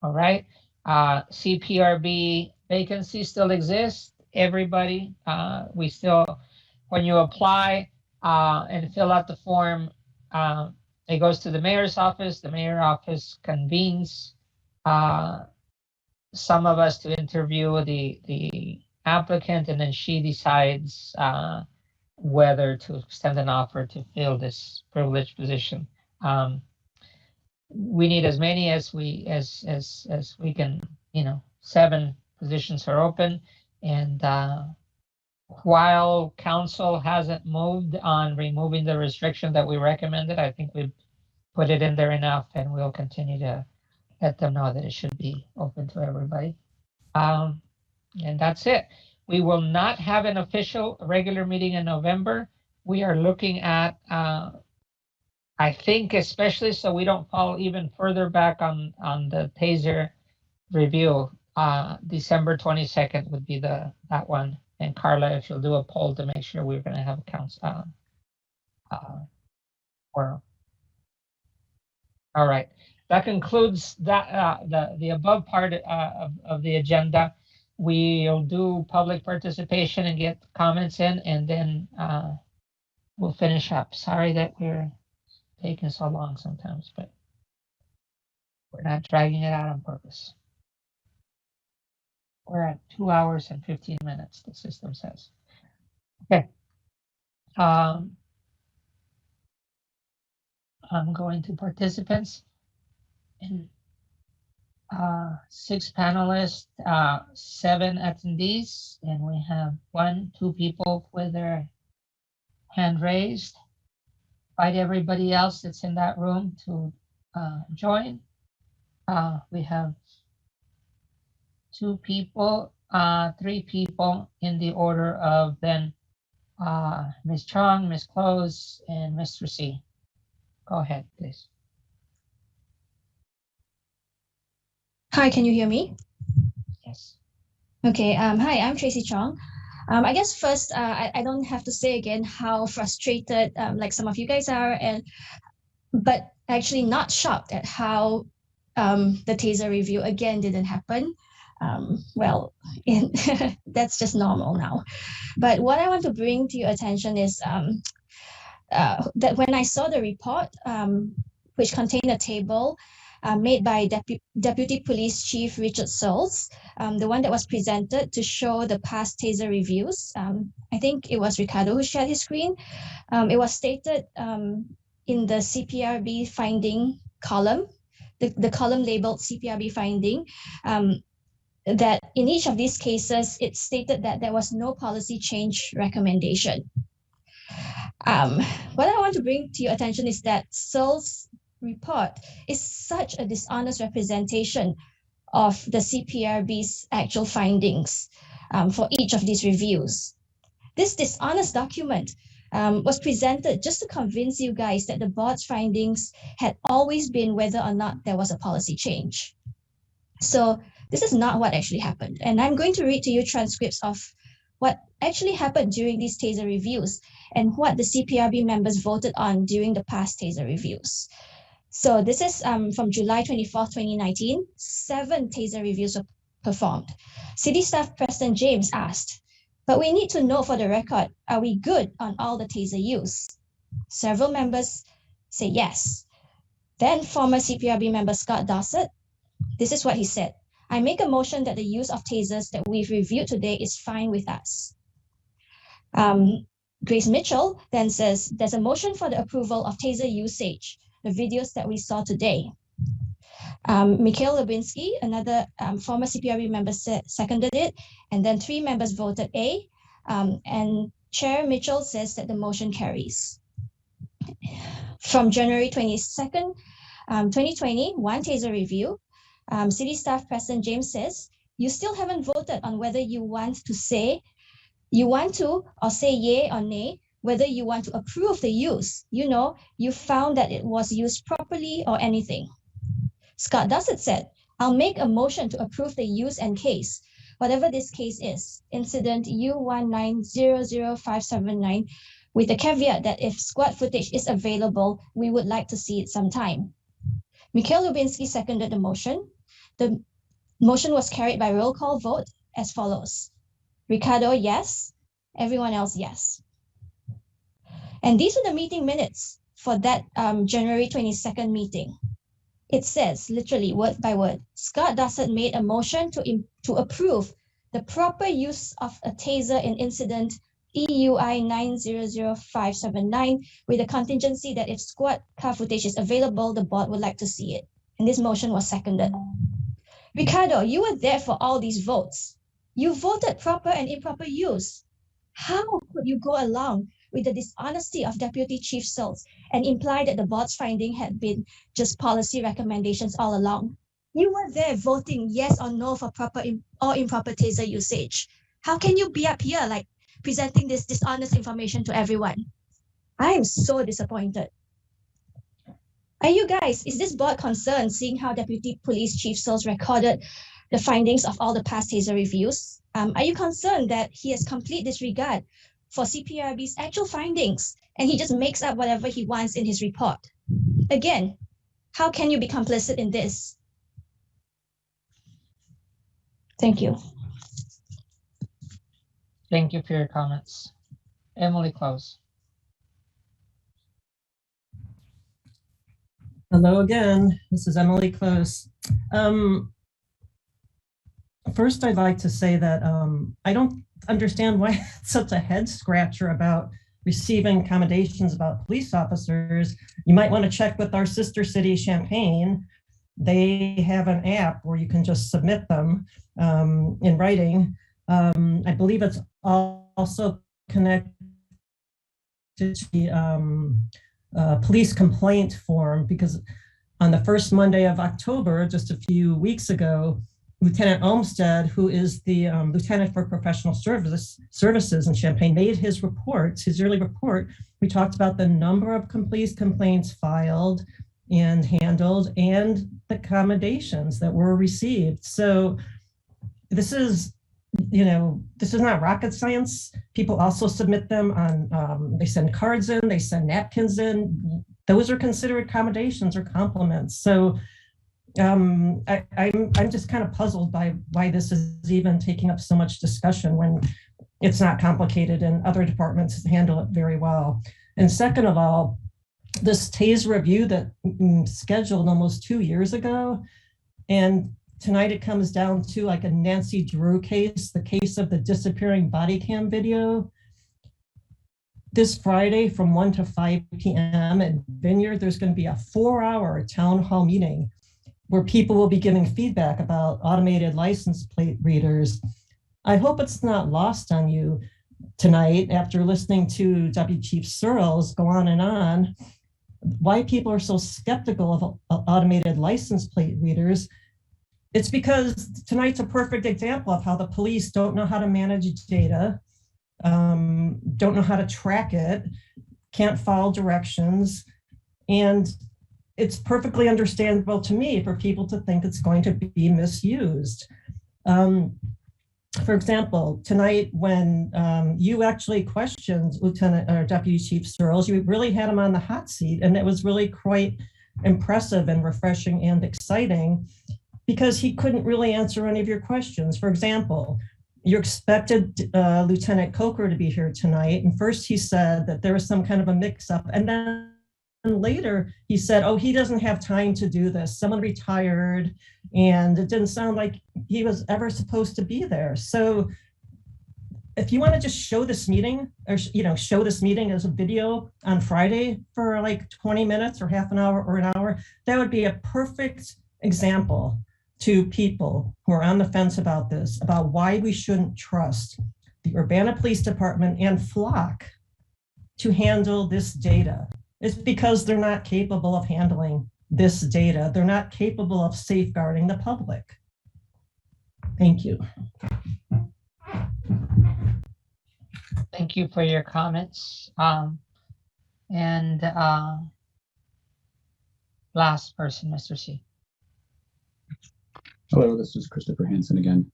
All right. CPRB vacancy still exists. Everybody, we still, when you apply and fill out the form, it goes to the mayor's office. The mayor's office convenes some of us to interview the applicant, and then she decides whether to extend an offer to fill this privileged position. We need as many as we can, 7 positions are open. And while council hasn't moved on removing the restriction that we recommended, I think we've put it in there enough, and we'll continue to let them know that it should be open to everybody. And that's it. We will not have an official regular meeting in November. We are looking at, I think, especially so we don't fall even further back on the TASER review, December 22nd would be that one. And Carla, if you'll do a poll to make sure we're going to have a council. All right. That concludes that the above part of the agenda. We'll do public participation and get comments in, and then we'll finish up. Sorry that we're taking so long sometimes, but we're not dragging it out on purpose. We're at 2 hours and 15 minutes, the system says. Okay. I'm going to participants. And 6 panelists, 7 attendees, and we have 2 people with their hand raised. Invite everybody else that's in that room to join. We have 2 people, 3 people in the order of then Ms. Chong, Ms. Close, and Mr. C. Go ahead, please. Hi, can you hear me? Yes. Okay, hi, I'm Tracy Chong. I guess first, I don't have to say again how frustrated like some of you guys are, but actually not shocked at how the TASER review again didn't happen. That's just normal now. But what I want to bring to your attention is that when I saw the report, which contained a table made by Deputy Police Chief Richard Searles, the one that was presented to show the past taser reviews. I think it was Ricardo who shared his screen. It was stated in the CPRB finding column, the column labeled CPRB finding, that in each of these cases, it stated that there was no policy change recommendation. What I want to bring to your attention is that Searles' report is such a dishonest representation of the CPRB's actual findings for each of these reviews. This dishonest document was presented just to convince you guys that the board's findings had always been whether or not there was a policy change. So this is not what actually happened. And I'm going to read to you transcripts of what actually happened during these taser reviews and what the CPRB members voted on during the past taser reviews. So this is from July 24th, 2019, 7 taser reviews were performed. City Staff Preston James asked, but we need to know for the record, are we good on all the taser use? Several members say yes. Then former CPRB member Scott Dossett, this is what he said. I make a motion that the use of tasers that we've reviewed today is fine with us. Grace Mitchell then says, there's a motion for the approval of taser usage, the videos that we saw today. Mikhail Lubinsky, another former CPRB member, seconded it, and then 3 members voted A, and Chair Mitchell says that the motion carries. From January 22nd, 2020, 1 taser review, City Staff Preston James says, you still haven't voted on whether you want to say yay or nay, whether you want to approve the use. You know, you found that it was used properly or anything. Scott Dossett said, I'll make a motion to approve the use and case, whatever this case is, incident U1900579, with the caveat that if squad footage is available, we would like to see it sometime. Mikhail Lubinsky seconded the motion. The motion was carried by roll call vote as follows. Ricardo, yes. Everyone else, yes. And these are the meeting minutes for that January 22nd meeting. It says, literally word by word, Scott Dossett made a motion to approve the proper use of a taser in incident EUI 900579 with a contingency that if squad car footage is available, the board would like to see it. And this motion was seconded. Ricardo, you were there for all these votes. You voted proper and improper use. How could you go along with the dishonesty of Deputy Chief Searles and imply that the board's finding had been just policy recommendations all along? You were there voting yes or no for proper or improper taser usage. How can you be up here like presenting this dishonest information to everyone? I am so disappointed. Are you guys, is this board concerned seeing how Deputy Police Chief Searles recorded the findings of all the past taser reviews? Are you concerned that he has complete disregard for CPRB's actual findings and he just makes up whatever he wants in his report? Again, how can you be complicit in this? Thank you. Thank you for your comments. Emily Close. Hello again, this is Emily Close. First, I'd like to say that I don't understand why it's such a head scratcher about receiving commendations about police officers. You might want to check with our sister city, Champaign. They have an app where you can just submit them in writing. I believe it's also connected to the police complaint form, because on the first Monday of October, just a few weeks ago, Lieutenant Olmsted, who is the Lieutenant for Professional Services in Champaign, made his report, his yearly report. We talked about the number of police complaints filed and handled and the accommodations that were received. So this is, this is not rocket science. People also submit them on, they send cards in, they send napkins in. Those are considered accommodations or compliments. So I'm just kind of puzzled by why this is even taking up so much discussion when it's not complicated and other departments handle it very well. And second of all, this TASER review that scheduled almost 2 years ago. And tonight it comes down to like a Nancy Drew case, the case of the disappearing body cam video. This Friday from 1 to 5 p.m. at Vineyard, there's going to be a 4-hour town hall meeting where people will be giving feedback about automated license plate readers. I hope it's not lost on you tonight after listening to Deputy Chief Searles go on, why people are so skeptical of automated license plate readers. It's because tonight's a perfect example of how the police don't know how to manage data, don't know how to track it, can't follow directions. And it's perfectly understandable to me for people to think it's going to be misused. For example, tonight when you actually questioned Lieutenant or Deputy Chief Searles, you really had him on the hot seat, and it was really quite impressive and refreshing and exciting because he couldn't really answer any of your questions. For example, you expected Lieutenant Coker to be here tonight, and first he said that there was some kind of a mix-up, and then later he said, oh, he doesn't have time to do this. Someone retired, and it didn't sound like he was ever supposed to be there. So if you want to just show this meeting, or show this meeting as a video on Friday for like 20 minutes or half an hour or an hour, that would be a perfect example to people who are on the fence about this, about why we shouldn't trust the Urbana Police Department and Flock to handle this data. It's because they're not capable of handling this data. They're not capable of safeguarding the public. Thank you. Thank you for your comments. Last person, Mr. C. Hello, this is Christopher Hansen again.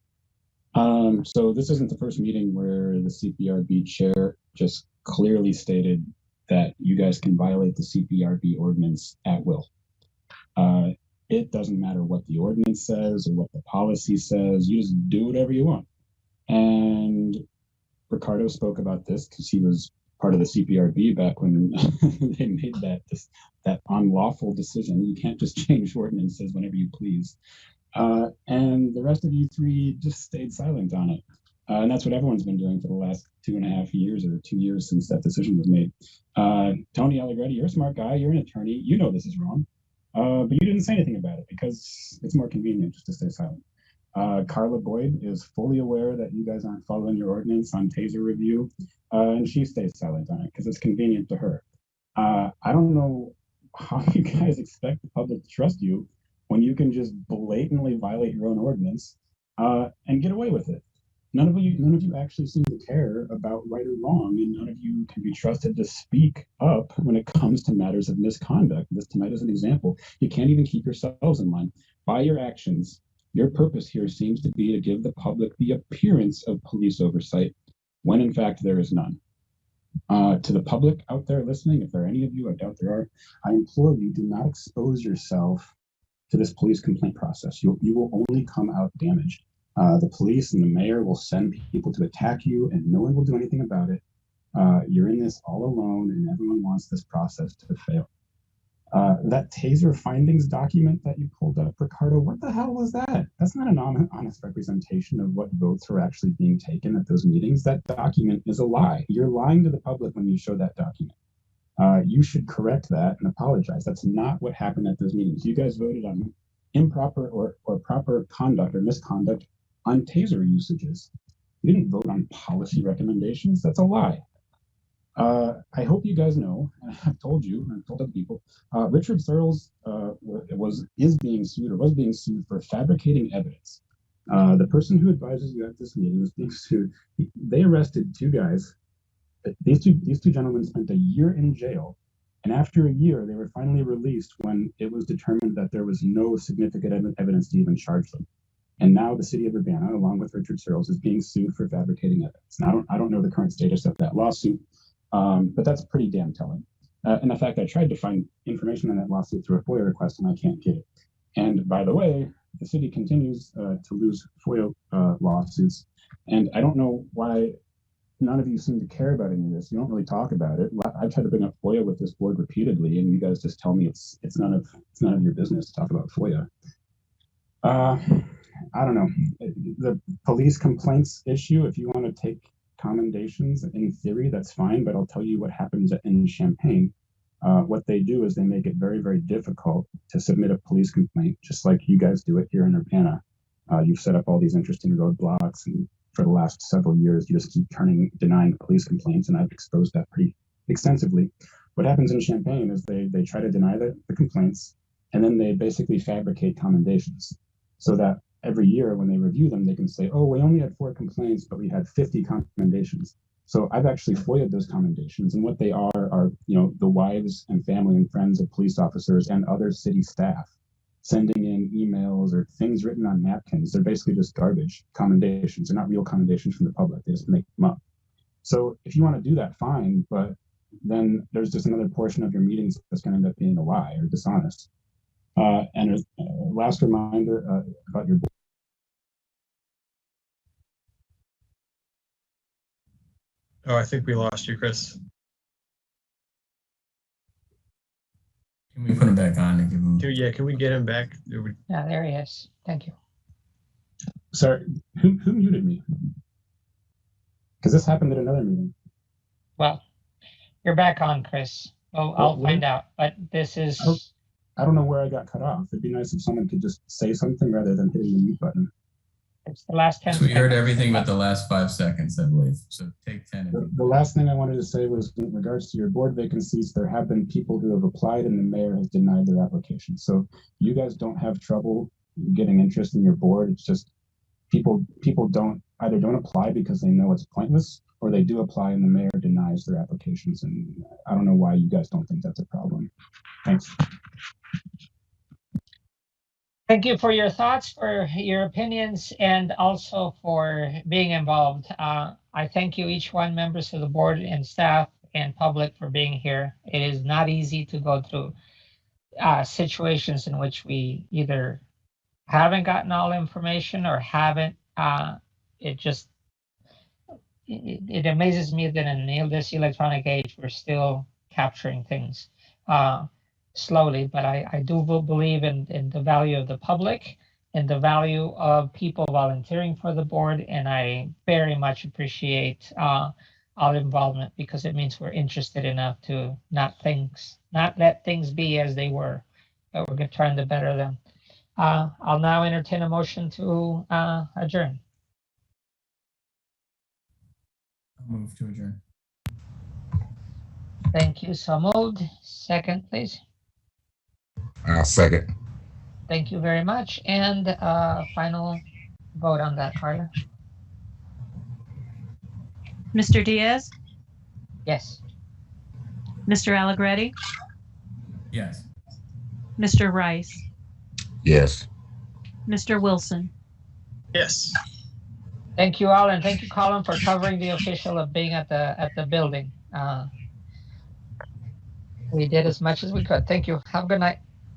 So this isn't the first meeting where the CPRB chair just clearly stated that you guys can violate the CPRB ordinance at will. It doesn't matter what the ordinance says or what the policy says, you just do whatever you want. And Ricardo spoke about this because he was part of the CPRB back when they made that unlawful decision. You can't just change ordinances whenever you please. And the rest of you three just stayed silent on it. And that's what everyone's been doing for the last 2.5 years or 2 years since that decision was made. Tony Allegretti, you're a smart guy, you're an attorney, you know this is wrong, but you didn't say anything about it because it's more convenient just to stay silent. Carla Boyd is fully aware that you guys aren't following your ordinance on TASER review, and she stays silent on it because it's convenient to her. I don't know how you guys expect the public to trust you when you can just blatantly violate your own ordinance and get away with it. None of you actually seem to care about right or wrong, and none of you can be trusted to speak up when it comes to matters of misconduct. This tonight is an example. You can't even keep yourselves in line. By your actions, your purpose here seems to be to give the public the appearance of police oversight, when in fact there is none. To the public out there listening, if there are any of you, I doubt there are, I implore you, do not expose yourself to this police complaint process. You will only come out damaged. The police and the mayor will send people to attack you and no one will do anything about it. You're in this all alone and everyone wants this process to fail. That TASER findings document that you pulled up, Ricardo, what the hell was that? That's not an honest representation of what votes were actually being taken at those meetings. That document is a lie. You're lying to the public when you show that document. You should correct that and apologize. That's not what happened at those meetings. You guys voted on improper or proper conduct or misconduct on TASER usages. You didn't vote on policy recommendations. That's a lie. I hope you guys know, and I've told you, and I've told other people, Richard Searles was being sued for fabricating evidence. The person who advises you at this meeting was being sued. They arrested two guys. These two gentlemen spent a year in jail, and after a year, they were finally released when it was determined that there was no significant evidence to even charge them. And now the city of Urbana, along with Richard Searles, is being sued for fabricating evidence. Now, I don't know the current status of that lawsuit, but that's pretty damn telling. And in fact, I tried to find information on that lawsuit through a FOIA request, and I can't get it. And by the way, the city continues to lose FOIA lawsuits, and I don't know why none of you seem to care about any of this. You don't really talk about it. I've tried to bring up FOIA with this board repeatedly, and you guys just tell me it's none of your business to talk about FOIA. I don't know. The police complaints issue, if you want to take commendations, in theory, that's fine, but I'll tell you what happens in Champaign. What they do is they make it very, very difficult to submit a police complaint, just like you guys do it here in Urbana. You've set up all these interesting roadblocks, and for the last several years, you just keep denying police complaints, and I've exposed that pretty extensively. What happens in Champaign is they try to deny the complaints, and then they basically fabricate commendations, so that every year when they review them, they can say, oh, we only had 4 complaints, but we had 50 commendations. So I've actually FOIA'd those commendations, and what they are, the wives and family and friends of police officers and other city staff sending in emails or things written on napkins. They're basically just garbage commendations. They're not real commendations from the public. They just make them up. So if you want to do that, fine, but then there's just another portion of your meetings that's going to end up being a lie or dishonest. And last reminder about your board. Oh, I think we lost you, Chris. Can we put him back on and give him? Yeah, can we get him back? Yeah, there he is. Thank you. Sorry, who muted me? Because this happened at another meeting. Well, you're back on, Chris. Well, I'll find out, but this is... I don't know where I got cut off. It'd be nice if someone could just say something rather than hitting the mute button. It's the last 10 So we heard seconds. everything but the last 5 seconds, I believe. So take 10. The last thing I wanted to say was in regards to your board vacancies, there have been people who have applied and the mayor has denied their application. So you guys don't have trouble getting interest in your board. It's just people don't apply because they know it's pointless, or they do apply and the mayor denies their applications. And I don't know why you guys don't think that's a problem. Thanks. Thank you for your thoughts, for your opinions, and also for being involved. I thank you, each one, members of the board and staff and public, for being here. It is not easy to go through situations in which we either haven't gotten all information or haven't. It amazes me that in this electronic age, we're still capturing things slowly, but I do believe in the value of the public and the value of people volunteering for the board, and I very much appreciate our involvement, because it means we're interested enough to not let things be as they were, but we're trying to better them. I'll now entertain a motion to adjourn. I'll move to adjourn. Thank you. So moved. Second, please. I'll second. Thank you very much. And final vote on that, Carla. Mr. Diaz, Yes. Mr. Allegretti, Yes. Mr. Rice, Yes. Mr. Wilson. Yes. Thank you all, and thank you, Colin, for covering the official of being at the building. We did as much as we could. Thank you. Have a good night.